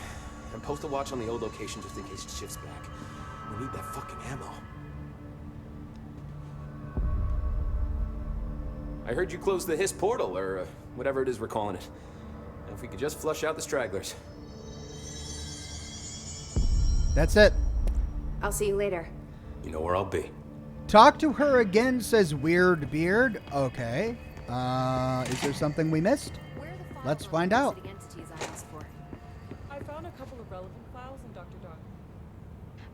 And post a watch on the old location just in case it shifts back. We need that fucking ammo. I heard you closed the Hiss portal, or whatever it is we're calling it. And if we could just flush out the stragglers. That's it. I'll see you later. You know where I'll be. Talk to her again, says Weird Beard. Okay. Is there something we missed? Let's find out. I found a couple of relevant files in Dr. Dark.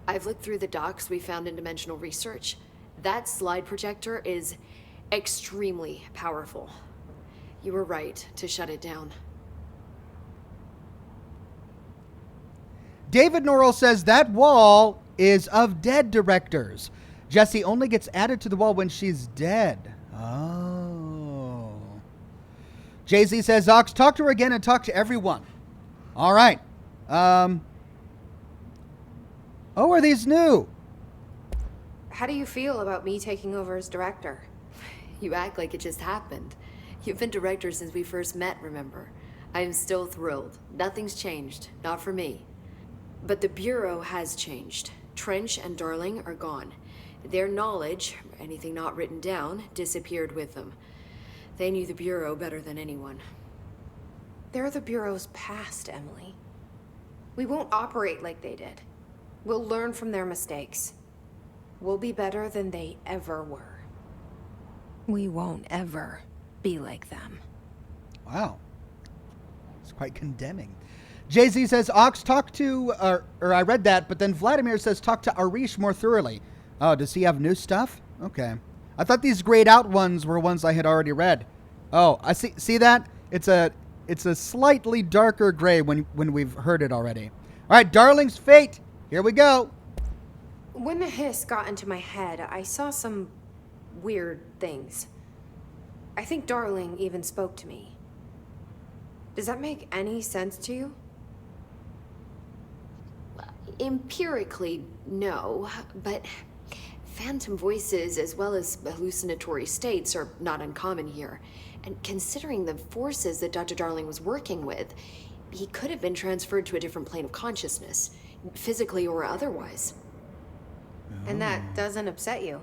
I've looked through the docs we found in Dimensional Research. That slide projector is extremely powerful. You were right to shut it down. David Norrell says that wall is of dead directors. Jessie only gets added to the wall when she's dead. Oh. Jay-Z says, Ox, talk to her again and talk to everyone. All right. Oh, are these new? How do you feel about me taking over as director? You act like it just happened. You've been director since we first met, remember? I am still thrilled. Nothing's changed. Not for me. But the Bureau has changed. Trench and Darling are gone. Their knowledge, anything not written down, disappeared with them. They knew the Bureau better than anyone. They're the Bureau's past, Emily. We won't operate like they did. We'll learn from their mistakes. We'll be better than they ever were. We won't ever be like them. Wow. It's quite condemning. Jay-Z says, Ox, talk to, or I read that, but then Vladimir says, talk to Arish more thoroughly. Oh, does he have new stuff? Okay. I thought these grayed out ones were ones I had already read. Oh, I see that? It's a slightly darker gray when we've heard it already. All right, Darling's Fate. Here we go. When the hiss got into my head, I saw some weird things. I think Darling even spoke to me. Does that make any sense to you? Empirically, no, but phantom voices as well as hallucinatory states are not uncommon here. And considering the forces that Dr. Darling was working with, he could have been transferred to a different plane of consciousness, physically or otherwise. And that doesn't upset you?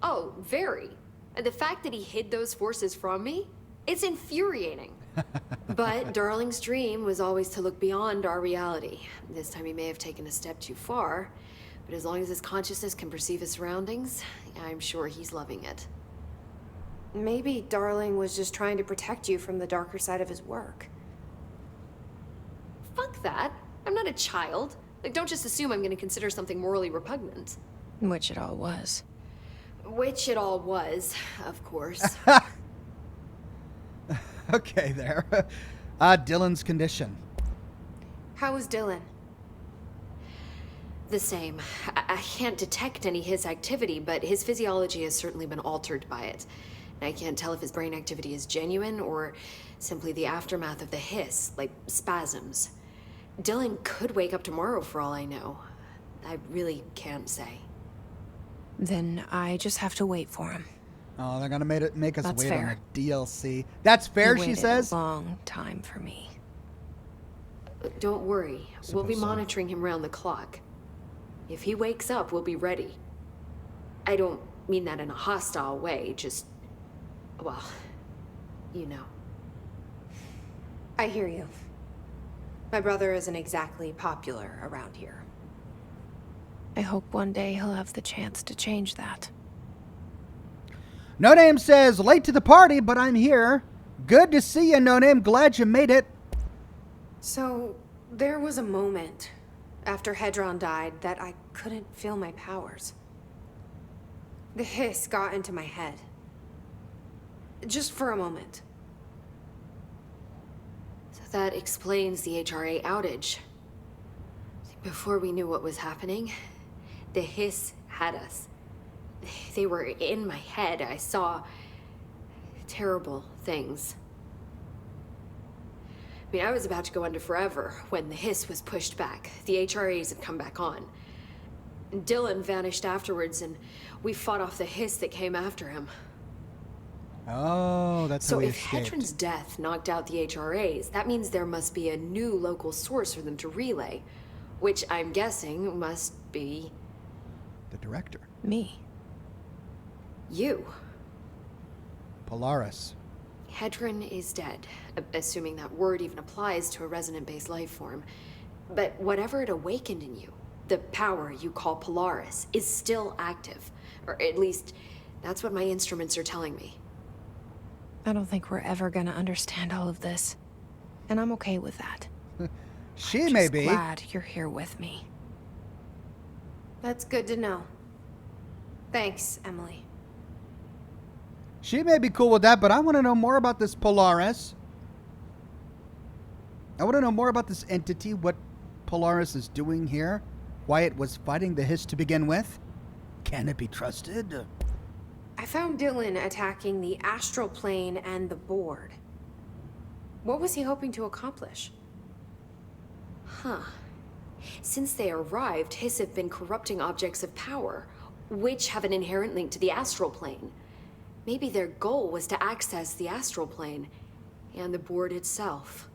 Oh, very. And the fact that he hid those forces from me, it's infuriating. But Darling's dream was always to look beyond our reality. This time he may have taken a step too far, but as long as his consciousness can perceive his surroundings, I'm sure he's loving it. Maybe Darling was just trying to protect you from the darker side of his work. Fuck that. I'm not a child. Like, don't just assume I'm gonna consider something morally repugnant. Which it all was. Which it all was, of course. Okay, there. Dylan's condition. How is Dylan? The same. I can't detect any his activity, but his physiology has certainly been altered by it. And I can't tell if his brain activity is genuine or simply the aftermath of the hiss, like spasms. Dylan could wake up tomorrow for all I know. I really can't say. Then I just have to wait for him. Oh, they're gonna make us That's wait fair. on the DLC. That's fair, You she waited says. a long time for me. Don't worry. We'll be Suppose so. monitoring him round the clock. If he wakes up, we'll be ready. I don't mean that in a hostile way, just... well, you know. I hear you. My brother isn't exactly popular around here. I hope one day he'll have the chance to change that. No Name says, late to the party, but I'm here. Good to see you, No Name. Glad you made it. So, there was a moment after Hedron died that I couldn't feel my powers. The hiss got into my head. Just for a moment. So that explains the HRA outage. Before we knew what was happening, the hiss had us. They were in my head. I saw terrible things. I mean, I was about to go under forever when the hiss was pushed back. The HRAs had come back on. Dylan vanished afterwards, and we fought off the hiss that came after him. Oh, that's how So we if escaped. Hedron's death knocked out the HRAs, that means there must be a new local source for them to relay, which I'm guessing must be... the director. Me. You. Polaris. Hedron is dead, assuming that word even applies to a resonant-based life form. But whatever it awakened in you, the power you call Polaris, is still active. Or at least, that's what my instruments are telling me. I don't think we're ever gonna understand all of this. And I'm okay with that. She I'm may just be. glad you're here with me. That's good to know. Thanks, Emily. She may be cool with that, but I want to know more about this Polaris. I want to know more about this entity, what Polaris is doing here, why it was fighting the hiss to begin with. Can it be trusted? I found Dylan attacking the astral plane and the board. What was he hoping to accomplish? Huh. Since they arrived, hiss have been corrupting objects of power, which have an inherent link to the astral plane. Maybe their goal was to access the astral plane and the board itself.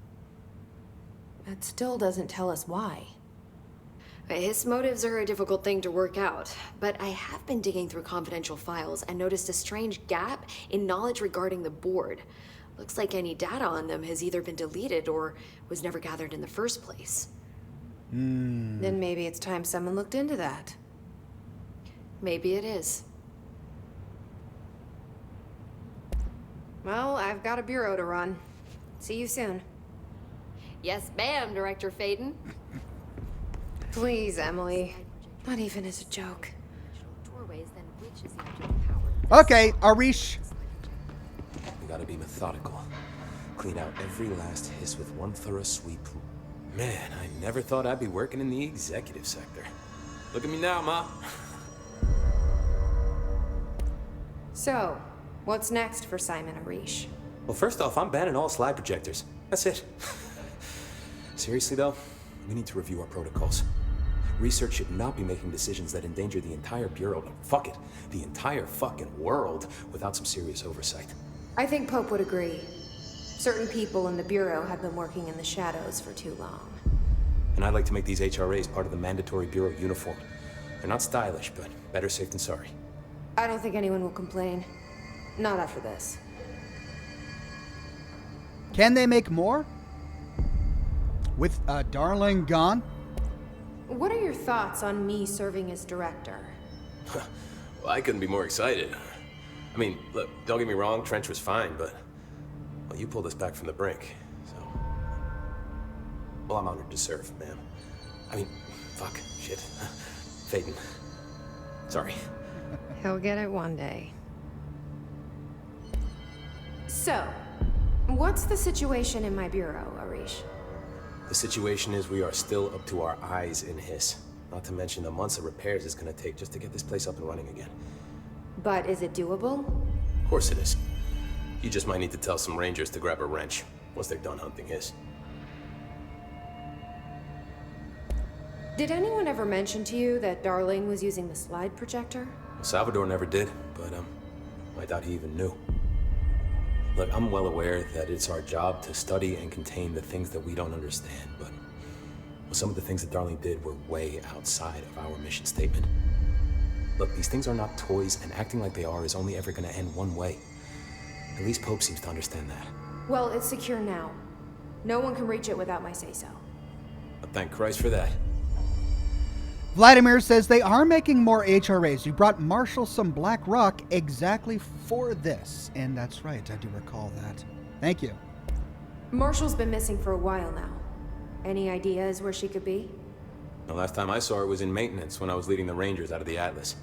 That still doesn't tell us why. His motives are a difficult thing to work out, but I have been digging through confidential files and noticed a strange gap in knowledge regarding the board. Looks like any data on them has either been deleted or was never gathered in the first place. Then maybe it's time someone looked into that. Maybe it is. Well, I've got a bureau to run. See you soon. Yes, ma'am, Director Faden. Please, Emily. Not even as a joke. Doorways, then which is the object of power? Okay, Arish. We gotta be methodical. Clean out every last hiss with one thorough sweep. Man, I never thought I'd be working in the executive sector. Look at me now, Ma. So, what's next for Simon Arish? Well, first off, I'm banning all slide projectors. That's it. Seriously, though, we need to review our protocols. Research should not be making decisions that endanger the entire Bureau, fuck it, the entire fucking world, without some serious oversight. I think Pope would agree. Certain people in the Bureau have been working in the shadows for too long. And I'd like to make these HRAs part of the mandatory Bureau uniform. They're not stylish, but better safe than sorry. I don't think anyone will complain. Not after this. Can they make more? With Darling gone? What are your thoughts on me serving as director? Well, I couldn't be more excited. I mean, look, don't get me wrong, Trench was fine, but... Well, you pulled us back from the brink, so... Well, I'm honored to serve, ma'am. I mean, fuck, shit. Faden. Sorry. He'll get it one day. So, what's the situation in my bureau, Arish? The situation is we are still up to our eyes in Hiss. Not to mention the months of repairs it's gonna take just to get this place up and running again. But is it doable? Of course it is. You just might need to tell some rangers to grab a wrench once they're done hunting Hiss. Did anyone ever mention to you that Darling was using the slide projector? Salvador never did, but I doubt he even knew. Look, I'm well aware that it's our job to study and contain the things that we don't understand, but well, some of the things that Darling did were way outside of our mission statement. Look, these things are not toys, and acting like they are is only ever gonna end one way. At least Pope seems to understand that. Well, it's secure now. No one can reach it without my say-so. But thank Christ for that. Vladimir says they are making more HRAs. You brought Marshall some black rock exactly for this. And that's right, I do recall that. Thank you. Marshall's been missing for a while now. Any ideas where she could be? The last time I saw her was in maintenance when I was leading the Rangers out of the Atlas.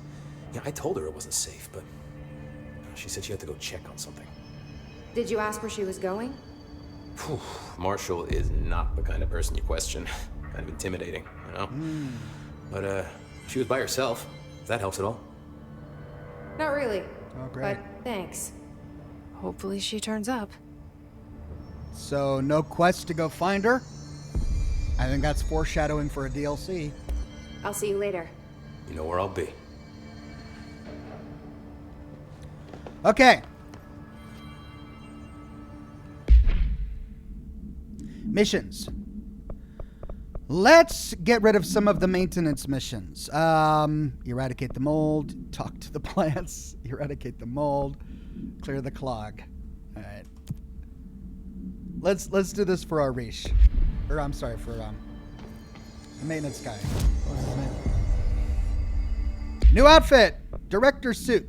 Yeah, I told her it wasn't safe, but she said she had to go check on something. Did you ask where she was going? Whew, Marshall is not the kind of person you question. Kind of intimidating, you know? But, she was by herself, if that helps at all. Not really. Oh, great. But thanks. Hopefully she turns up. So, no quest to go find her? I think that's foreshadowing for a DLC. I'll see you later. You know where I'll be. Okay. Missions. Let's get rid of some of the maintenance missions. Eradicate the mold, talk to the plants, eradicate the mold, clear the clog. All right. Let's do this for Arish. Or I'm sorry, for the maintenance guy. What was his name? New outfit, director suit.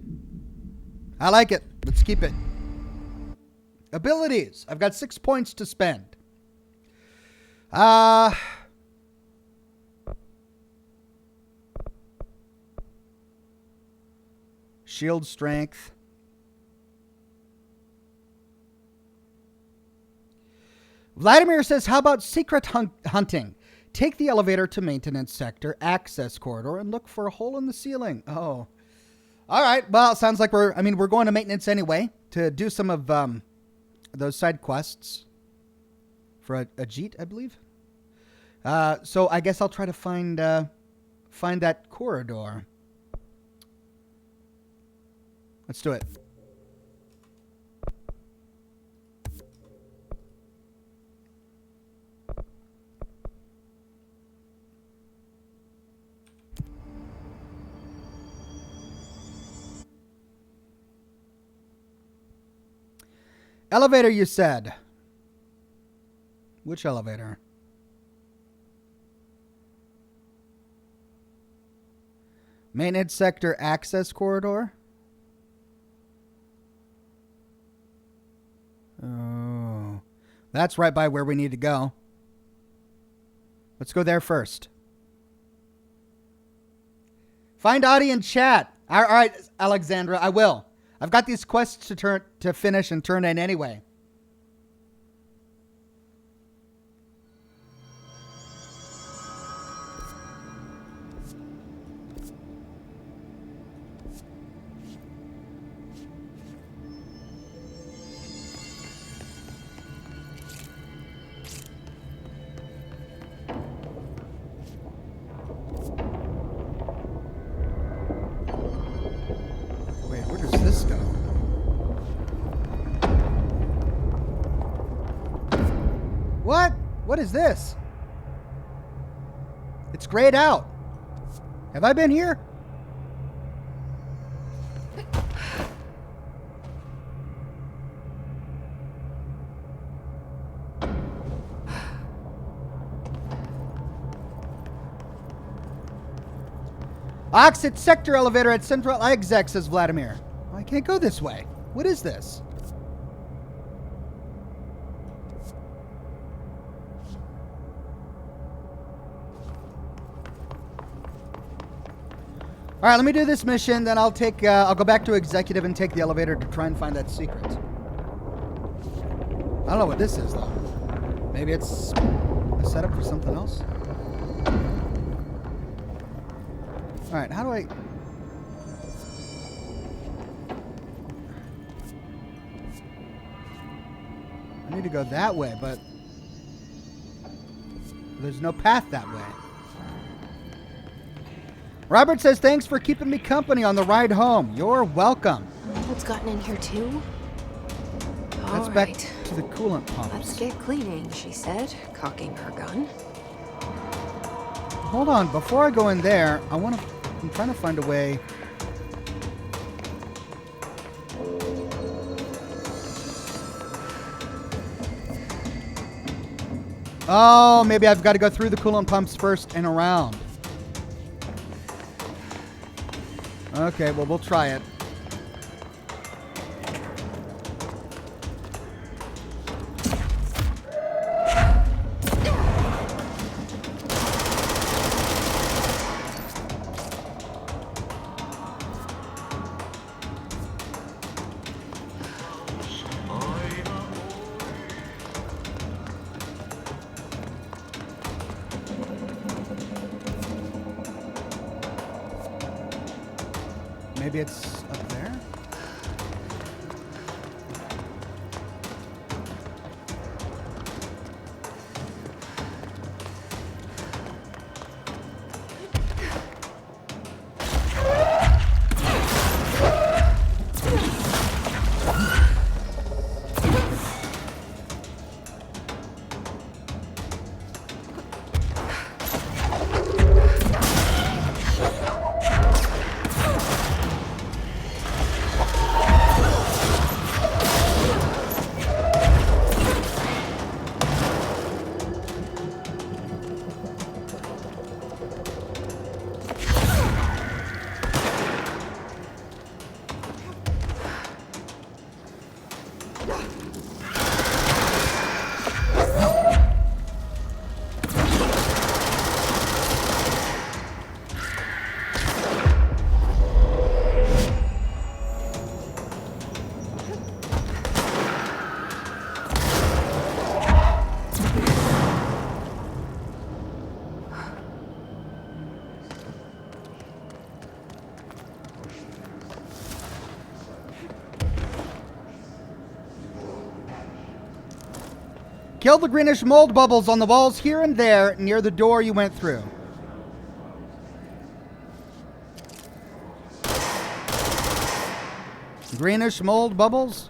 I like it. Let's keep it. Abilities. I've got 6 points to spend. Shield strength. Vladimir says, how about secret hunting? Take the elevator to maintenance sector, access corridor, and look for a hole in the ceiling. Oh. All right. Well, it sounds like we're going to maintenance anyway to do some of those side quests for a Jeet, I believe. So I guess I'll try to find that corridor. Let's do it. Elevator, you said. Which elevator? Maintenance sector access corridor? Oh. That's right by where we need to go. Let's go there first. Find Audie in chat. All right, Alexandra, I will. I've got these quests to finish and turn in anyway. What is this? It's grayed out. Have I been here? Exit sector elevator at central exec, says Vladimir. Oh, I can't go this way. What is this? All right, let me do this mission, then I'll go back to executive and take the elevator to try and find that secret. I don't know what this is, though. Maybe it's a setup for something else? All right, how do I... I need to go that way, but there's no path that way. Robert says, thanks for keeping me company on the ride home. You're welcome. It's gotten in here too? Let's back to the coolant pumps. Let's get cleaning, she said, cocking her gun. Hold on, before I go in there, I'm trying to find a way. Oh, maybe I've got to go through the coolant pumps first and around. Okay, well, we'll try it. Maybe it's up there? Kill the greenish mold bubbles on the walls here and there near the door you went through. Greenish mold bubbles?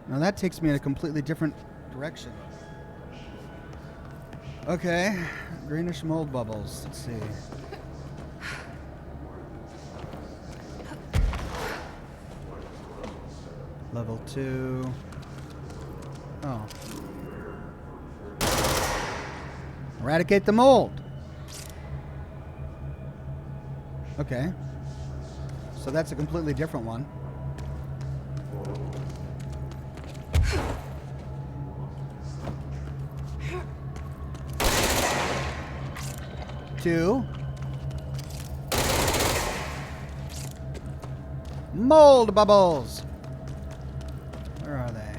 Now that takes me in a completely different direction. Okay, greenish mold bubbles. Let's see. Level 2. Oh. Eradicate the mold. Okay. So that's a completely different one. Two. Mold bubbles. Where are they?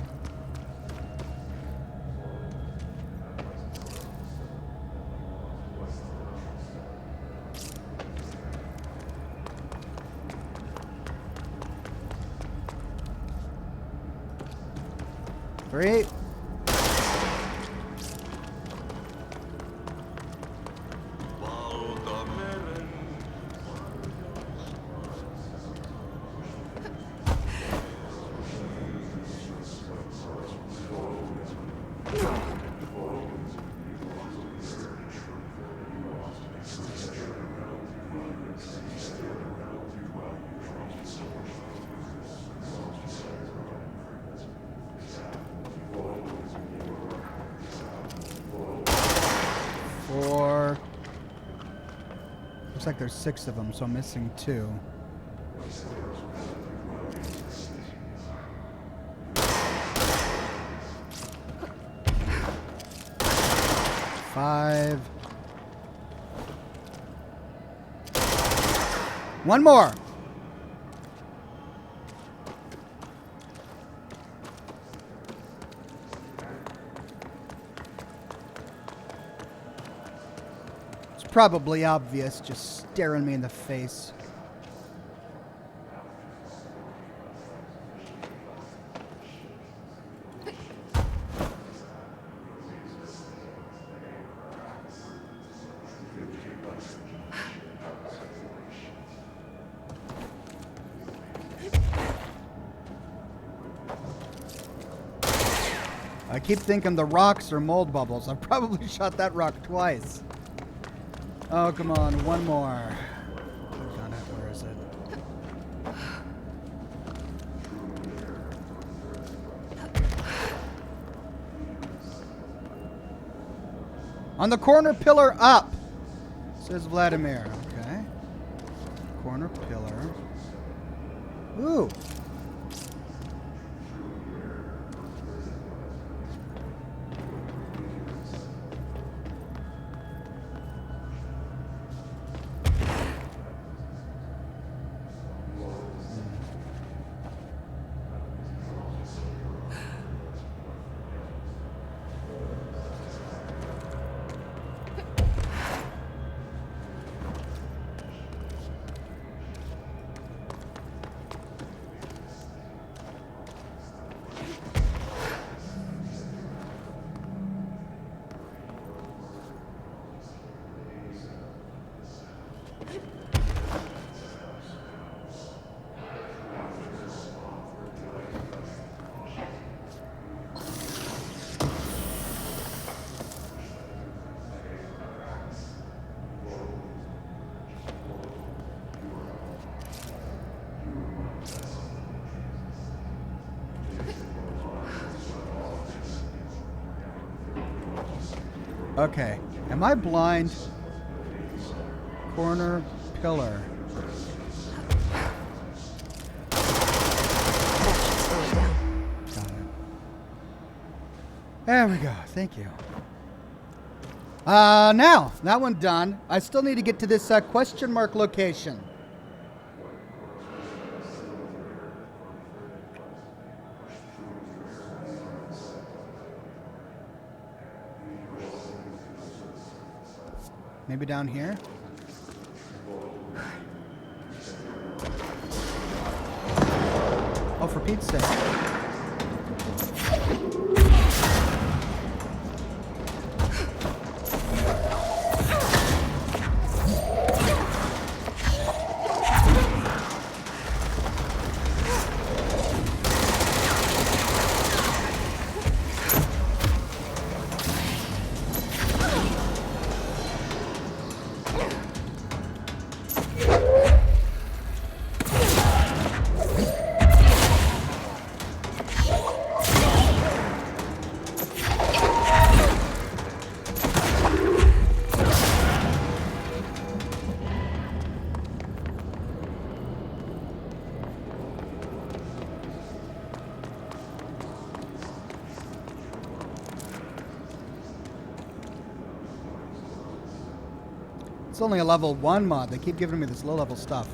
Three. Four. Looks like there's 6 of them, so I'm missing 2. Five. One more. It's probably obvious, just staring me in the face. I keep thinking the rocks are mold bubbles. I've probably shot that rock twice. Oh, come on. One more. Click on it. Where is it? On the corner pillar up, says Vladimir. Okay. Corner pillar. Ooh. Okay. Am I blind? Corner pillar. Got it. There we go. Thank you. Now, that one done. I still need to get to this question mark location. Maybe down here? Oh, for Pete's sake. It's only a level 1 mod. They keep giving me this low-level stuff.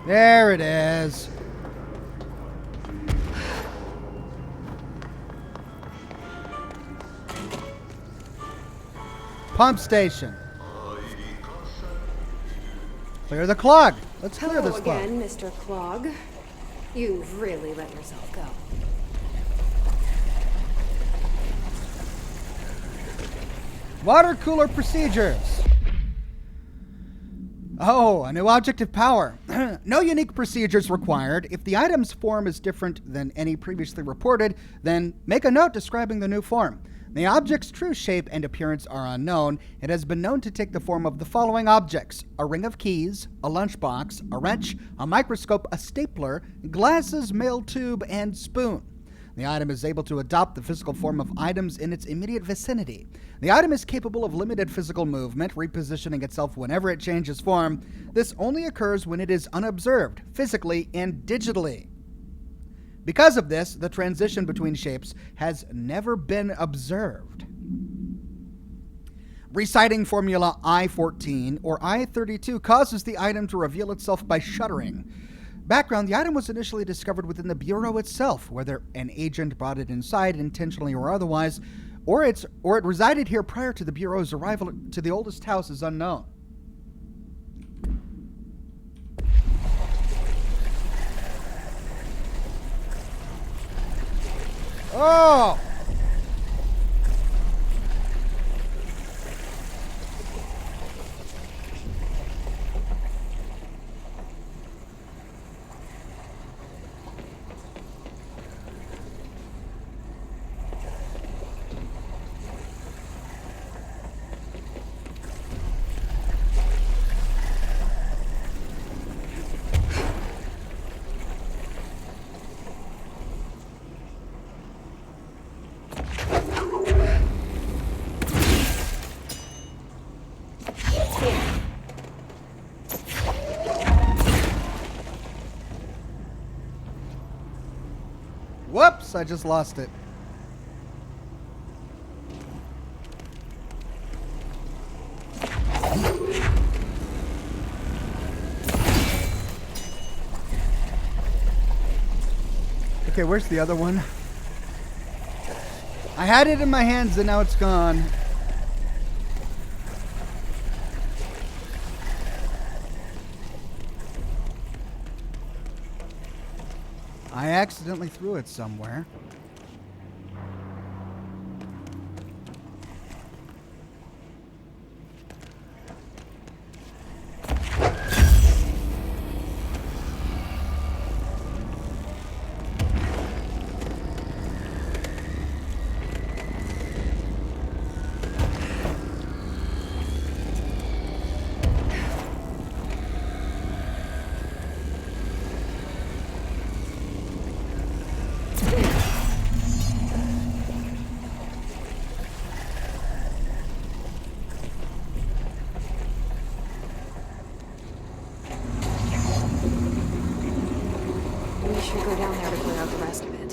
There it is. Pump station. Clear the clog. Let's clear Hello this clog. again, Mr. Clog. You've really let yourself go. Water cooler procedures. Oh, a new object of power. No unique procedures required. If the item's form is different than any previously reported, then make a note describing the new form. The object's true shape and appearance are unknown. It has been known to take the form of the following objects: a ring of keys, a lunchbox, a wrench, a microscope, a stapler, glasses, mail tube, and spoon. The item is able to adopt the physical form of items in its immediate vicinity. The item is capable of limited physical movement, repositioning itself whenever it changes form. This only occurs when it is unobserved, physically and digitally. Because of this, the transition between shapes has never been observed. Reciting formula I-14 or I-32 causes the item to reveal itself by shuddering. Background: the item was initially discovered within the Bureau itself, whether an agent brought it inside intentionally or otherwise, or it resided here prior to the Bureau's arrival to the oldest house is unknown. Oh! Whoops, I just lost it. Okay, where's the other one? I had it in my hands and now it's gone. I accidentally threw it somewhere. We should go down there to clear out the rest of it.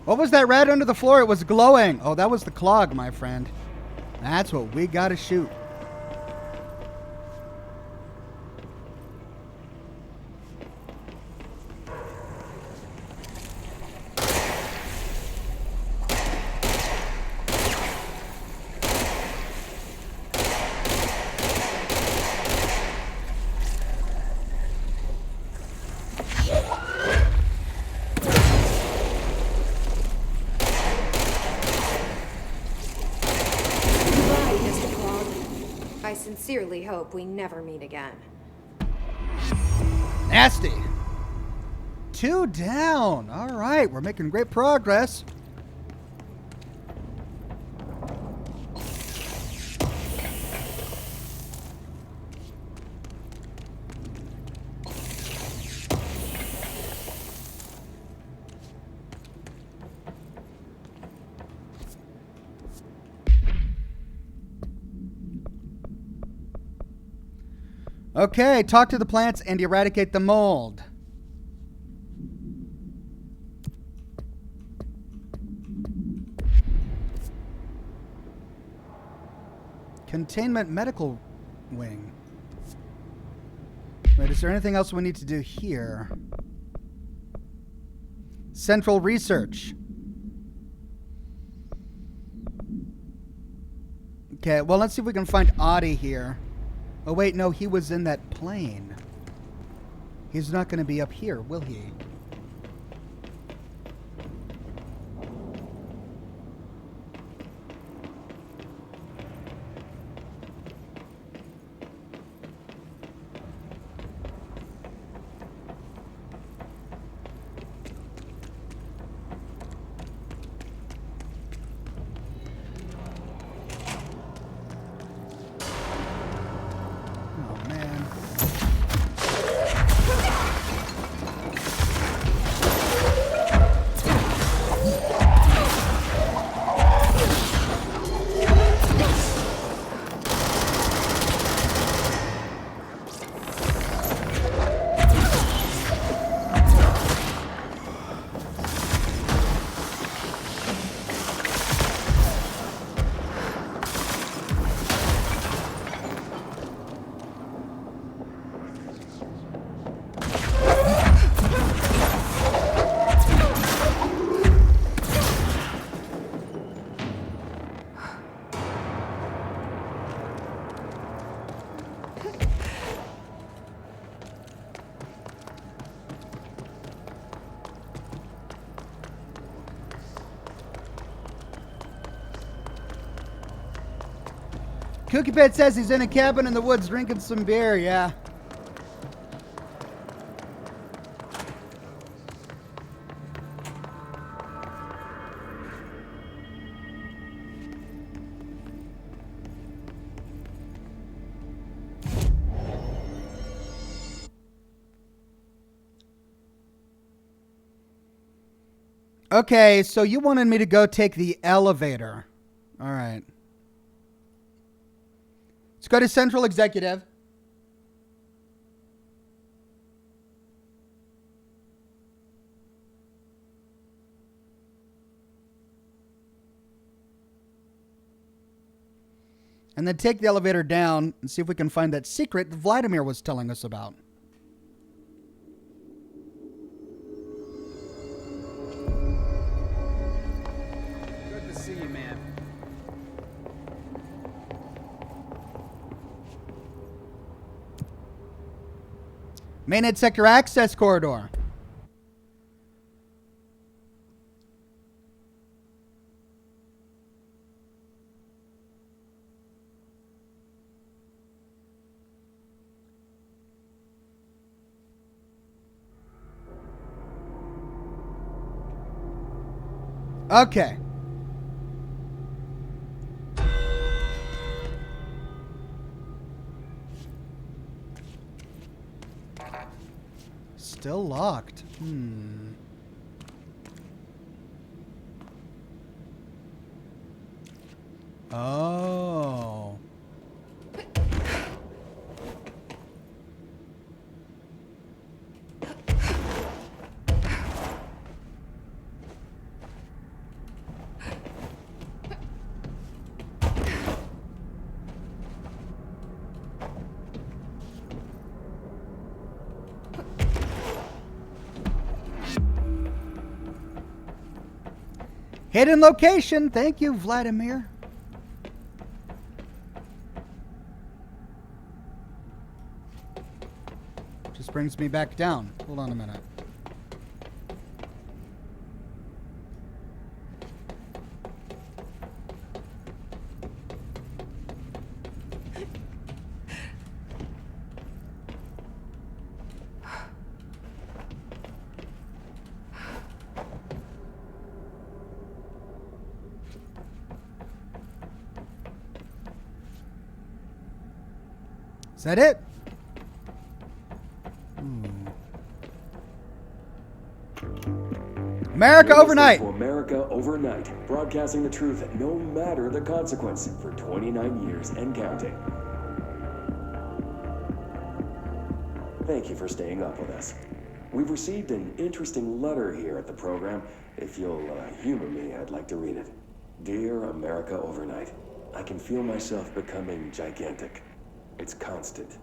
What was that red under the floor? It was glowing. Oh, that was the clog, my friend. That's what we gotta shoot. Goodbye, Mr. sincerely hope we never meet again. Nasty. 2 down. All right, we're making great progress. Okay, talk to the plants and eradicate the mold. Containment medical wing. Wait, is there anything else we need to do here? Central research. Okay, well, let's see if we can find Audie here. Oh, wait, no, he was in that plane. He's not going to be up here, will he? Cookie Pet says he's in a cabin in the woods drinking some beer, yeah. Okay, so you wanted me to go take the elevator. All right. Let's go to Central Executive. And then take the elevator down and see if we can find that secret that Vladimir was telling us about. Good to see you, man. Mainnet sector access corridor. Okay. Still locked. Oh. Hidden location. Thank you, Vladimir. Just brings me back down. Hold on a minute. Is that it? America You're listening Overnight. To America Overnight, broadcasting the truth no matter the consequence for 29 years and counting. Thank you for staying up with us. We've received an interesting letter here at the program. If you'll humor me, I'd like to read it. Dear America Overnight, I can feel myself becoming gigantic. It's constant.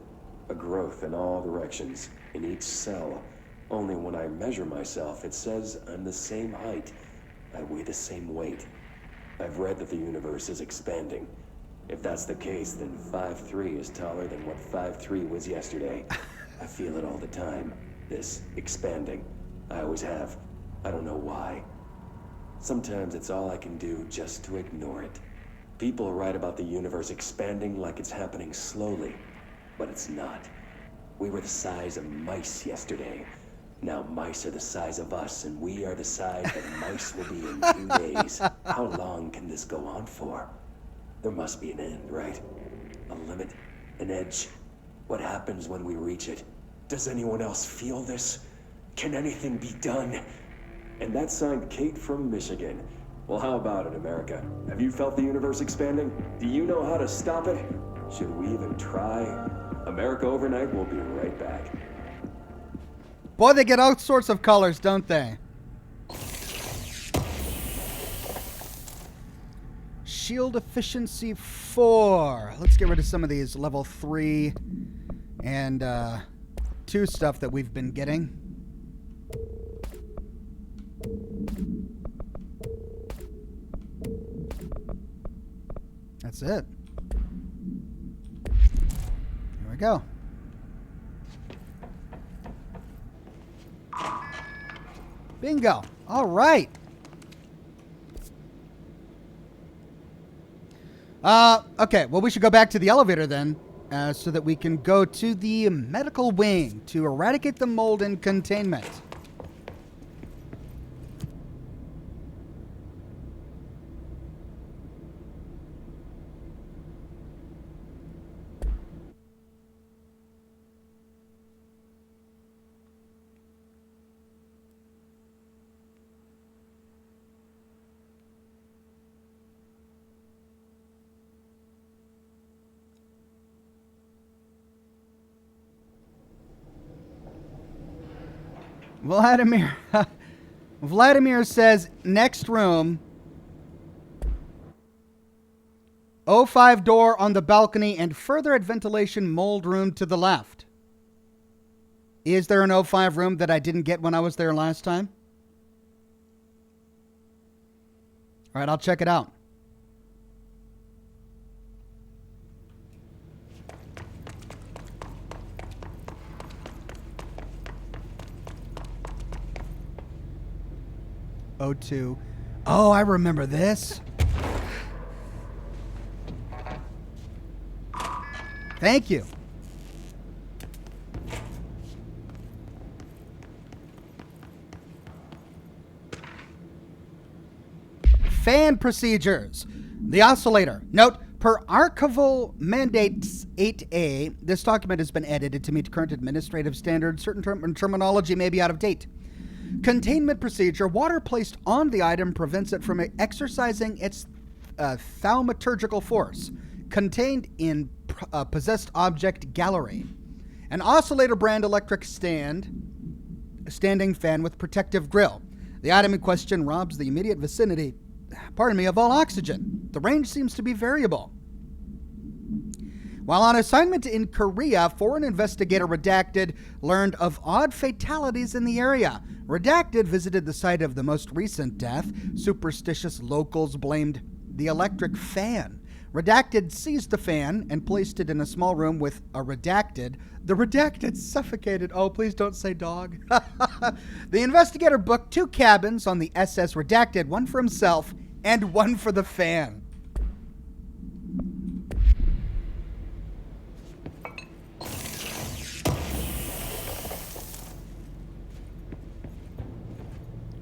A growth in all directions, in each cell. Only when I measure myself, it says I'm the same height. I weigh the same weight. I've read that the universe is expanding. If that's the case, then 5'3" is taller than what 5'3" was yesterday. I feel it all the time. This expanding. I always have. I don't know why. Sometimes it's all I can do just to ignore it. People write about the universe expanding like it's happening slowly, but it's not. We were the size of mice yesterday. Now mice are the size of us, and we are the size that mice will be in 2 days. How long can this go on for? There must be an end, right? A limit? An edge? What happens when we reach it? Does anyone else feel this? Can anything be done? And that's signed Kate from Michigan. Well, how about it, America? Have you felt the universe expanding? Do you know how to stop it? Should we even try? America Overnight will be right back. Boy, they get all sorts of colors, don't they? Shield efficiency 4. Let's get rid of some of these level 3 and 2 stuff that we've been getting. That's it. Here we go. Bingo. All right. Okay, well, we should go back to the elevator then, so that we can go to the medical wing to eradicate the mold in containment. Vladimir says next room. O5 door on the balcony and further ventilation mold room to the left. Is there an O5 room that I didn't get when I was there last time? All right, I'll check it out. O2. Oh, I remember this. Thank you. Fan procedures. The oscillator. Note, per archival mandates 8A, this document has been edited to meet current administrative standards. Certain terminology may be out of date. Containment procedure. Water placed on the item prevents it from exercising its thaumaturgical force. Contained in possessed object gallery. An oscillator brand electric standing fan with protective grill. The item in question robs the immediate vicinity, of all oxygen. The range seems to be variable. While on assignment in Korea, foreign investigator Redacted learned of odd fatalities in the area. Redacted visited the site of the most recent death. Superstitious locals blamed the electric fan. Redacted seized the fan and placed it in a small room with a Redacted. The Redacted suffocated. Oh, please don't say dog. The investigator booked 2 cabins on the SS Redacted, one for himself and one for the fan.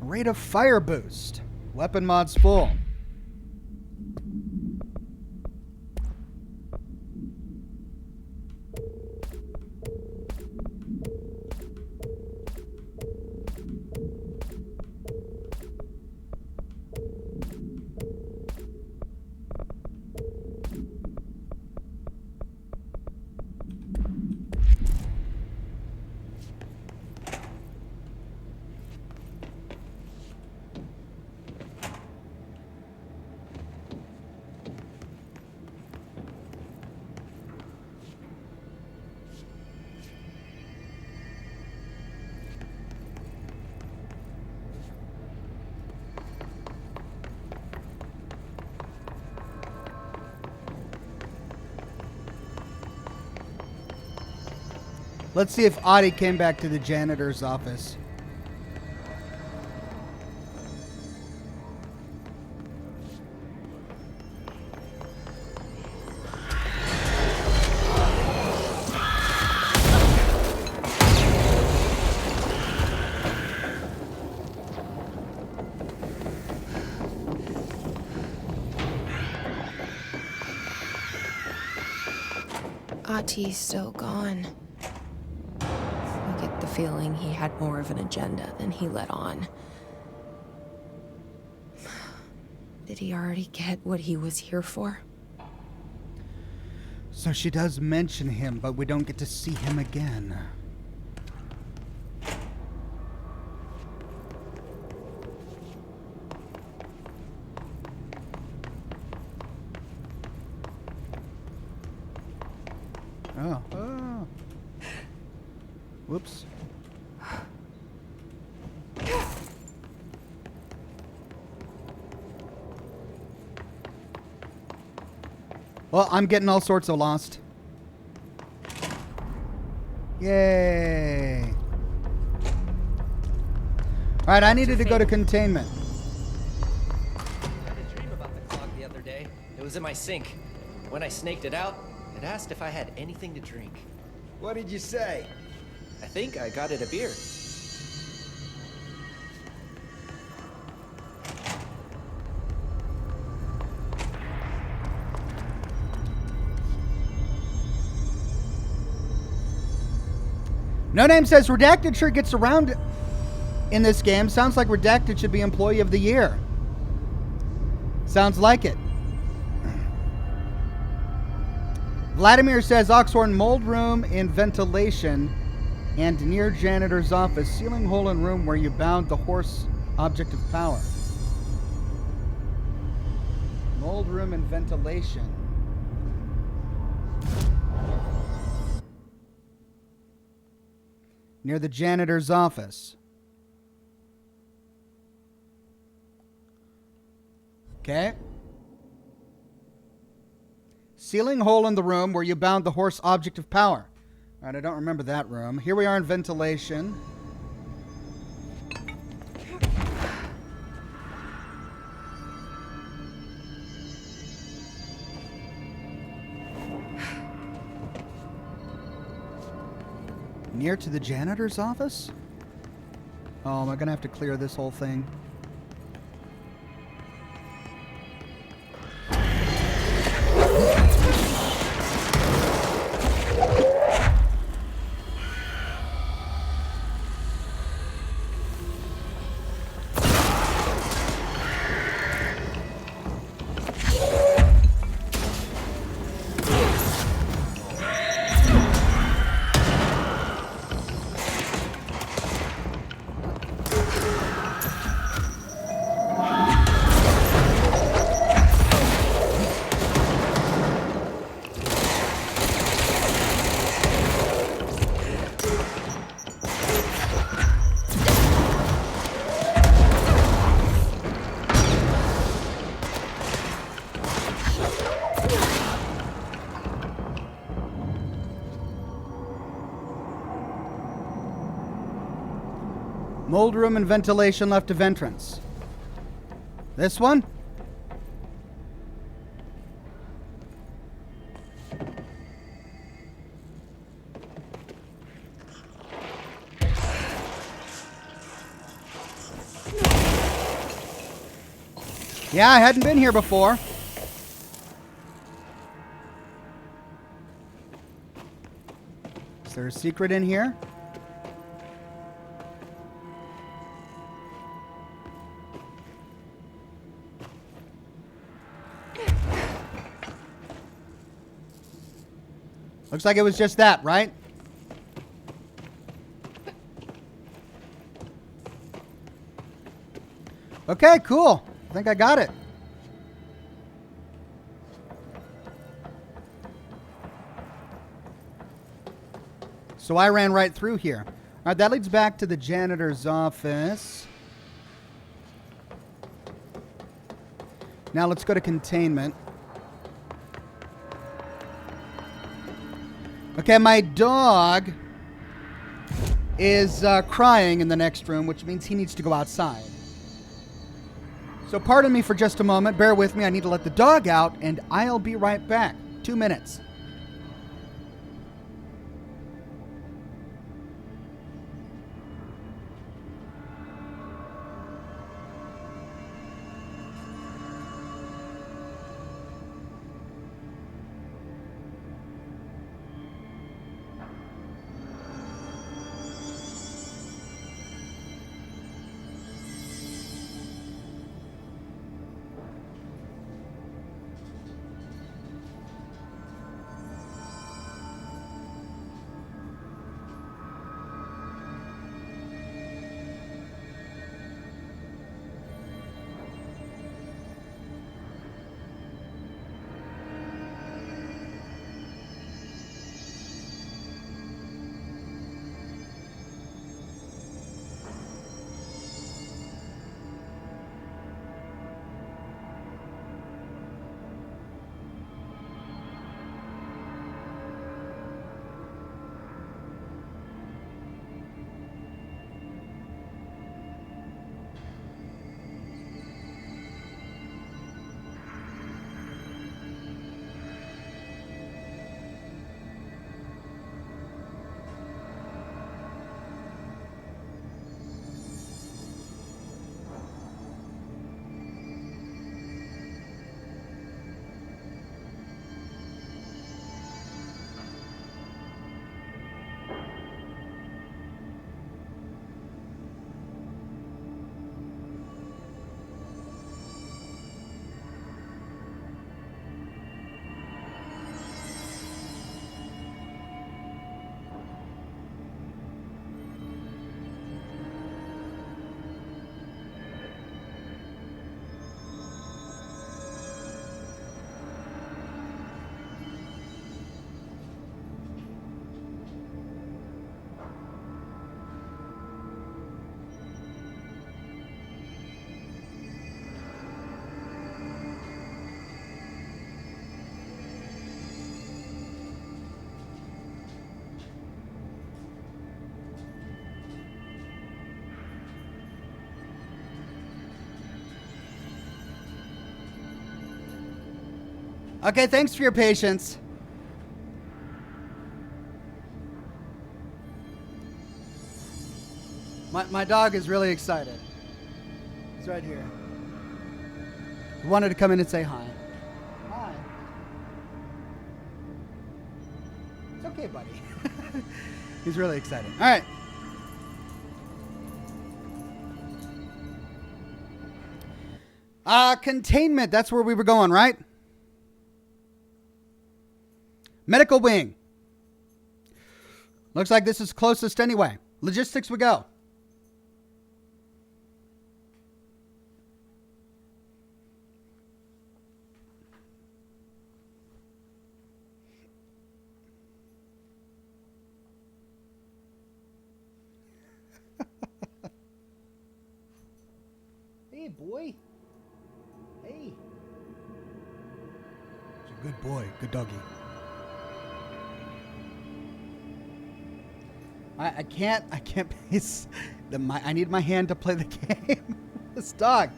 Rate of fire boost. Weapon mods full. Let's see if Audie came back to the janitor's office. Ati's still gone. I get the feeling he had more of an agenda than he let on. Did he already get what he was here for? So she does mention him, but we don't get to see him again. Oh. Oh. Whoops. Well, I'm getting all sorts of lost. Yay. All right, I needed to go to containment. I had a dream about the clock the other day. It was in my sink. When I snaked it out, it asked if I had anything to drink. What did you say? I think I got it a beer. No Name says Redacted sure gets around in this game. Sounds like Redacted should be Employee of the Year. Sounds like it. Vladimir says Oxhorn mold room in ventilation and near janitor's office. Ceiling hole in room where you bound the horse object of power. Mold room and ventilation. Near the janitor's office. Okay. Ceiling hole in the room where you bound the horse object of power. All right, I don't remember that room. Here we are in ventilation. Near to the janitor's office? Oh, am I going to have to clear this whole thing? Mold room and ventilation left of entrance. This one? Yeah, I hadn't been here before. Is there a secret in here? Looks like it was just that, right? Okay, cool. I think I got it. So I ran right through here. All right, that leads back to the janitor's office. Now let's go to containment. Okay, my dog is crying in the next room, which means he needs to go outside. So pardon me for just a moment. Bear with me. I need to let the dog out, and I'll be right back. 2 minutes. Okay, thanks for your patience. My dog is really excited. He's right here. He wanted to come in and say hi. Hi. It's okay, buddy. He's really excited. All right. Containment. That's where we were going, right? Medical wing. Looks like this is closest anyway. Logistics we go. Hey, boy. Hey. He's a good boy. Good doggy. I can't place I need my hand to play the game. This dog.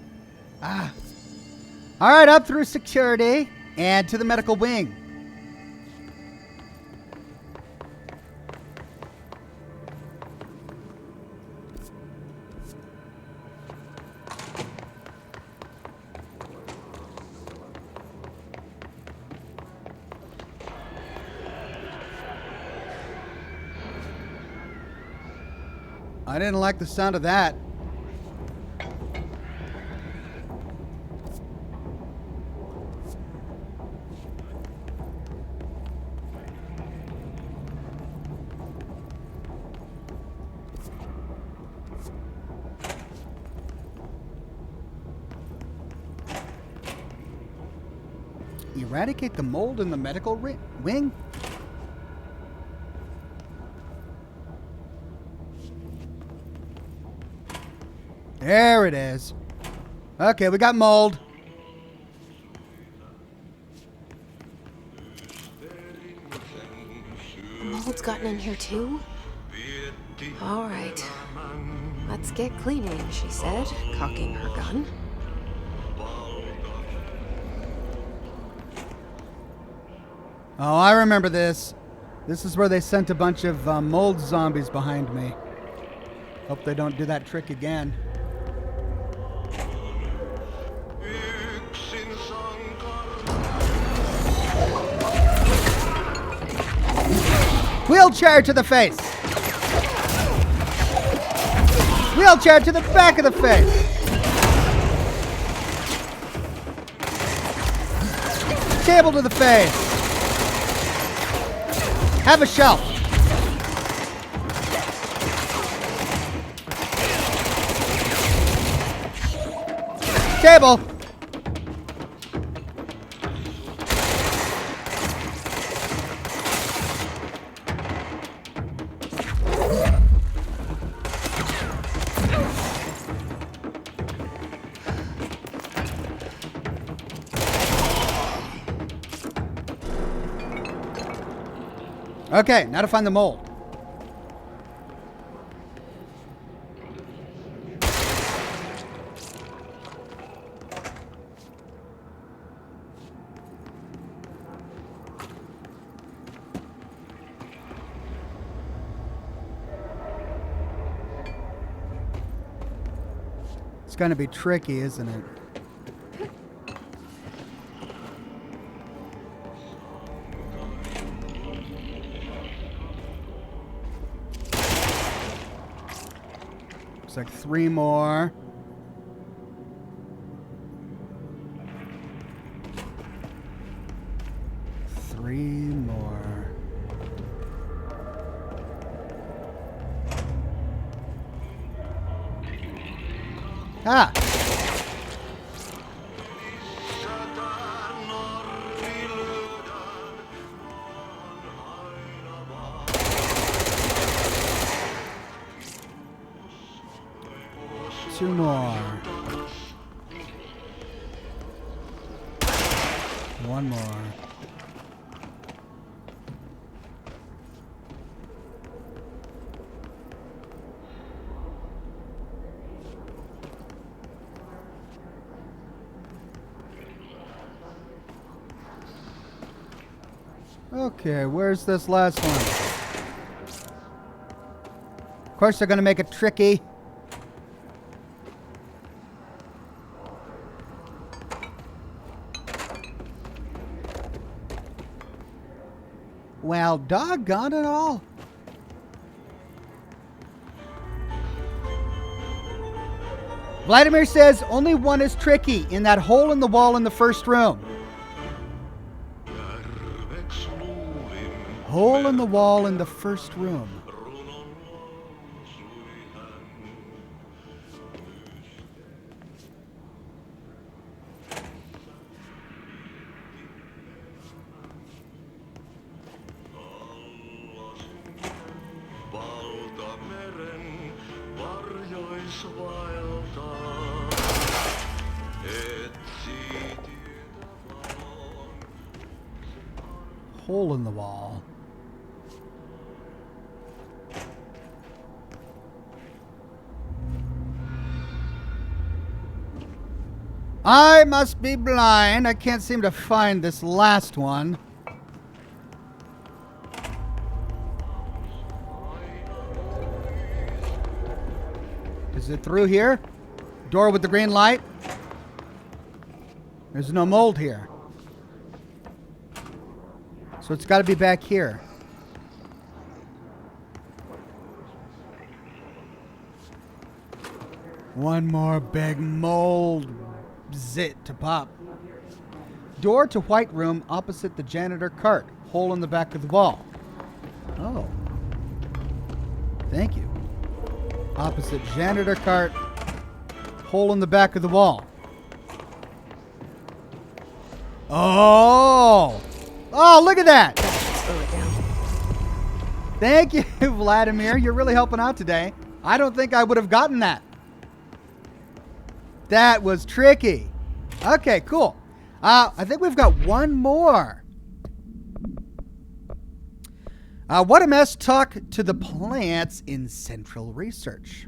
All right, up through security and to the medical wing. I didn't like the sound of that. Eradicate the mold in the medical wing? There it is. Okay, we got mold. Mold's gotten in here too? All right. Let's get cleaning, she said, cocking her gun. Oh, I remember this. This is where they sent a bunch of mold zombies behind me. Hope they don't do that trick again. Wheelchair to the face! Wheelchair to the back of the face! Table to the face! Have a shelf! Table! Okay, now to find the mold. It's going to be tricky, isn't it? Looks like 3 more. Three more. Ah! 2 more. 1 more. Okay, where's this last one? Of course they're gonna make it tricky. Well, doggone it all. Vladimir says only one is tricky, in that hole in the wall in the first room. Hole in the wall in the first room. Hole in the wall. I must be blind. I can't seem to find this last one. Is it through here? Door with the green light? There's no mold here. So it's got to be back here. One more big mold zit to pop. Door to white room opposite the janitor cart. Hole in the back of the wall. Oh. Thank you. Opposite janitor cart. Hole in the back of the wall. Oh! Oh, look at that! Thank you, Vladimir. You're really helping out today. I don't think I would have gotten that. That was tricky. Okay, cool. I think we've got one more. What a mess. Talk to the plants in Central Research.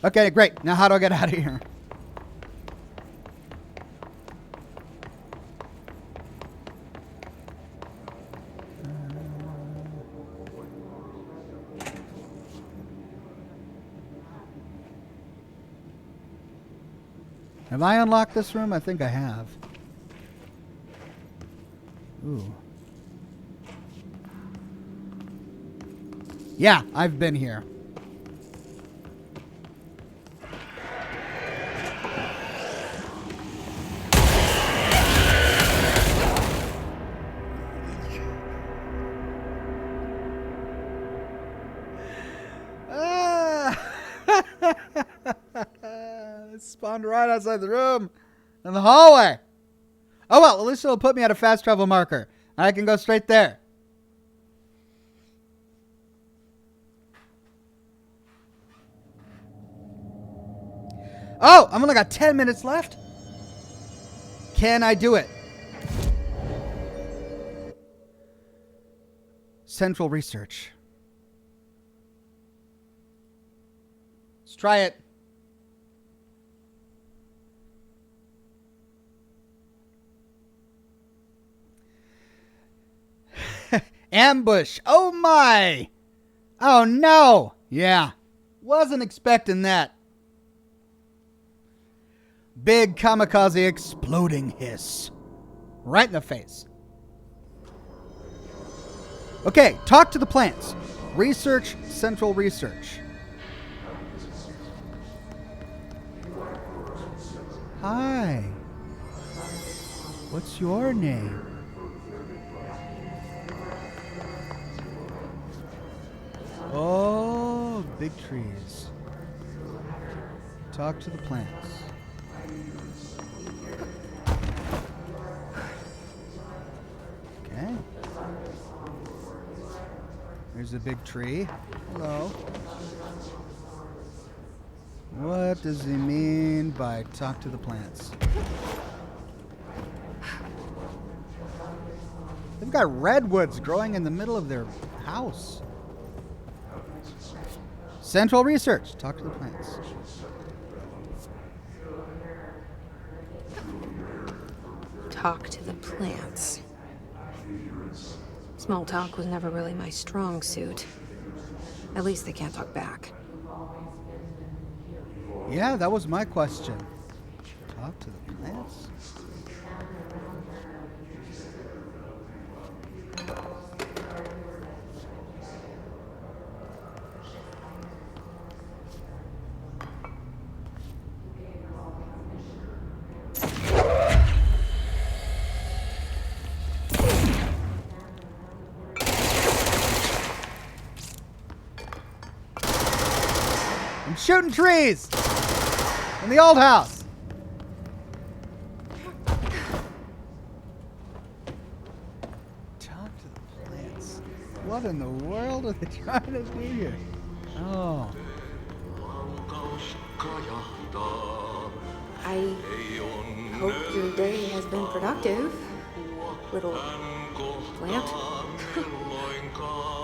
Okay, great. Now how do I get out of here? Have I unlocked this room? I think I have. Ooh. Yeah, I've been here. Spawned right outside the room in the hallway. Oh well, at least it'll put me at a fast travel marker and I can go straight there. Oh, I've only got 10 minutes left. Can I do it? Central Research. Let's try it. Ambush. Oh my. Oh no. Yeah. Wasn't expecting that. Big kamikaze exploding hiss. Right in the face. Okay, talk to the plants. Research, Central Research. Hi. What's your name? Oh, big trees. Talk to the plants. Okay. There's a big tree. Hello. What does he mean by talk to the plants? They've got redwoods growing in the middle of their house. Central Research. Talk to the plants. Talk to the plants. Small talk was never really my strong suit. At least they can't talk back. Yeah, that was my question. Talk to the plants? I'm shooting trees in the old house. Talk to the plants. What in the world are they trying to do here? Oh. I hope your day has been productive, little plant.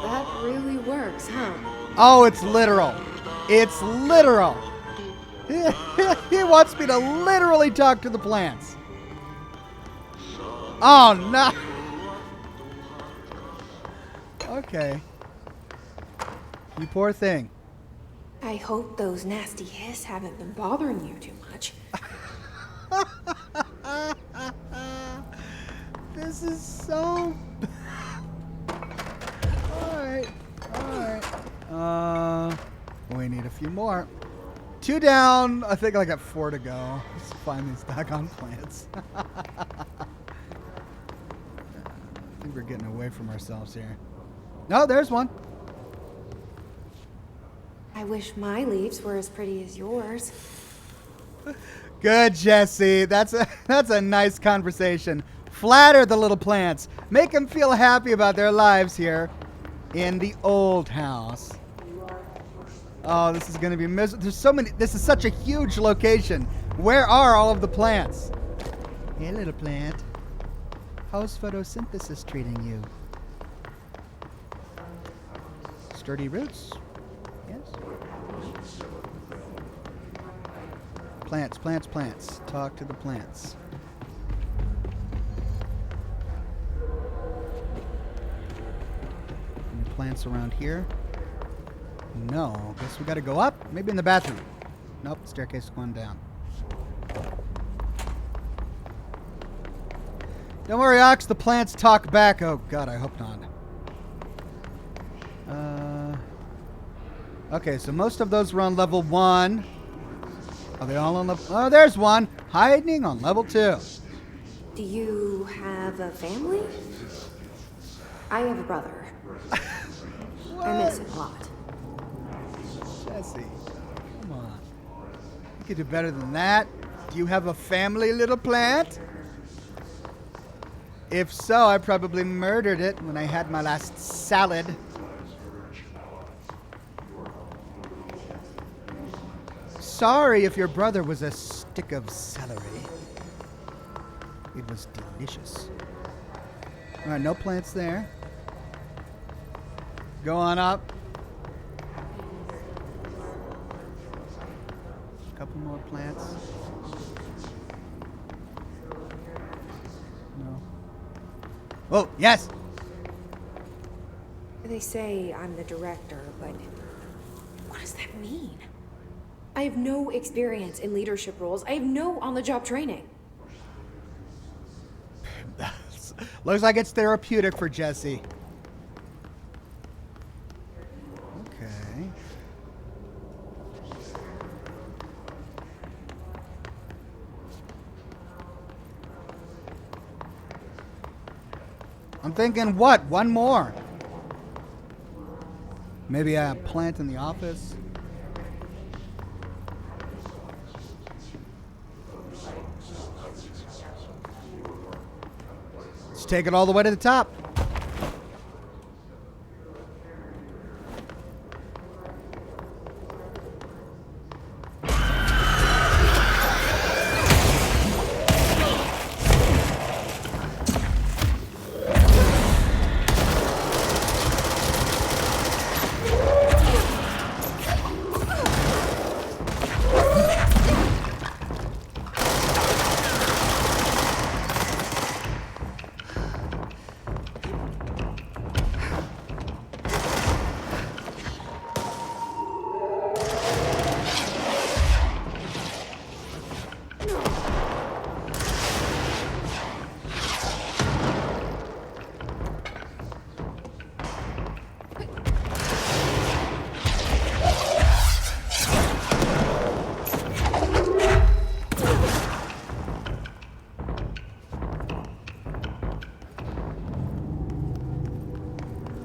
That really works, huh? Oh, it's literal. It's literal. He wants me to literally talk to the plants. Oh, no. Okay. You poor thing. I hope those nasty hiss haven't been bothering you too much. This is so... Alright. We need a few more. 2 down. I think I got 4 to go. Let's find these doggone plants. I think we're getting away from ourselves here. No, there's one. I wish my leaves were as pretty as yours. Good, Jesse. That's a nice conversation. Flatter the little plants. Make them feel happy about their lives here in the old house. Oh, this is going to be miserable. There's so many. This is such a huge location. Where are all of the plants? Hey, little plant. How's photosynthesis treating you? Sturdy roots? Yes. Plants, plants, plants. Talk to the plants. Any plants around here? No. Guess we gotta go up? Maybe in the bathroom. Nope, staircase going down. Don't worry, Ox, the plants talk back. Oh, God, I hope not. Okay, so most of those were on level 1. Are they all on level... Oh, there's one. Hiding on level 2. Do you have a family? I have a brother. I miss him a lot. Jesse, come on. You could do better than that. Do you have a family, little plant? If so, I probably murdered it when I had my last salad. Sorry if your brother was a stick of celery. It was delicious. Alright, no plants there. Go on up. A couple more plants. No. Oh, yes! They say I'm the director, but what does that mean? I have no experience in leadership roles. I have no on-the-job training. Looks like it's therapeutic for Jesse. Okay. I'm thinking, what? One more. Maybe a plant in the office. Let's take it all the way to the top.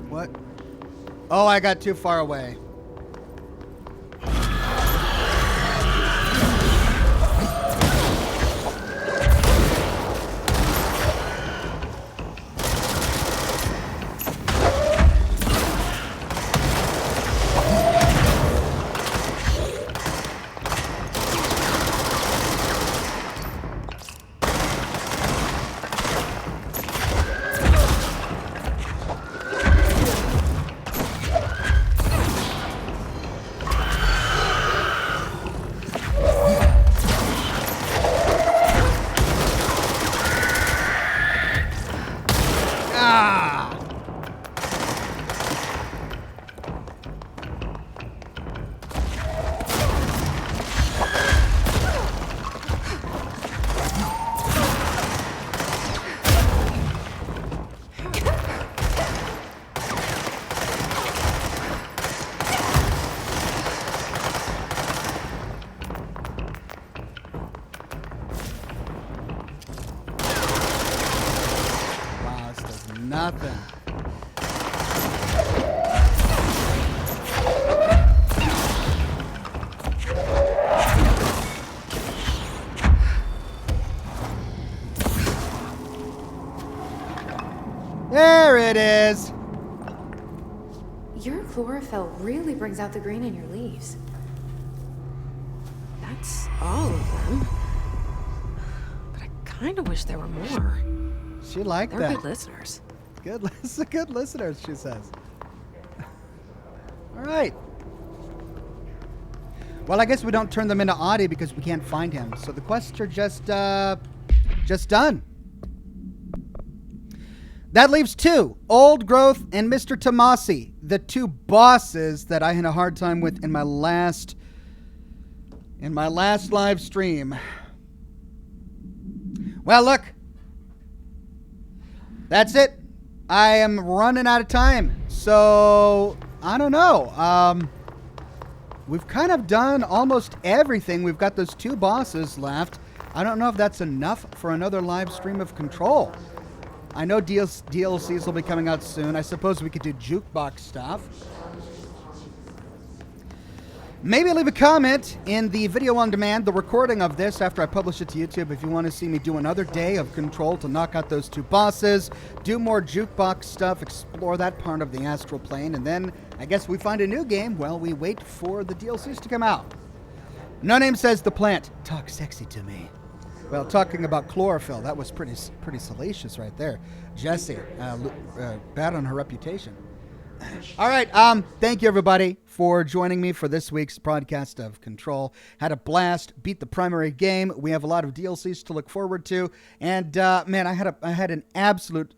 What? Oh, I got too far away. Nothing. There it is. Your chlorophyll really brings out the green in your leaves. That's all of them. kind of wish there were more. She liked They're that. good listeners. Good listeners, she says. All right. Well, I guess we don't turn them into Audie because we can't find him. So the quests are just done. That leaves two, Old Growth and Mr. Tomasi, the two bosses that I had a hard time with in my last live stream. Well, look. That's it. I am running out of time. So, I don't know. We've kind of done almost everything. We've got those two bosses left. I don't know if that's enough for another live stream of Control. I know DLCs will be coming out soon. I suppose we could do jukebox stuff. Maybe leave a comment in the video on demand, the recording of this after I publish it to YouTube, if you want to see me do another day of Control to knock out those two bosses, do more jukebox stuff, explore that part of the astral plane, and then I guess we find a new game while we wait for the DLCs to come out. No Name says, the plant, talk sexy to me. Well, talking about chlorophyll, that was pretty salacious right there. Jessie, bad on her reputation. All right, thank you everybody for joining me for this week's broadcast of Control. Had a blast, beat the primary game. We have a lot of DLCs to look forward to, and man, I had an absolute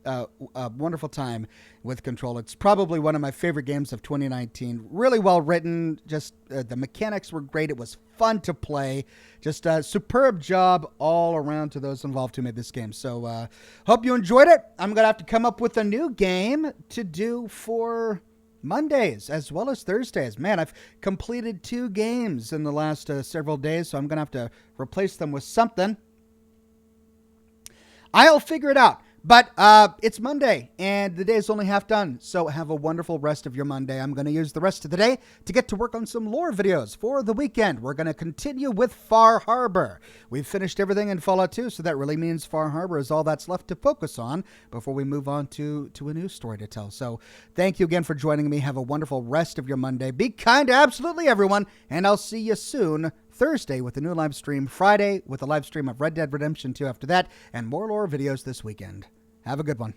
wonderful time with Control. It's probably one of my favorite games of 2019. Really well written. Just the mechanics were great. It was fun to play. Just a superb job all around to those involved who made this game. So hope you enjoyed it. I'm going to have to come up with a new game to do for Mondays as well as Thursdays. Man, I've completed 2 games in the last several days, so I'm going to have to replace them with something. I'll figure it out. But it's Monday, and the day is only half done, so have a wonderful rest of your Monday. I'm going to use the rest of the day to get to work on some lore videos for the weekend. We're going to continue with Far Harbor. We've finished everything in Fallout 2, so that really means Far Harbor is all that's left to focus on before we move on to a new story to tell. So thank you again for joining me. Have a wonderful rest of your Monday. Be kind to absolutely everyone, and I'll see you soon. Thursday with a new live stream, Friday with a live stream of Red Dead Redemption 2 after that, and more lore videos this weekend. Have a good one.